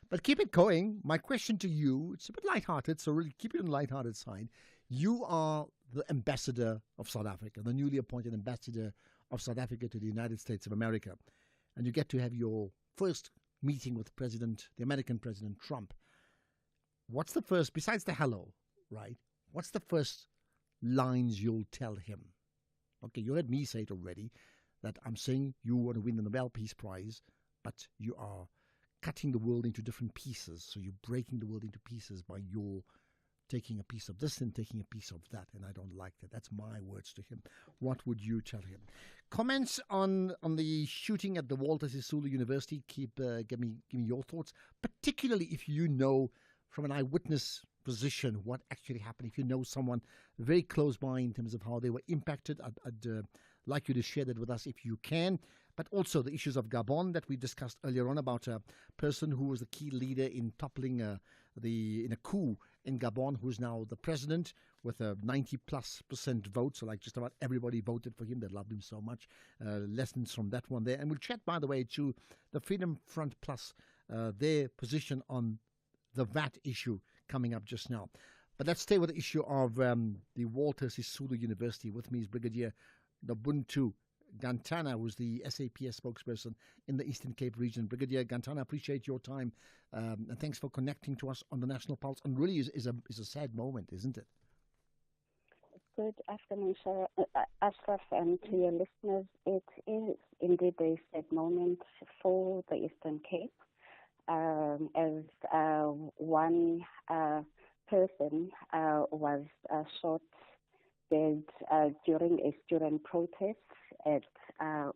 But keep it going. My question to you, it's a bit lighthearted, so really keep it on the lighthearted side. You are the ambassador of South Africa, the newly appointed ambassador of South Africa to the United States of America. And you get to have your first meeting with the American President Trump. What's the first, besides the hello, right? What's the first lines you'll tell him? Okay, you heard me say it already, that I'm saying you want to win the Nobel Peace Prize, but you are cutting the world into different pieces. So you're breaking the world into pieces by your taking a piece of this and taking a piece of that, and I don't like that. That's my words to him. What would you tell him? Comments on the shooting at the Walter Sisulu University. Give me your thoughts, particularly if you know from an eyewitness position what actually happened. If you know someone very close by in terms of how they were impacted, I'd like you to share that with us if you can. But also the issues of Gabon that we discussed earlier on, about a person who was the key leader in toppling in a coup in Gabon, who's now the president with a 90+% vote. So like just about everybody voted for him. They loved him so much. Lessons from that one there. And we'll chat, by the way, to the Freedom Front Plus, their position on the VAT issue coming up just now. But let's stay with the issue of the Walter Sisulu University. With me is Brigadier Nobuntu Gantana, who's the SAPS spokesperson in the Eastern Cape region. Brigadier Gantana, appreciate your time, and thanks for connecting to us on the National Pulse. And really is a sad moment, isn't it? Good afternoon, Ashraf, and to your listeners. It is indeed a sad moment for the Eastern Cape, as one person was shot dead during a student protest at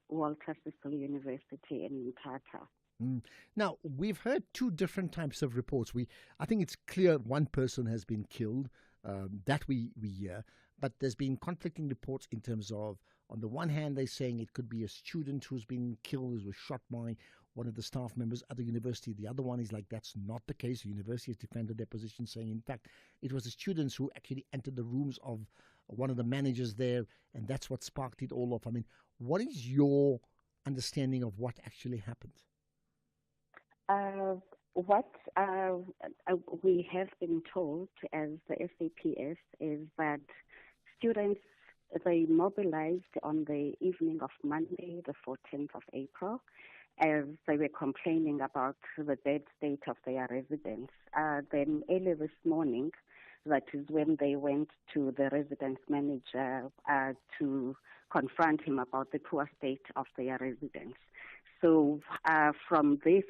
Walter Sisulu University in Mthatha. Now, we've heard two different types of reports. I think it's clear one person has been killed, that we hear, but there's been conflicting reports in terms of, on the one hand, they're saying it could be a student who's been killed, who was shot by one of the staff members at the university. The other one is like, that's not the case. The university has defended their position, saying, in fact, it was the students who actually entered the rooms of one of the managers there, and that's what sparked it all off. I mean, what is your understanding of what actually happened? What we have been told as the SAPS is that students, they mobilized on the evening of Monday, the 14th of April, as they were complaining about the bad state of their residence. Then early this morning, that is when they went to the residence manager to confront him about the poor state of their residence. So from this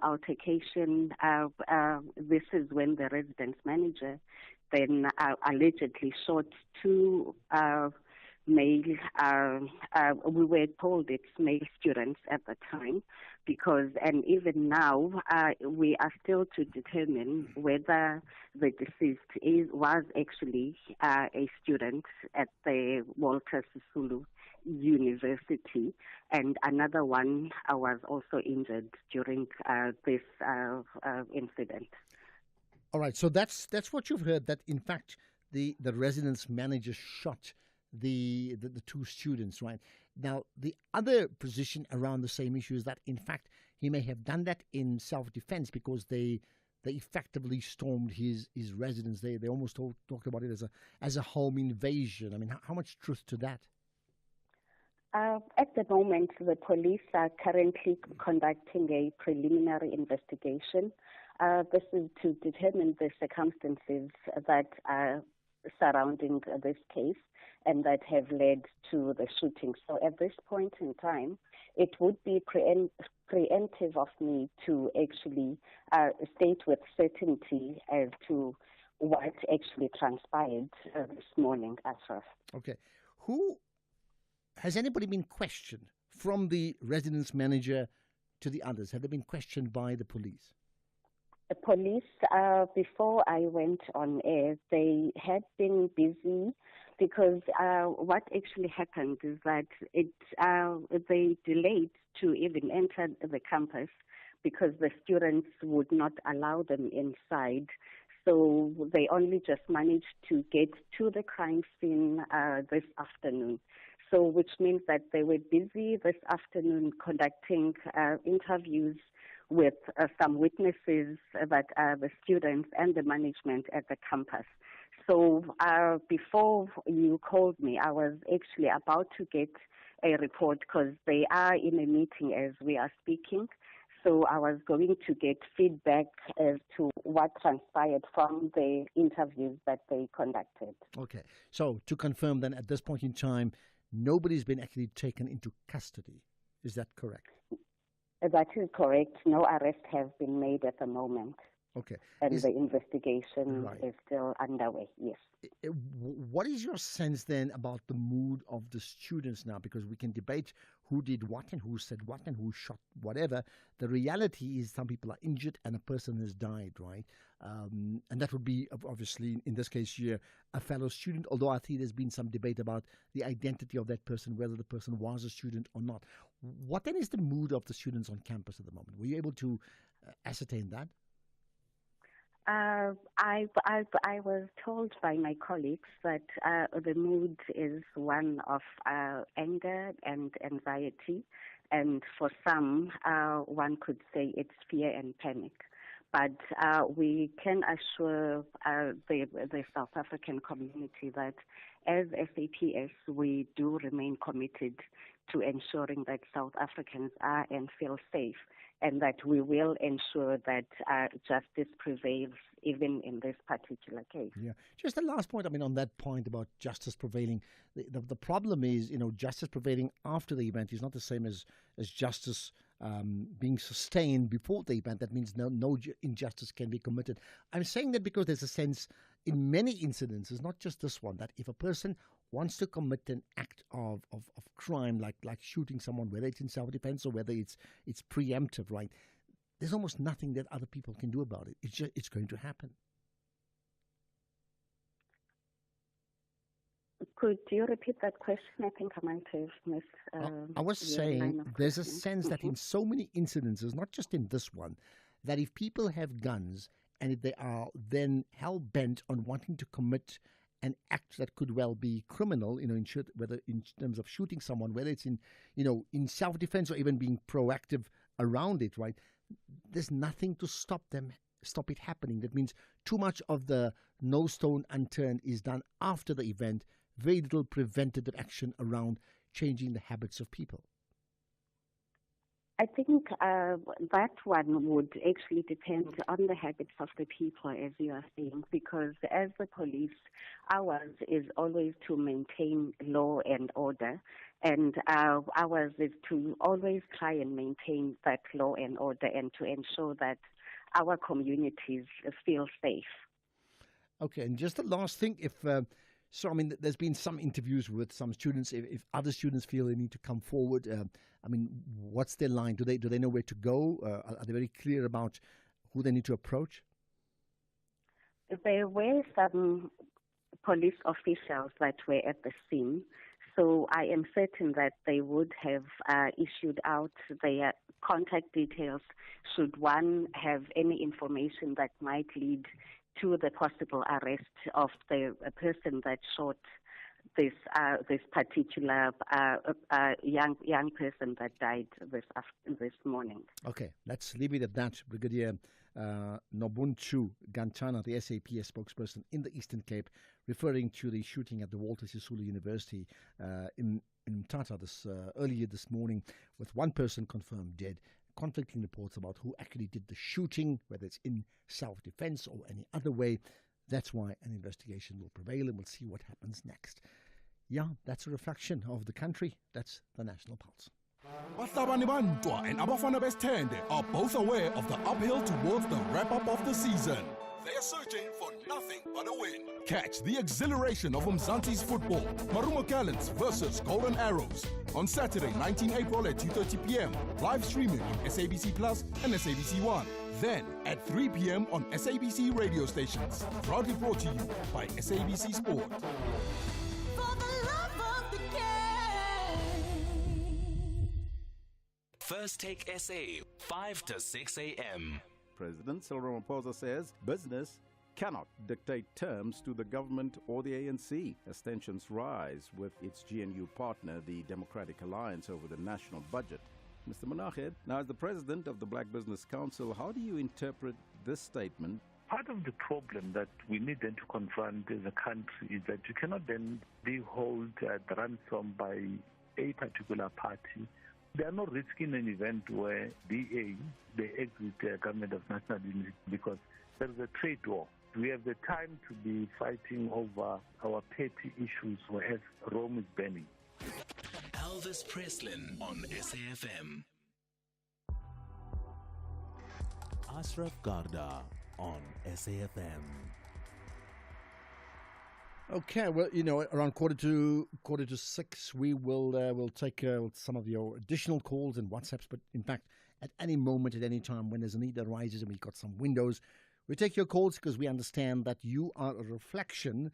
altercation, this is when the residence manager then allegedly shot two male, we were told it's male students at the time, and even now, we are still to determine whether the deceased was actually a student at the Walter Sisulu University, and another one was also injured during this incident. All right, so that's what you've heard, that in fact the residence manager shot the two students, right? Now, the other position around the same issue is that in fact he may have done that in self-defense because they effectively stormed his residence. They almost talked about it as a home invasion. I mean, how much truth to that? At the moment, the police are currently conducting a preliminary investigation. This is to determine the circumstances that are surrounding this case and that have led to the shooting. So at this point in time, it would be preemptive of me to actually state with certainty as to what actually transpired this morning, Ashraf. Okay. Has anybody been questioned from the residence manager to the others? Have they been questioned by the police? The police, before I went on air, they had been busy because what actually happened is that they delayed to even enter the campus because the students would not allow them inside. So they only just managed to get to the crime scene this afternoon. So which means that they were busy this afternoon conducting interviews with some witnesses that are the students and the management at the campus. So before you called me, I was actually about to get a report because they are in a meeting as we are speaking. So I was going to get feedback as to what transpired from the interviews that they conducted. Okay. So to confirm then, at this point in time, nobody's been actually taken into custody. Is that correct? That is correct. No arrests have been made at the moment. Okay. And the investigation is still underway, yes. What is your sense then about the mood of the students now? Because we can debate who did what and who said what and who shot whatever. The reality is some people are injured and a person has died, right? And that would be, obviously, in this case here, a fellow student, although I think there's been some debate about the identity of that person, whether the person was a student or not. What then is the mood of the students on campus at the moment? Were you able to ascertain that? I was told by my colleagues that the mood is one of anger and anxiety, and for some, one could say it's fear and panic. But we can assure the South African community that as SAPS, we do remain committed to ensuring that South Africans are and feel safe, and that we will ensure that justice prevails even in this particular case. Yeah. Just the last point, I mean, on that point about justice prevailing, the problem is, justice prevailing after the event is not the same as justice being sustained before the event. That means no injustice can be committed. I'm saying that because there's a sense in many incidences, not just this one, that if a person wants to commit an act of crime like shooting someone, whether it's in self-defense or whether it's preemptive, right? There's almost nothing that other people can do about it. It's going to happen. Could you repeat that question? I think I might have missed. I was saying there's a sense that in so many incidences, not just in this one, that if people have guns and if they are then hell-bent on wanting to commit an act that could well be criminal, whether in terms of shooting someone, whether it's in self-defense or even being proactive around it, right? There's nothing to stop it happening. That means too much of the no stone unturned is done after the event, very little preventative action around changing the habits of people. I think that one would actually depend on the habits of the people, as you are saying, because as the police, ours is always to maintain law and order, and ours is to always try and maintain that law and order and to ensure that our communities feel safe. Okay, and just the last thing, So, I mean, there's been some interviews with some students. If other students feel they need to come forward, what's their line? Do they know where to go? Are they very clear about who they need to approach? There were some police officials that were at the scene, so I am certain that they would have issued out their contact details should one have any information that might lead to the possible arrest of the person that shot this particular young person that died this morning. Okay, let's leave it at that. Brigadier Nobunchu Gantana, the SAPS spokesperson in the Eastern Cape, referring to the shooting at the Walter Sisulu University in Mthatha earlier this morning, with one person confirmed dead. Conflicting reports about who actually did the shooting, whether it's in self-defense or any other way. That's why an investigation will prevail, and we'll see what happens next. Yeah, that's a reflection of the country. That's the National Pulse. Bahlabani Bantwa and Abafana Bestende are both aware of the uphill towards the wrap-up of the season. They are searching for nothing but a win. Catch the exhilaration of Mzansi's football, Marumo Gallants versus Golden Arrows, on Saturday, 19 April at 2:30 p.m. Live streaming on SABC Plus and SABC One. Then at 3 p.m. on SABC radio stations. Proudly brought to you by SABC Sport. First Take SA, 5 to 6 a.m. President Cyril Ramaphosa says business cannot dictate terms to the government or the ANC as tensions rise with its GNU partner, the Democratic Alliance, over the national budget. Mr. Monaghed, now as the president of the Black Business Council, how do you interpret this statement? Part of the problem that we need then to confront as a country is that you cannot then be held at ransom by a particular party. They are not risking an event where they exit the government of national unity because there is a trade war. We have the time to be fighting over our petty issues whereas Rome is burning. Elvis Preslin on SAFM. Ashraf Garda on SAFM. Okay, well, around quarter to 6, we will take some of your additional calls and WhatsApps. But in fact, at any moment, at any time, when there's a need that arises and we've got some windows, we take your calls because we understand that you are a reflection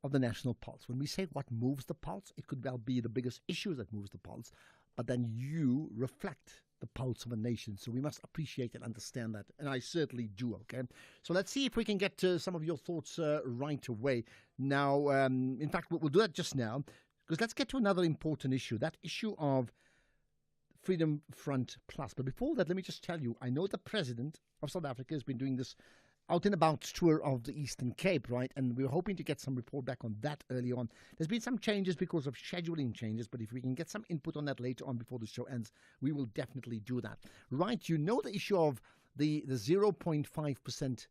of the national pulse. When we say what moves the pulse, it could well be the biggest issue that moves the pulse, but then you reflect the pulse of a nation. So we must appreciate and understand that. And I certainly do, okay? So let's see if we can get to some of your thoughts right away. Now, in fact, we'll do that just now, because let's get to another important issue, that issue of Freedom Front Plus. But before that, let me just tell you, I know the President of South Africa has been doing this out and about tour of the Eastern Cape, right? And we were hoping to get some report back on that early on. There's been some changes because of scheduling changes, but if we can get some input on that later on before the show ends, we will definitely do that. Right, the issue of the 0.5%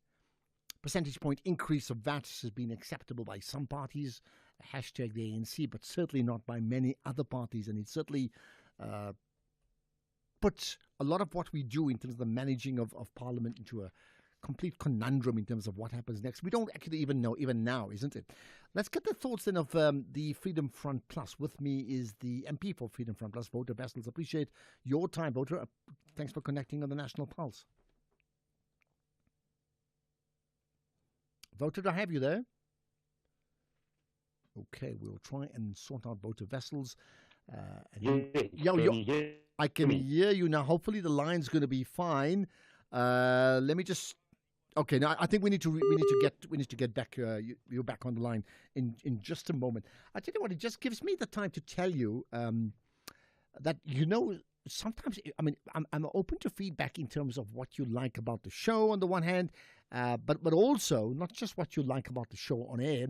percentage point increase of VAT has been acceptable by some parties, hashtag the ANC, but certainly not by many other parties, and it certainly puts a lot of what we do in terms of the managing of Parliament into a complete conundrum in terms of what happens next. We don't actually even know, even now, isn't it? Let's get the thoughts then of the Freedom Front Plus. With me is the MP for Freedom Front Plus, Wouter Wessels. Appreciate your time, Wouter. Thanks for connecting on the National Pulse. Wouter, do I have you there? Okay, we'll try and sort out Wouter Wessels. I can hear you now. Hopefully the line's going to be fine. Let me just. Okay, now I think we need to get back. You're back on the line in just a moment. I tell you what, it just gives me the time to tell you that sometimes I'm open to feedback in terms of what you like about the show on the one hand, but also not just what you like about the show on air.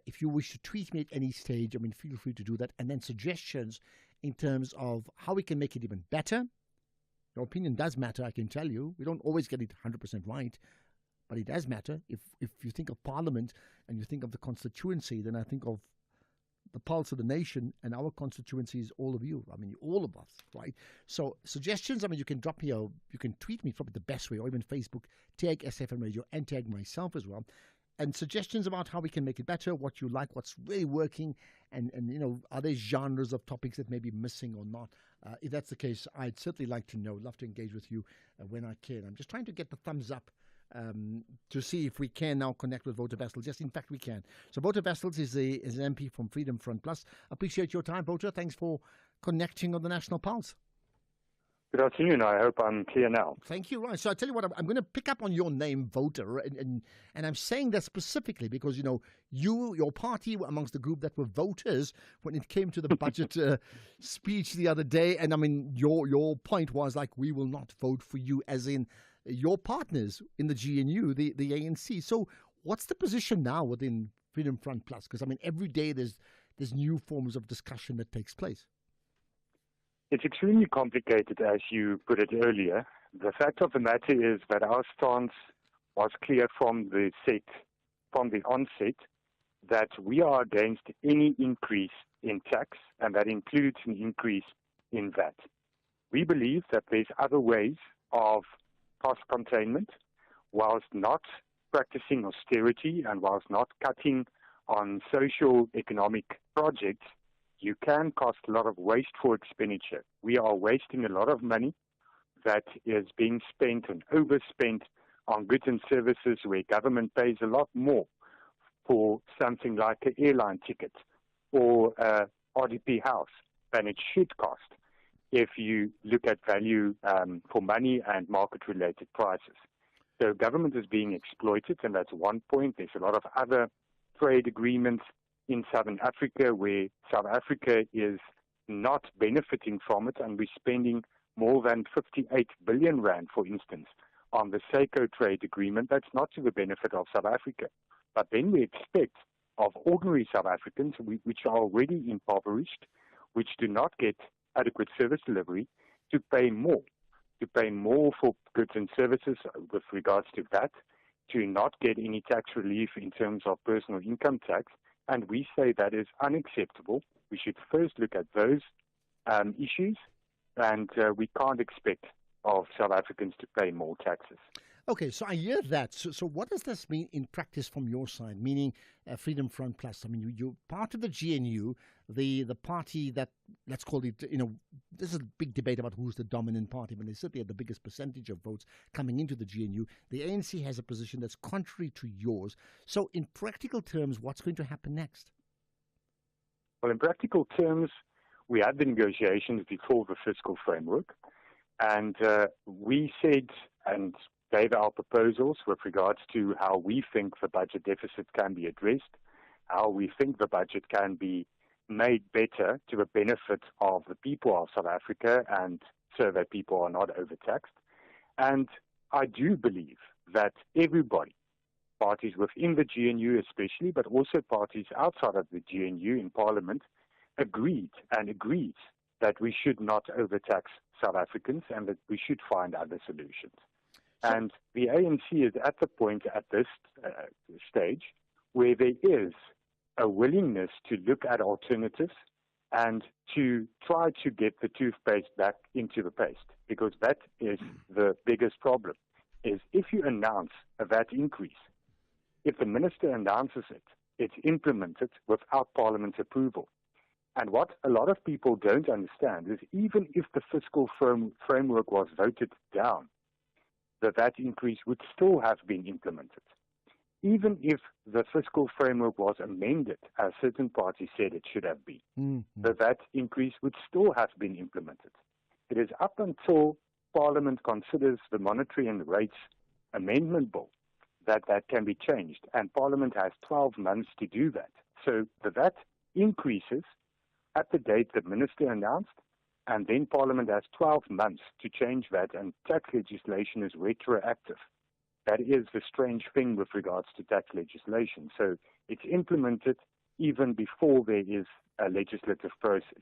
If you wish to tweet me at any stage, feel free to do that, and then suggestions in terms of how we can make it even better. Your opinion does matter, I can tell you. We don't always get it 100% right, but it does matter. If you think of Parliament and you think of the constituency, then I think of the pulse of the nation, and our constituency is all of you. All of us, right? So suggestions, you can drop me, you can tweet me, probably the best way, or even Facebook, tag SFM Radio and tag myself as well. And suggestions about how we can make it better, what you like, what's really working, and are there genres of topics that may be missing or not? If that's the case, I'd certainly like to know. Love to engage with you when I can. I'm just trying to get the thumbs up to see if we can now connect with Wouter Wessels. Yes, in fact, we can. So Wouter Wessels is an MP from Freedom Front Plus. Appreciate your time, Wouter. Thanks for connecting on the National Pulse. Good afternoon. I hope I'm clear now. Thank you. Right. So I tell you what, I'm going to pick up on your name, voter, and I'm saying that specifically because, you know, your party were amongst the group that were voters when it came to the budget speech the other day. And I mean, your point was like, we will not vote for you, as in your partners in the GNU, the ANC. So what's the position now within Freedom Front Plus? Because I mean, every day there's new forms of discussion that takes place. It's extremely complicated, as you put it earlier. The fact of the matter is that our stance was clear from the onset, that we are against any increase in tax, and that includes an increase in VAT. We believe that there's other ways of cost containment, whilst not practicing austerity and whilst not cutting on social economic projects. You can cost a lot of wasteful expenditure. We are wasting a lot of money that is being spent and overspent on goods and services where government pays a lot more for something like an airline ticket or a RDP house than it should cost if you look at value for money and market-related prices. So government is being exploited, and that's one point. There's a lot of other trade agreements in Southern Africa where South Africa is not benefiting from it, and we're spending more than 58 billion rand, for instance, on the SACO trade agreement. That's not to the benefit of South Africa. But then we expect of ordinary South Africans, which are already impoverished, which do not get adequate service delivery, to pay more for goods and services with regards to that, to not get any tax relief in terms of personal income tax. And we say that is unacceptable. We should first look at those issues, and we can't expect of South Africans to pay more taxes. Okay, so I hear that. So what does this mean in practice from your side, meaning Freedom Front Plus? I mean, you're part of the GNU, the party that, let's call it, you know, there's a big debate about who's the dominant party, but they certainly have the biggest percentage of votes coming into the GNU. The ANC has a position that's contrary to yours. So in practical terms, what's going to happen next? Well, in practical terms, we had the negotiations before the fiscal framework, and we said and gave our proposals with regards to how we think the budget deficit can be addressed, how we think the budget can be made better to the benefit of the people of South Africa and so that people are not overtaxed. And I do believe that everybody, parties within the GNU especially, but also parties outside of the GNU in Parliament, agrees that we should not overtax South Africans and that we should find other solutions. And the ANC is at the point at this stage where there is a willingness to look at alternatives and to try to get the toothpaste back into the paste, because that is the biggest problem, is if you announce a VAT increase, if the minister announces it, it's implemented without Parliament's approval. And what a lot of people don't understand is even if the fiscal framework was voted down, the VAT increase would still have been implemented. Even if the fiscal framework was amended, as certain parties said it should have been, the VAT increase would still have been implemented. It is up until Parliament considers the Monetary and Rates Amendment Bill that can be changed, and Parliament has 12 months to do that. So the VAT increases at the date the Minister announced, and then Parliament has 12 months to change that, and tax legislation is retroactive. That is the strange thing with regards to tax legislation. So it's implemented even before there is a legislative process.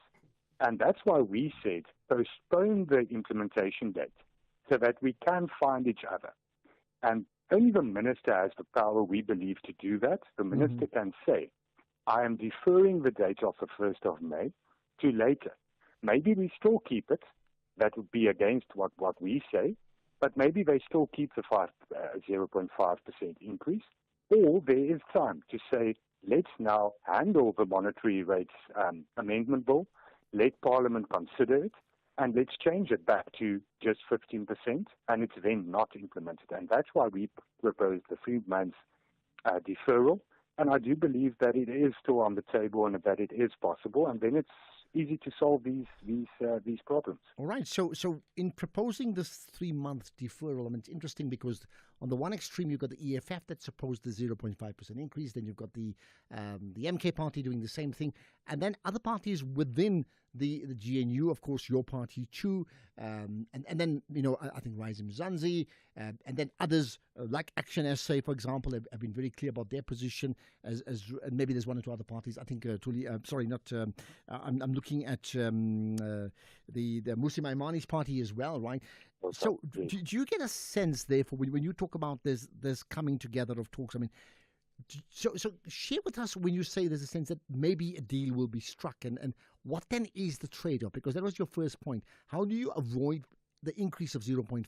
And that's why we said postpone the implementation date so that we can find each other. And only the minister has the power, we believe, to do that. The minister can say, I am deferring the date of the 1st of May to later. Maybe we still keep it. That would be against what we say. But maybe they still keep the 0.5% increase. Or there is time to say, let's now handle the monetary rates amendment bill, let Parliament consider it, and let's change it back to just 15%, and it's then not implemented. And that's why we proposed the 3 months deferral. And I do believe that it is still on the table and that it is possible. And then it's easy to solve these problems. All right. So in proposing this 3-month deferral, I mean, it's interesting because on the one extreme you've got the EFF that supposed the 0.5% increase. Then you've got the MK party doing the same thing, and then other parties within the GNU, of course, your party too, and then I think Rise Mzansi, and then others like Action SA, for example, have been very clear about their position. As and maybe there's one or two other parties. I think I'm looking at the Mmusi Maimani's party as well, right? So do you get a sense, therefore, when you talk about this coming together of talks? I mean, so share with us when you say there's a sense that maybe a deal will be struck, and what then is the trade-off? Because that was your first point. How do you avoid the increase of 0.5%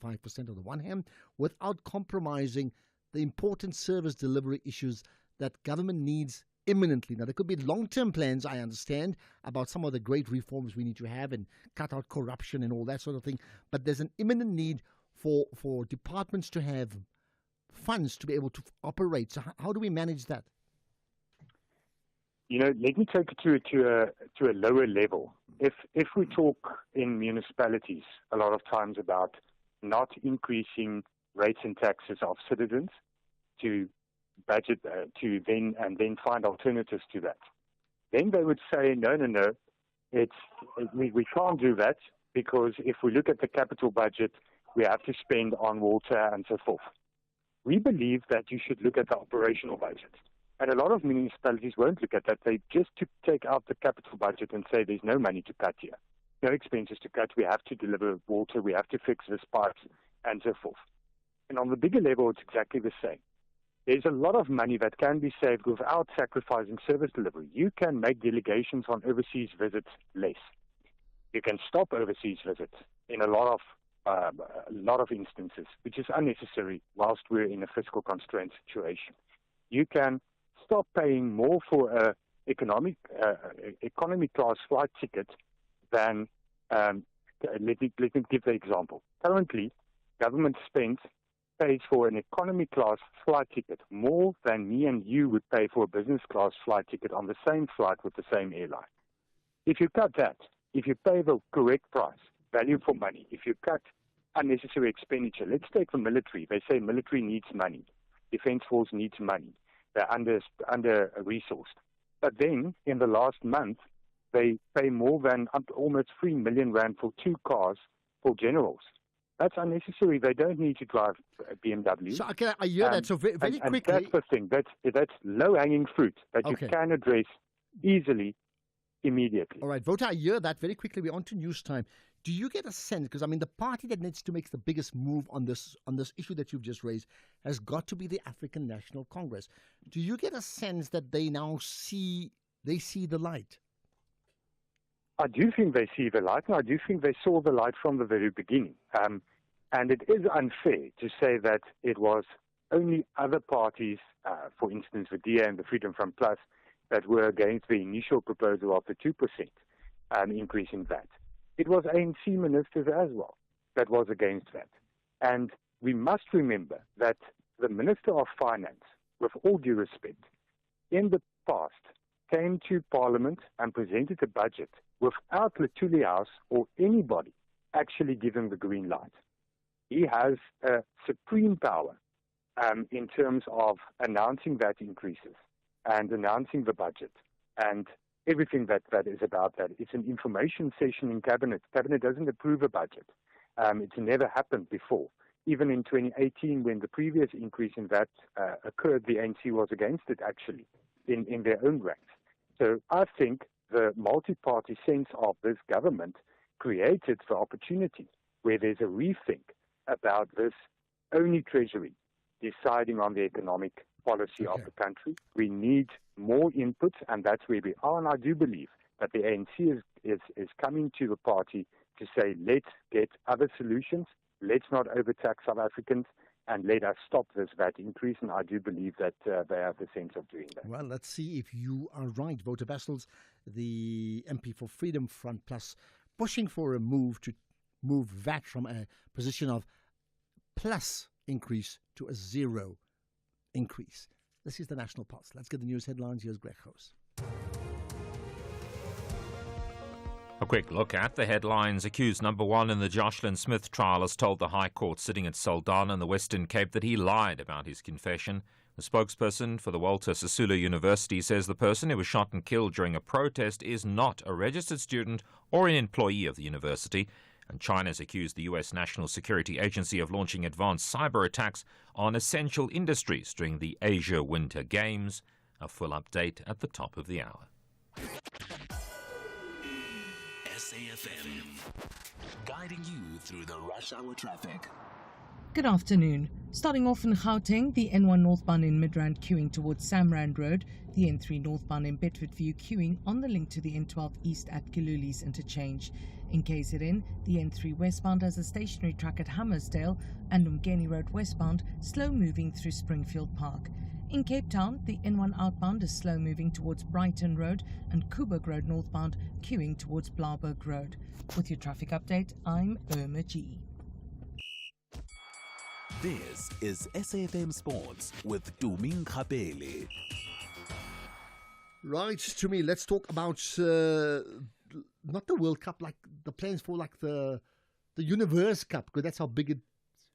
on the one hand without compromising the important service delivery issues that government needs imminently? Now, there could be long-term plans, I understand, about some of the great reforms we need to have and cut out corruption and all that sort of thing, but there's an imminent need for departments to have funds to be able to operate. So how do we manage that? Let me take it to a lower level. If we talk in municipalities a lot of times about not increasing rates and taxes of citizens to budget then find alternatives to that, then they would say no, we can't do that, because if we look at the capital budget, we have to spend on water and so forth. We believe that you should look at the operational budget. And a lot of municipalities won't look at that. They just take out the capital budget and say there's no money to cut here, no expenses to cut. We have to deliver water, we have to fix this pipes, and so forth. And on the bigger level, it's exactly the same. There's a lot of money that can be saved without sacrificing service delivery. You can make delegations on overseas visits less. You can stop overseas visits in a lot of instances, which is unnecessary whilst we're in a fiscal constraint situation. You can stop paying more for a economy class flight ticket than, let me give the example. Currently, government pays for an economy class flight ticket more than me and you would pay for a business class flight ticket on the same flight with the same airline. If you cut that, if you pay the correct price, value for money, if you cut unnecessary expenditure, let's take the military. They say military needs money. Defense force needs money. They're under-resourced. But then, in the last month, they pay more than almost 3 million rand for 2 cars for generals. That's unnecessary. They don't need to drive BMW. So I hear that. So very quickly, and that's the thing. That's low-hanging fruit that you can address easily, immediately. All right, Vota, I hear that. Very quickly, we're on to news time. Do you get a sense, because I mean the party that needs to make the biggest move on this issue that you've just raised has got to be the African National Congress. Do you get a sense that they now see the light? I do think they see the light, and I do think they saw the light from the very beginning. And it is unfair to say that it was only other parties, for instance, the DA and the Freedom Front Plus, that were against the initial proposal of the 2% increase in VAT. It was ANC ministers as well that was against that. And we must remember that the Minister of Finance, with all due respect, in the past came to Parliament and presented a budget without Luthuli House or anybody actually giving the green light. He has a supreme power in terms of announcing VAT increases and announcing the budget and everything that is about that. It's an information session in Cabinet. Cabinet doesn't approve a budget. It's never happened before. Even in 2018, when the previous increase in VAT occurred, the ANC was against it, actually, in their own ranks. So I think the multi-party sense of this government created the opportunity where there's a rethink about this only Treasury deciding on the economic policy of the country. We need more input, and that's where we are. And I do believe that the ANC is coming to the party to say, let's get other solutions, let's not overtax South Africans, and let us stop this VAT increase. And I do believe that they have the sense of doing that. Well, let's see if you are right. Wouter Wessels, the MP for Freedom Front Plus, pushing for a move to move VAT from a position of plus increase to a zero increase. This is the National Pulse. Let's get the news headlines. Here's Greg House. A quick look at the headlines. Accused number one in the Jocelyn Smith trial has told the High Court sitting at Saldanha in the Western Cape that he lied about his confession. The spokesperson for the Walter Sisulu University says the person who was shot and killed during a protest is not a registered student or an employee of the university. And China's accused the US National Security Agency of launching advanced cyber attacks on essential industries during the Asia Winter Games. A full update at the top of the hour. SAFM, guiding you through the rush hour traffic. Good afternoon. Starting off in Gauteng, the N1 northbound in Midrand queuing towards Samrand Road, the N3 northbound in Bedfordview queuing on the link to the N12 east at Giluli's interchange. In KZN, the N3 westbound has a stationary track at Hammersdale and Umgeni Road westbound slow moving through Springfield Park. In Cape Town, the N1 outbound is slow moving towards Brighton Road and Coburg Road northbound queuing towards Blaauberg Road. With your traffic update, I'm Irma G. This is SAFM Sports with Tuming Kapele. Right, to me, let's talk about not the World Cup, like the plans for like the Universe Cup, because that's how big it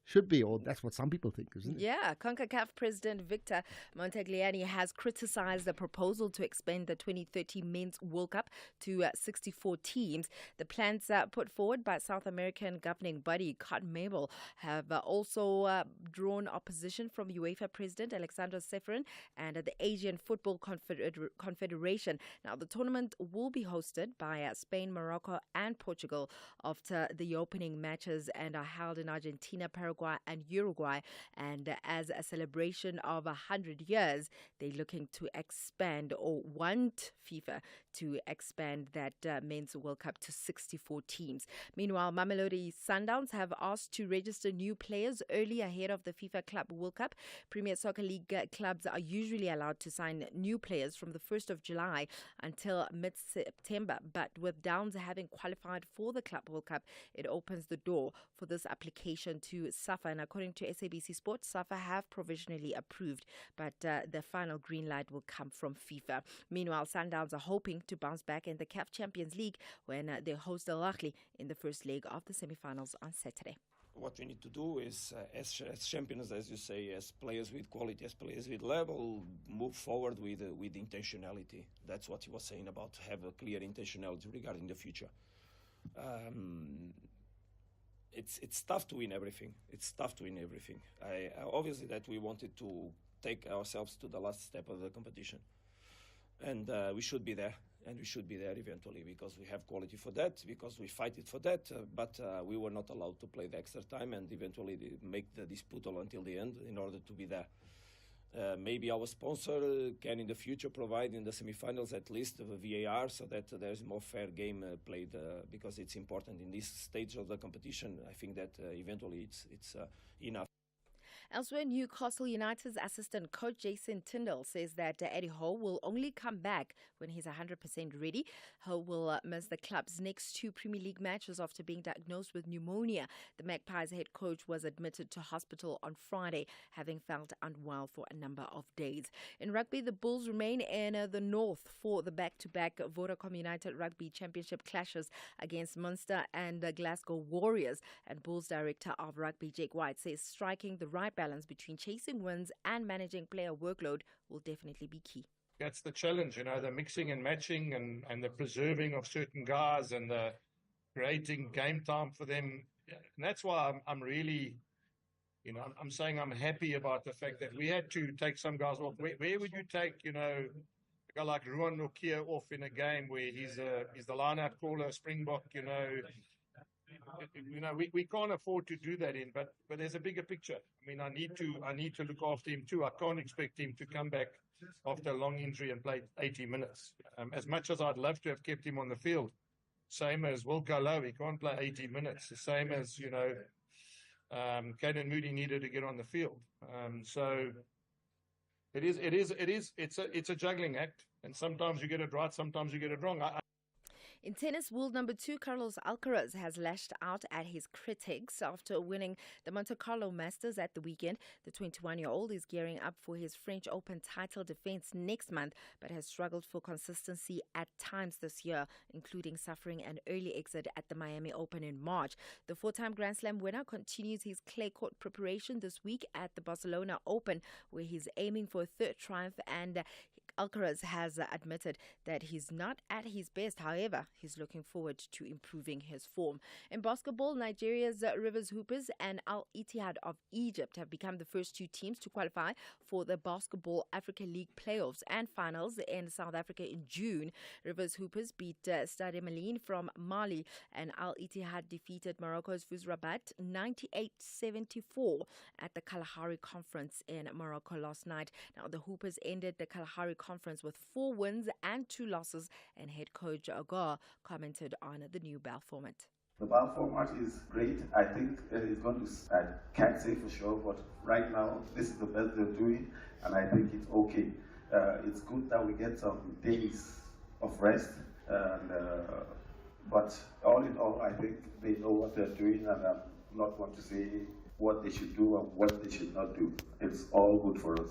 should be, or that's what some people think, isn't it? Yeah, CONCACAF President Victor Montagliani has criticized the proposal to expand the 2030 Men's World Cup to 64 teams. The plans put forward by South American governing body CONMEBOL have also drawn opposition from UEFA President Alexander Ceferin and the Asian Football Confederation. Now, the tournament will be hosted by Spain, Morocco and Portugal after the opening matches and are held in Argentina, Paraguay and Uruguay, and as a celebration of 100 years, they're looking to expand, or want FIFA to expand that Men's World Cup to 64 teams. Meanwhile, Mamelodi Sundowns have asked to register new players early ahead of the FIFA Club World Cup. Premier Soccer League clubs are usually allowed to sign new players from the 1st of July until mid-September, but with Downs having qualified for the Club World Cup, it opens the door for this application to SAFA, and according to SABC Sports, SAFA have provisionally approved, but the final green light will come from FIFA. Meanwhile, Sundowns are hoping to bounce back in the CAF Champions League when they host Al Ahly in the first leg of the semi-finals on Saturday. What we need to do is, as champions, as you say, as players with quality, as players with level, move forward with intentionality. That's what he was saying about have a clear intentionality regarding the future. It's tough to win everything. Obviously that we wanted to take ourselves to the last step of the competition. And we should be there. And we should be there eventually because we have quality for that, because we fight it for that. But we were not allowed to play the extra time and eventually make the disputal until the end in order to be there. Maybe our sponsor can in the future provide in the semifinals at least a VAR so that there's more fair game played because it's important in this stage of the competition. I think that eventually it's enough. Elsewhere, Newcastle United's assistant coach Jason Tindall says that Eddie Howe will only come back when he's 100% ready. Howe will miss the club's next 2 Premier League matches after being diagnosed with pneumonia. The Magpies head coach was admitted to hospital on Friday, having felt unwell for a number of days. In rugby, the Bulls remain in the north for the back-to-back Vodacom United Rugby Championship clashes against Munster and the Glasgow Warriors. And Bulls director of rugby Jake White says striking the right balance between chasing wins and managing player workload will definitely be key. That's the challenge, the mixing and matching and the preserving of certain guys and the creating game time for them. And that's why I'm really, I'm saying I'm happy about the fact that we had to take some guys off. Where would you take, a guy like Ruan Nokia off in a game where he's the line-out caller, Springbok, we can't afford to do that but there's a bigger picture. I need to look after him too. I can't expect him to come back after a long injury and play 80 minutes. As much as I'd love to have kept him on the field, same as Wilco Lowe, he can't play 80 minutes. The same as, Caden Moody needed to get on the field. So it's a juggling act, and sometimes you get it right, sometimes you get it wrong. In tennis, world number 2 Carlos Alcaraz has lashed out at his critics after winning the Monte Carlo Masters at the weekend. The 21-year-old is gearing up for his French Open title defense next month, but has struggled for consistency at times this year, including suffering an early exit at the Miami Open in March. The 4-time Grand Slam winner continues his clay court preparation this week at the Barcelona Open, where he's aiming for a third triumph, and Alcaraz has admitted that he's not at his best. However, he's looking forward to improving his form. In basketball, Nigeria's Rivers Hoopers and Al Ittihad of Egypt have become the first 2 teams to qualify for the Basketball Africa League playoffs and finals in South Africa in June. Rivers Hoopers beat Stade Malien from Mali, and Al Ittihad defeated Morocco's Fuz Rabat 98-74 at the Kalahari Conference in Morocco last night. Now, the Hoopers ended the Kalahari Conference with 4 wins and 2 losses, and head coach Agar commented on the new BAL format. The BAL format is great. I think it's going to, I can't say for sure, but right now this is the best they're doing, and I think it's okay. It's good that we get some days of rest, and, but all in all, I think they know what they're doing, and I'm not going to say what they should do and what they should not do. It's all good for us.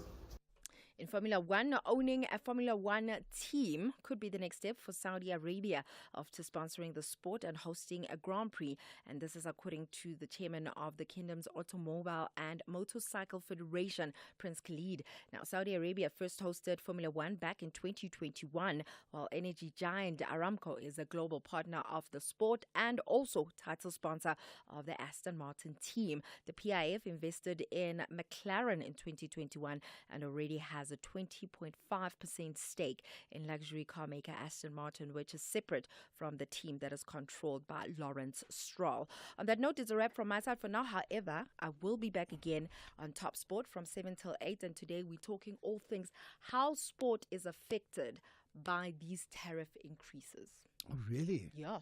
In Formula One, owning a Formula One team could be the next step for Saudi Arabia after sponsoring the sport and hosting a Grand Prix. And this is according to the chairman of the kingdom's Automobile and Motorcycle Federation, Prince Khalid. Now, Saudi Arabia first hosted Formula One back in 2021, while energy giant Aramco is a global partner of the sport and also title sponsor of the Aston Martin team. The PIF invested in McLaren in 2021 and already has a 20.5% stake in luxury car maker Aston Martin, which is separate from the team that is controlled by Lawrence Stroll. On that note, it's a wrap from my side for now. However, I will be back again on Top Sport from 7 till 8, and today we're talking all things how sport is affected by these tariff increases. Oh, really? Yeah.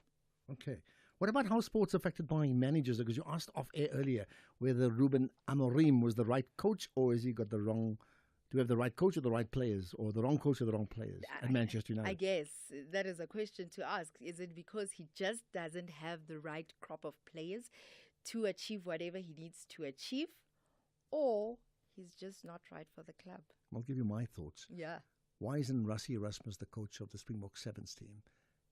Okay. What about how sports affected by managers? Because you asked off air earlier whether Ruben Amorim was the right coach, or has he got the wrong? Do we have the right coach or the right players, or the wrong coach or the wrong players at Manchester United? I guess that is a question to ask. Is it because he just doesn't have the right crop of players to achieve whatever he needs to achieve, or he's just not right for the club? I'll give you my thoughts. Yeah. Why isn't Rassie Erasmus the coach of the Springbok Sevens team?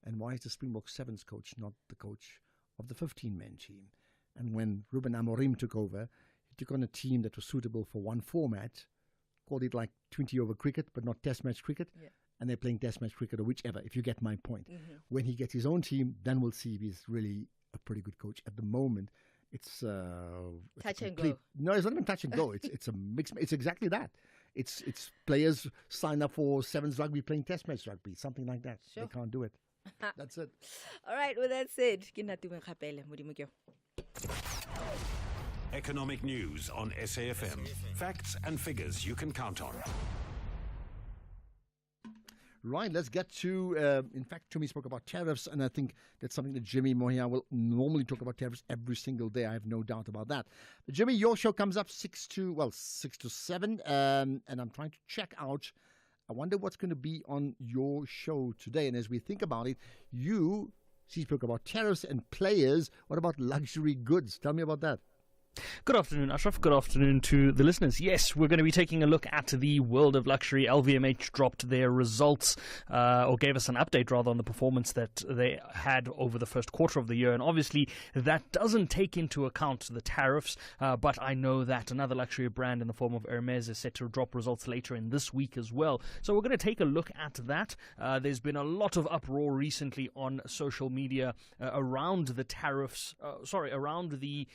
And why is the Springbok Sevens coach not the coach of the 15-man team? And when Ruben Amorim took over, he took on a team that was suitable for one format, called it like 20 over cricket, but not test match cricket. Yeah. And they're playing test match cricket or whichever, if you get my point. Mm-hmm. When he gets his own team, then we'll see if he's really a pretty good coach. At the moment, it's touch and go. No, it's not even touch and go. It's a mix. It's exactly that. It's players sign up for Sevens rugby playing test match rugby, something like that. Sure. They can't do it. That's it. All right, with that said, Economic news on SAFM. Facts and figures you can count on. Right, let's get to, in fact, Tumi spoke about tariffs, and I think that's something that Jimmy Moya will normally talk about tariffs every single day. I have no doubt about that. But Jimmy, your show comes up 6 to 7, and I'm trying to check out. I wonder what's going to be on your show today. And as we think about it, you spoke about tariffs and players. What about luxury goods? Tell me about that. Good afternoon, Ashraf. Good afternoon to the listeners. Yes, we're going to be taking a look at the world of luxury. LVMH dropped their results, or gave us an update rather on the performance that they had over the first quarter of the year. And obviously that doesn't take into account the tariffs, but I know that another luxury brand in the form of Hermes is set to drop results later in this week as well. So we're going to take a look at that. There's been a lot of uproar recently on social media around the tariffs, around the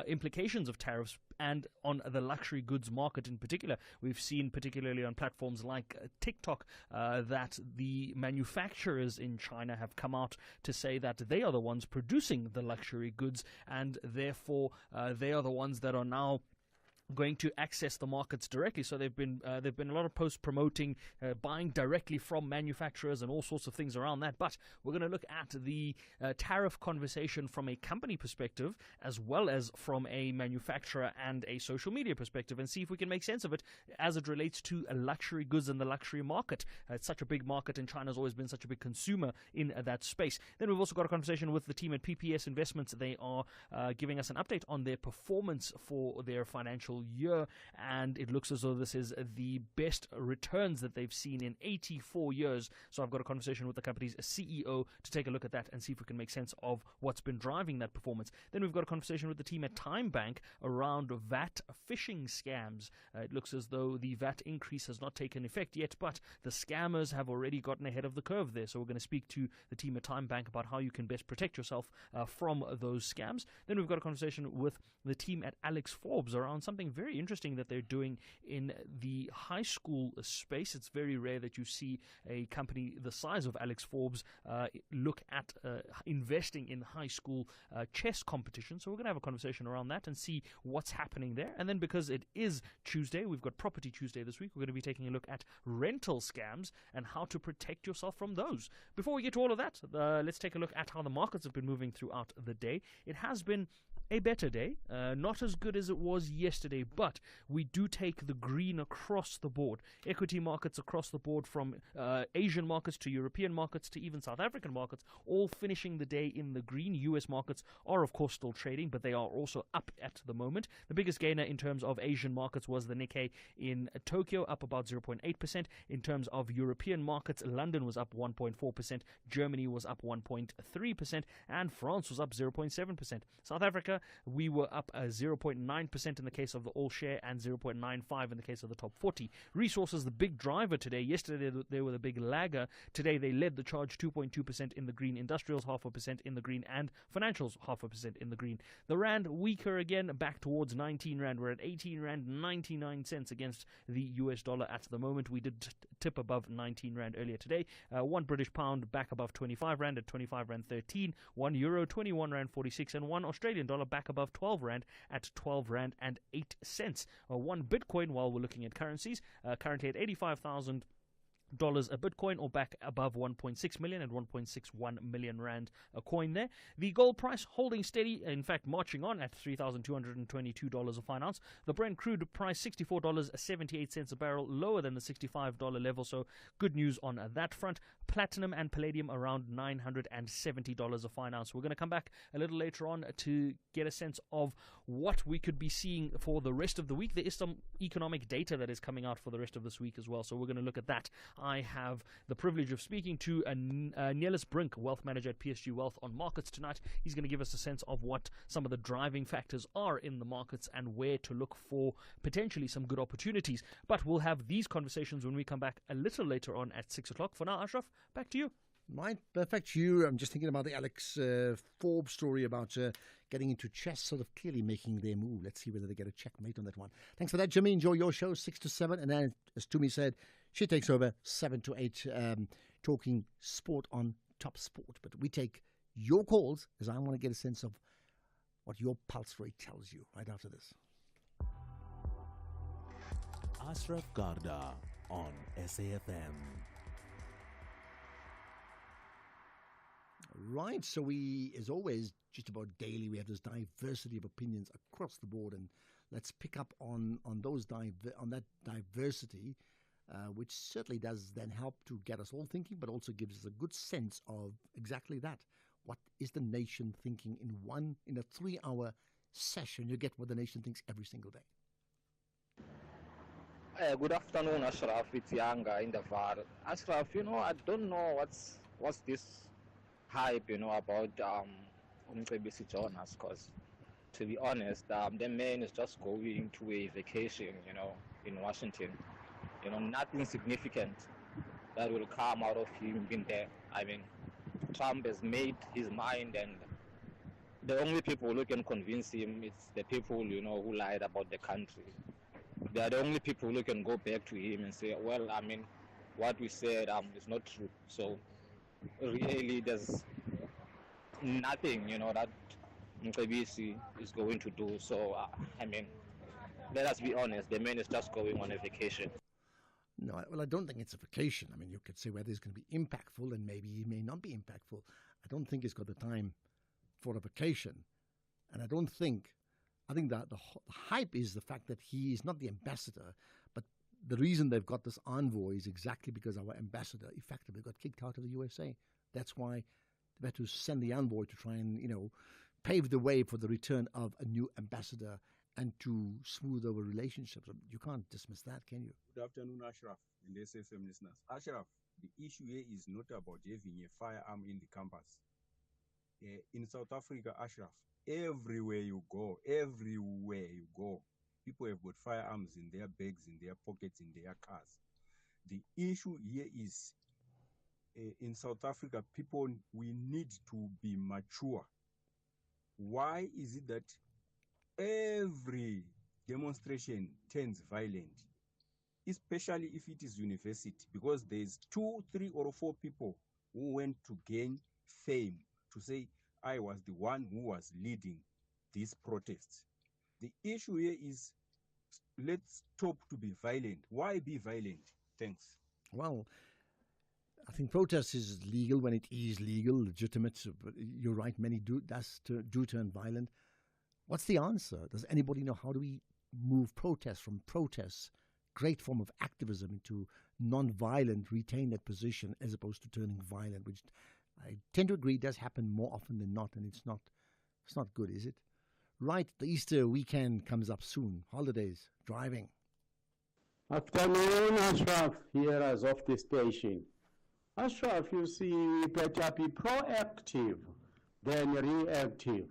implications of tariffs and on the luxury goods market in particular. We've seen, particularly on platforms like TikTok, that the manufacturers in China have come out to say that they are the ones producing the luxury goods, and therefore they are the ones that are now going to access the markets directly. So there've been a lot of posts promoting buying directly from manufacturers and all sorts of things around that. But we're going to look at the tariff conversation from a company perspective as well as from a manufacturer and a social media perspective, and see if we can make sense of it as it relates to luxury goods and the luxury market. It's such a big market, and China's always been such a big consumer in that space. Then we've also got a conversation with the team at PPS Investments. They are giving us an update on their performance for their financial year, and it looks as though this is the best returns that they've seen in 84 years. So I've got a conversation with the company's CEO to take a look at that and see if we can make sense of what's been driving that performance. Then we've got a conversation with the team at TymeBank around VAT phishing scams. It looks as though the VAT increase has not taken effect yet, but the scammers have already gotten ahead of the curve there. So we're going to speak to the team at TymeBank about how you can best protect yourself from those scams. Then we've got a conversation with the team at Alex Forbes around something very interesting that they're doing in the high school space. It's very rare that you see a company the size of Alex Forbes look at investing in high school chess competitions. So we're going to have a conversation around that and see what's happening there. And then because it is Tuesday, we've got Property Tuesday this week, we're going to be taking a look at rental scams and how to protect yourself from those. Before we get to all of that, let's take a look at how the markets have been moving throughout the day. It has been a better day, not as good as it was yesterday, but we do take the green across the board. Equity markets across the board, from Asian markets to European markets to even South African markets, all finishing the day in the green. US markets are of course still trading, but they are also up at the moment. The biggest gainer in terms of Asian markets was the Nikkei in Tokyo, up about 0.8%. In terms of European markets, London was up 1.4%, Germany was up 1.3%, and France was up 0.7%. South Africa, we were up 0.9% in the case of the All Share and 0.95% in the case of the top 40. Resources, the big driver today. Yesterday they were the big lagger. Today they led the charge, 2.2% in the green. Industrials 0.5% in the green, and financials 0.5% in the green. The rand weaker again, back towards 19 rand. We're at 18 rand 99 cents against the US dollar at the moment. We did tip above 19 rand earlier today. 1 British pound back above 25 rand at 25 rand 13. 1 euro 21 rand 46, and 1 Australian dollar back above 12 rand at 12 rand and 8 cents. 1 Bitcoin, while we're looking at currencies, currently at $85,000 a Bitcoin, or back above 1.6 million at 1.61 million rand a coin there. The gold price holding steady, in fact marching on at $3,222 a fine ounce. The Brent crude price $64.78 a barrel, lower than the $65 level, so good news on that front. Platinum and palladium around $970 a fine ounce. We're going to come back a little later on to get a sense of what we could be seeing for the rest of the week. There is some economic data that is coming out for the rest of this week as well, so we're going to look at that. I have the privilege of speaking to Neelis Brink, wealth manager at PSG Wealth, on markets tonight. He's going to give us a sense of what some of the driving factors are in the markets and where to look for potentially some good opportunities. But we'll have these conversations when we come back a little later on at 6 o'clock. For now, Ashraf, back to you. Right, perfect. I'm just thinking about the Alex Forbes story about getting into chess, sort of clearly making their move. Let's see whether they get a checkmate on that one. Thanks for that, Jimmy. Enjoy your show, 6 to 7. And then, as Tumi said, she takes over 7 to 8, talking sport on Top Sport. But we take your calls, as I want to get a sense of what your pulse rate tells you right after this. Ashraf Garda on SAFM. Right, so we, as always, just about daily, we have this diversity of opinions across the board, and let's pick up on that diversity, which certainly does then help to get us all thinking, but also gives us a good sense of exactly that. What is the nation thinking in a 3-hour session? You get what the nation thinks every single day. Good afternoon, Ashraf. It's Yanga in the VAR. Ashraf, I don't know what's this hype, about Umcebisi Jonas, because to be honest, the man is just going to a vacation, in Washington. Nothing significant that will come out of him being there. I mean, Trump has made his mind, and the only people who can convince him is the people, who lied about the country. They are the only people who can go back to him and say, well, I mean, what we said is not true. So really, there's nothing, that Mcebisi is going to do. So, let us be honest, the man is just going on a vacation. No, well, I don't think it's a vacation. I mean, you could say whether it's going to be impactful and maybe he may not be impactful. I don't think he's got the time for a vacation. And I think that the hype is the fact that he is not the ambassador, but the reason they've got this envoy is exactly because our ambassador effectively got kicked out of the USA. That's why they had to send the envoy to try and, pave the way for the return of a new ambassador and to smooth over relationships. You can't dismiss that, can you? Good afternoon, Ashraf and SFM listeners. Ashraf, the issue here is not about having a firearm in the campus. In South Africa, Ashraf, everywhere you go, people have got firearms in their bags, in their pockets, in their cars. The issue here is, in South Africa, we need to be mature. Why is it that every demonstration turns violent, especially if it is university? Because there's 2, 3, or 4 people who went to gain fame to say, I was the one who was leading these protests. The issue here is, let's stop to be violent. Why be violent? Thanks. Well, I think protest is legal when it is legal, legitimate. But you're right, many do turn violent. What's the answer? Does anybody know how do we move protests from protests, great form of activism, into non-violent, retain that position as opposed to turning violent, which I tend to agree does happen more often than not, and it's not good, is it? Right, the Easter weekend comes up soon. Holidays, driving. Afternoon, Ashraf, here as of the station. Ashraf, you see, we better be proactive than reactive.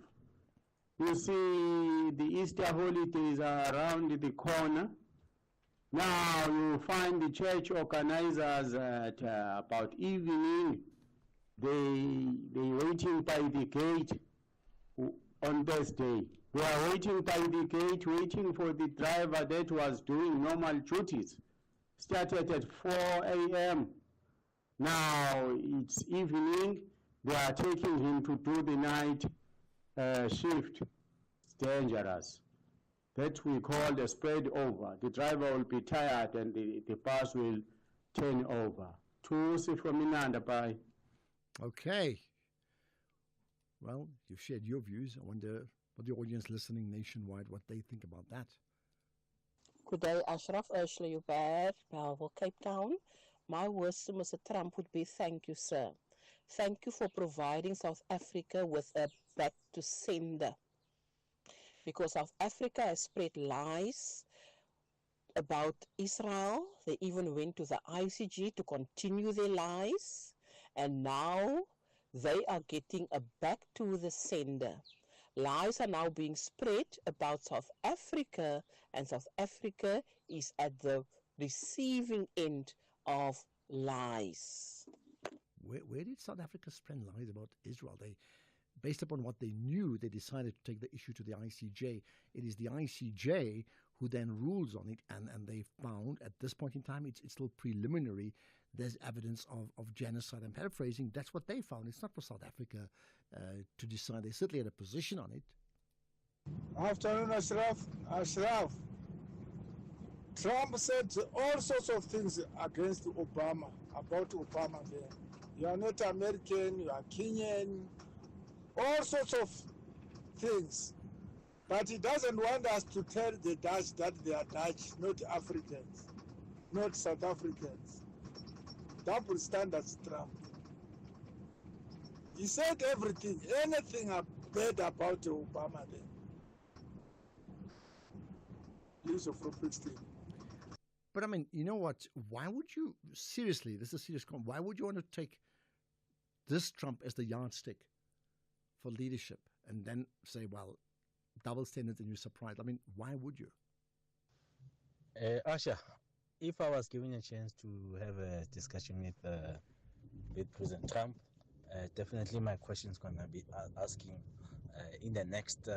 You see, the Easter holidays are around the corner. Now you find the church organizers at about evening. They waiting by the gate on Thursday. They are waiting by the gate, waiting for the driver that was doing normal duties. Started at 4 a.m. Now it's evening. They are taking him to do the night shift. It's dangerous. That we call the spread over. The driver will be tired and the bus will turn over. Tusi from Inanda, bye. Okay. Well, you've shared your views. I wonder what the audience listening nationwide, what they think about that. Good day, Ashraf. Ursula Hubert, Belleville, Cape Town. My words to Mr. Trump would be thank you, sir. Thank you for providing South Africa with a back to sender. Because South Africa has spread lies about Israel. They even went to the ICJ to continue their lies. And now they are getting a back to the sender. Lies are now being spread about South Africa, and South Africa is at the receiving end of lies. Where did South Africa spread lies about Israel? Based upon what they knew, they decided to take the issue to the ICJ. It is the ICJ who then rules on it, and they found at this point in time, it's still preliminary, there's evidence of genocide. I'm paraphrasing, that's what they found. It's not for South Africa to decide. They certainly had a position on it. Afternoon, Ashraf. Ashraf, Trump said all sorts of things against Obama, about Obama there. You are not American, you are Kenyan, all sorts of things. But he doesn't want us to tell the Dutch that they are Dutch, not Africans, not South Africans. Double standards, Trump. He said everything, anything bad about Obama then. Please, from Brixton. But I mean, you know what? Why would you, seriously, this is a serious comment, why would you want to take this Trump as the yardstick for leadership and then say, well, double standards and you're surprised? I mean, why would you? Asha, if I was given a chance to have a discussion with President Trump, definitely my question is going to be asking in the next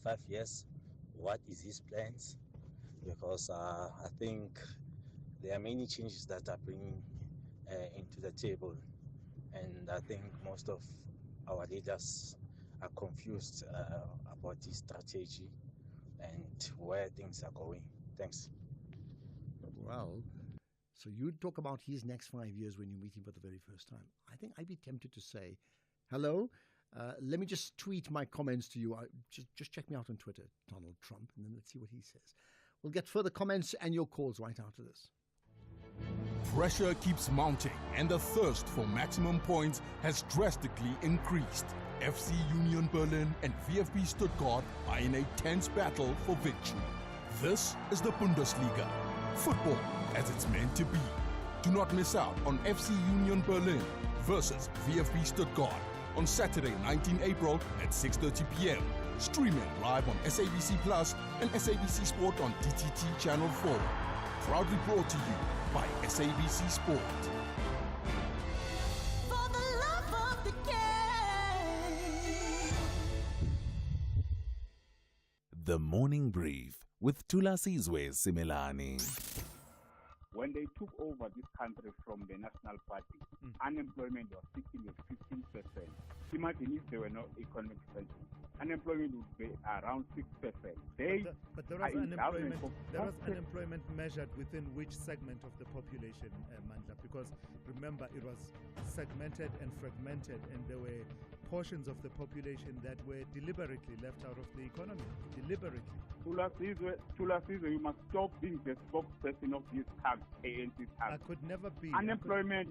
5 years, what is his plans? Because I think there are many changes that are bringing into the table, and I think most of our leaders are confused about his strategy and where things are going. Thanks. Well, so you'd talk about his next 5 years when you meet him for the very first time. I think I'd be tempted to say, hello, let me just tweet my comments to you. Just check me out on Twitter, Donald Trump, and then let's see what he says. We'll get further comments and your calls right after this. Pressure keeps mounting, and the thirst for maximum points has drastically increased. FC Union Berlin and VfB Stuttgart are in a tense battle for victory. This is the Bundesliga. Football as it's meant to be. Do not miss out on FC Union Berlin versus VfB Stuttgart on Saturday, 19 April at 6:30 p.m. Streaming live on SABC Plus and SABC Sport on DTT Channel 4. Proudly brought to you by SABC Sport. The Morning Brief with Thulasizwe Simelane. When they took over this country from the National Party, unemployment was sitting at 15%. Imagine if there were no economic expansion. Unemployment would be around 6%. But there was unemployment measured within which segment of the population, Mandla? Because remember, it was segmented and fragmented, and there were portions of the population that were deliberately left out of the economy. Deliberately. Thulasizwe, you must stop being the spokesperson of this ANC tax. I could never be. Unemployment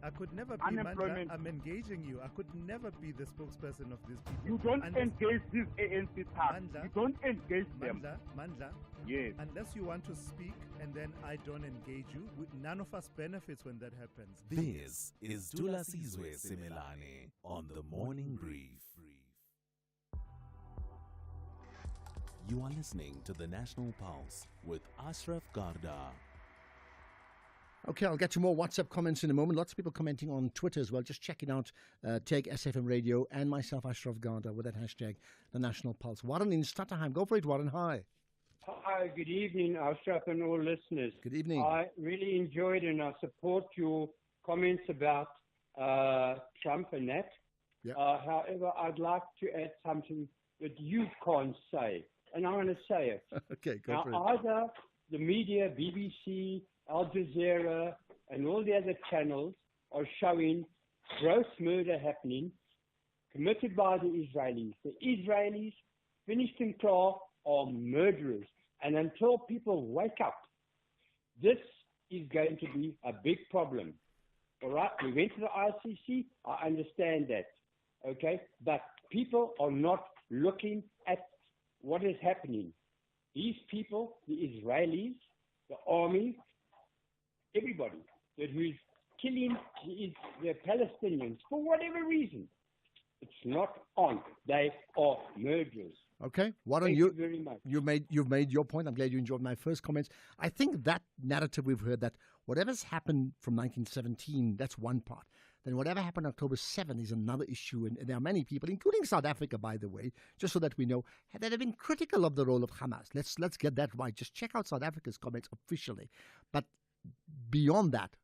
I could never be. Unemployment. Mandla, I'm engaging you. I could never be the spokesperson of these people. You don't engage this ANC tax. You don't engage them. Mandla. Yes. Unless you want to speak and then I don't engage you, none of us benefits when that happens. This is Thulasizwe Simelane on the Morning Brief. You are listening to the National Pulse with Ashraf Garda. Okay, I'll get to more WhatsApp comments in a moment. Lots of people commenting on Twitter as well. Just checking out Take SFM Radio and myself, Ashraf Garda, with that hashtag, the National Pulse. Warren in Stutterheim. Go for it, Warren. Hi. Hi, good evening, Ashraf and all listeners. Good evening. I really enjoyed and I support your comments about Trump and that. Yep. However, I'd like to add something that you can't say, and I want to say it. Okay, go now, for it. Either the media, BBC, Al Jazeera, and all the other channels are showing gross murder happening, committed by the Israelis. The Israelis, finished and clear, are murderers. And until people wake up, this is going to be a big problem. All right? We went to the ICC. I understand that. Okay? But people are not looking at what is happening. These people, the Israelis, the army, everybody that who is killing the Palestinians for whatever reason, it's not on. They are murderers. Okay, Warren, Thank you very much. you've made your point. I'm glad you enjoyed my first comments. I think that narrative we've heard, that whatever's happened from 1917, that's one part. Then whatever happened October 7 is another issue. And there are many people, including South Africa, by the way, just so that we know, that have been critical of the role of Hamas. Let's get that right. Just check out South Africa's comments officially. But beyond that,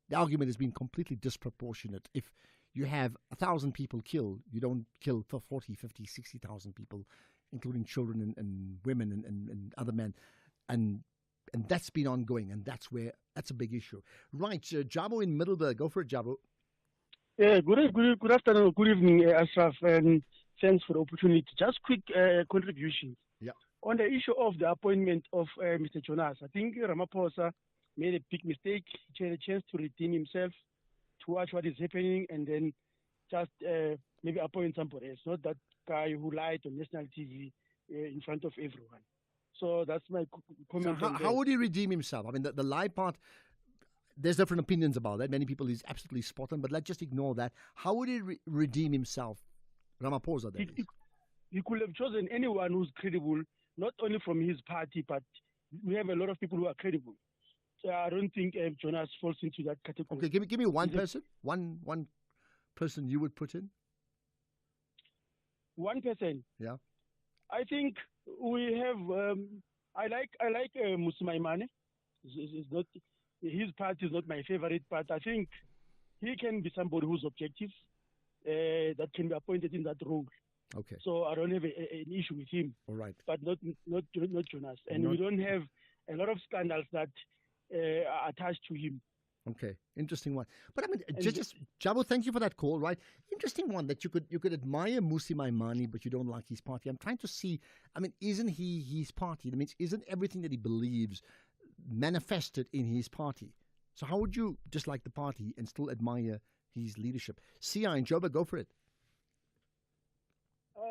the argument has been completely disproportionate. If you have 1,000 people killed, you don't kill for 40, 50, 60,000 people, including children and women and other men. And that's been ongoing, and that's a big issue. Right, Jabo in Middleburg. Go for it, Jabo. Yeah, good afternoon, good evening, Ashraf, and thanks for the opportunity. Just quick contributions. Yeah. On the issue of the appointment of Mr. Jonas, I think Ramaphosa made a big mistake. He had a chance to redeem himself, to watch what is happening, and then just maybe appoint somebody else, not that guy who lied on national TV in front of everyone. So that's my comment. So how would he redeem himself? I mean, the lie part, there's different opinions about that. Many people is absolutely spot on, but let's just ignore that. How would he redeem himself, Ramaphosa, that is? He could have chosen anyone who's credible, not only from his party, but we have a lot of people who are credible. So I don't think Jonas falls into that category. Okay, give me one person, one person you would put in. One person. Yeah. I think we have. I like Musmaimane. His party is not my favorite, but I think he can be somebody who's objective, that can be appointed in that role. Okay. So I don't have an issue with him. All right. But not Jonas, and we don't have a lot of scandals that are attached to him. Okay, interesting one. But I mean, just Jabu, thank you for that call. Right, interesting one that you could admire Musi Maimane, but you don't like his party. I'm trying to see. I mean, isn't he his party? That means isn't everything that he believes manifested in his party? So how would you dislike the party and still admire his leadership? Sia and Joba, go for it.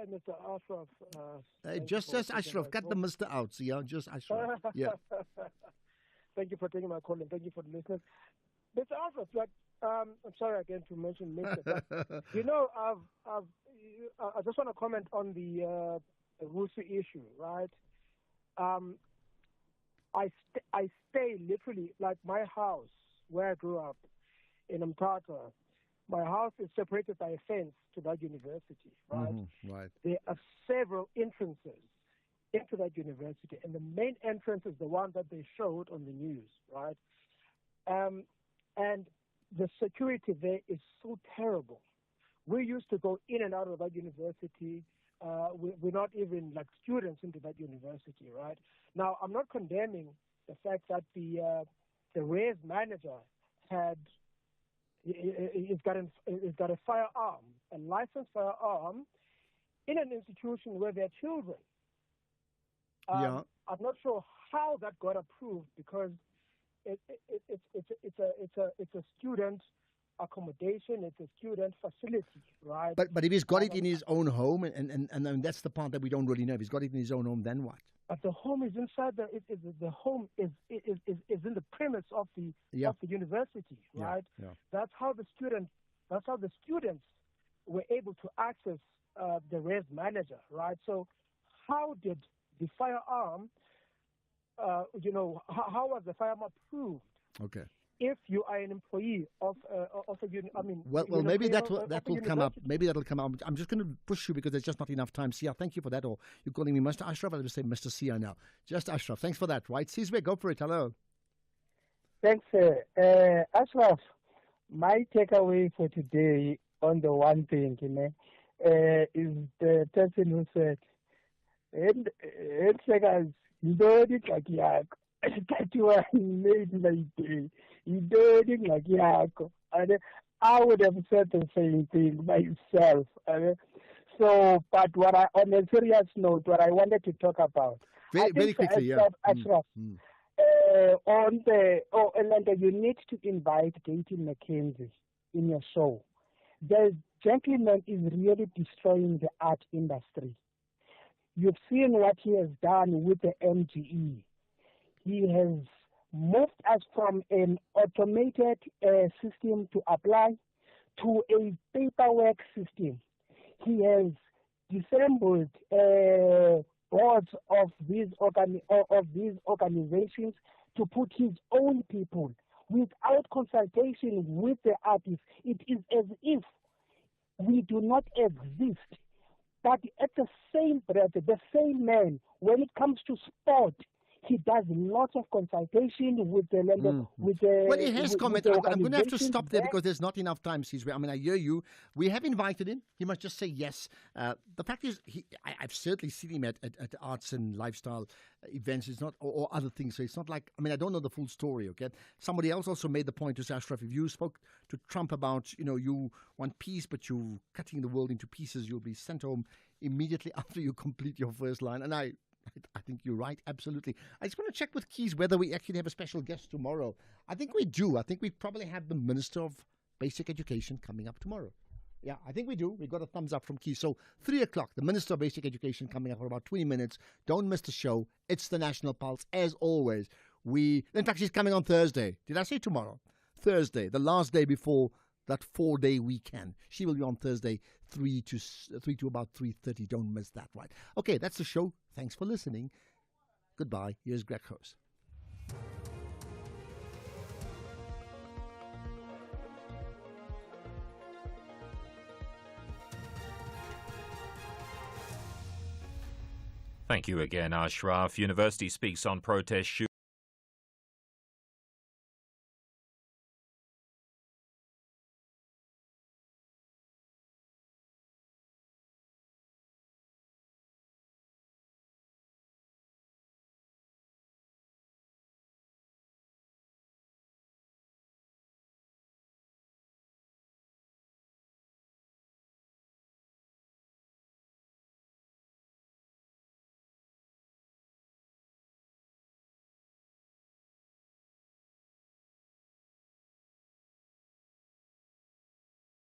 Mr. Ashraf. Just Ashraf, cut the Mr. out. Sia, just Ashraf. Yeah. Thank you for taking my call and thank you for the listeners. Mr. Ashraf, like, I'm sorry again to mention Mr. But, you know, I just want to comment on the Rusi issue, right? I stay literally, like my house where I grew up in Mthatha. My house is separated by a fence to that university, right? Mm-hmm, right. There are several entrances into that university, and the main entrance is the one that they showed on the news, right? And the security there is so terrible. We used to go in and out of that university. We're not even like students into that university, right? Now, I'm not condemning the fact that the RAIS manager he's got a firearm, a licensed firearm, in an institution where there are children. Yeah. I'm not sure how that got approved because it's a student accommodation, it's a student facility, right? But if he's got it in his own home, and that's the part that we don't really know. If he's got it in his own home, then what? But the home is inside the home is in the premise of the university, right? Yeah. That's how the students were able to access the RAIS manager, right? So how did the firearm, how was the firearm approved? Okay. If you are an employee of a uni, I mean, well, maybe that will come up. Maybe that'll come up. I'm just going to push you because there's just not enough time. Sia, thank you for that. Or you're calling me Mr. Ashraf. I'll just say Mr. Sia now. Just Ashraf. Thanks for that. Right, Sizwe, go for it. Hello. Thanks, Ashraf. My takeaway for today on the one thing, is the person who said, "And guys, you don't like yak." That one made my day. You don't like Yako. And I would have said the same thing myself. So, but on a serious note, what I wanted to talk about, very quickly, Ashraf, Elanda, you need to invite Katie McKenzie in your show. The gentleman is really destroying the art industry. You've seen what he has done with the MGE. He has moved us from an automated system to apply to a paperwork system. He has disassembled boards of these organizations to put his own people without consultation with the artists. It is as if we do not exist. But at the same breath, the same man, when it comes to sport, he does lots of consultation with the Well, he has commented. I'm going to have to stop there because there's not enough time, Sizwe. I mean, I hear you. We have invited him. He must just say yes. The fact is, I've certainly seen him at arts and lifestyle events. It's not or other things. So it's not like, I mean, I don't know the full story. Okay. Somebody else also made the point to say, Ashraf, if you spoke to Trump about, you want peace, but you're cutting the world into pieces, you'll be sent home immediately after you complete your first line. And I think you're right, absolutely. I just want to check with Keys whether we actually have a special guest tomorrow. I think we do. I think we probably have the Minister of Basic Education coming up tomorrow. Yeah, I think we do. We got a thumbs up from Keys. So 3 o'clock, the Minister of Basic Education coming up for about 20 minutes. Don't miss the show. It's the National Pulse, as always. In fact, she's coming on Thursday. Did I say tomorrow? Thursday, the last day before that 4-day weekend. She will be on Thursday, 3 to about 3:30. Don't miss that, right? Okay, that's the show. Thanks for listening. Goodbye. Here's Greg Host. Thank you again, Ashraf. University speaks on protest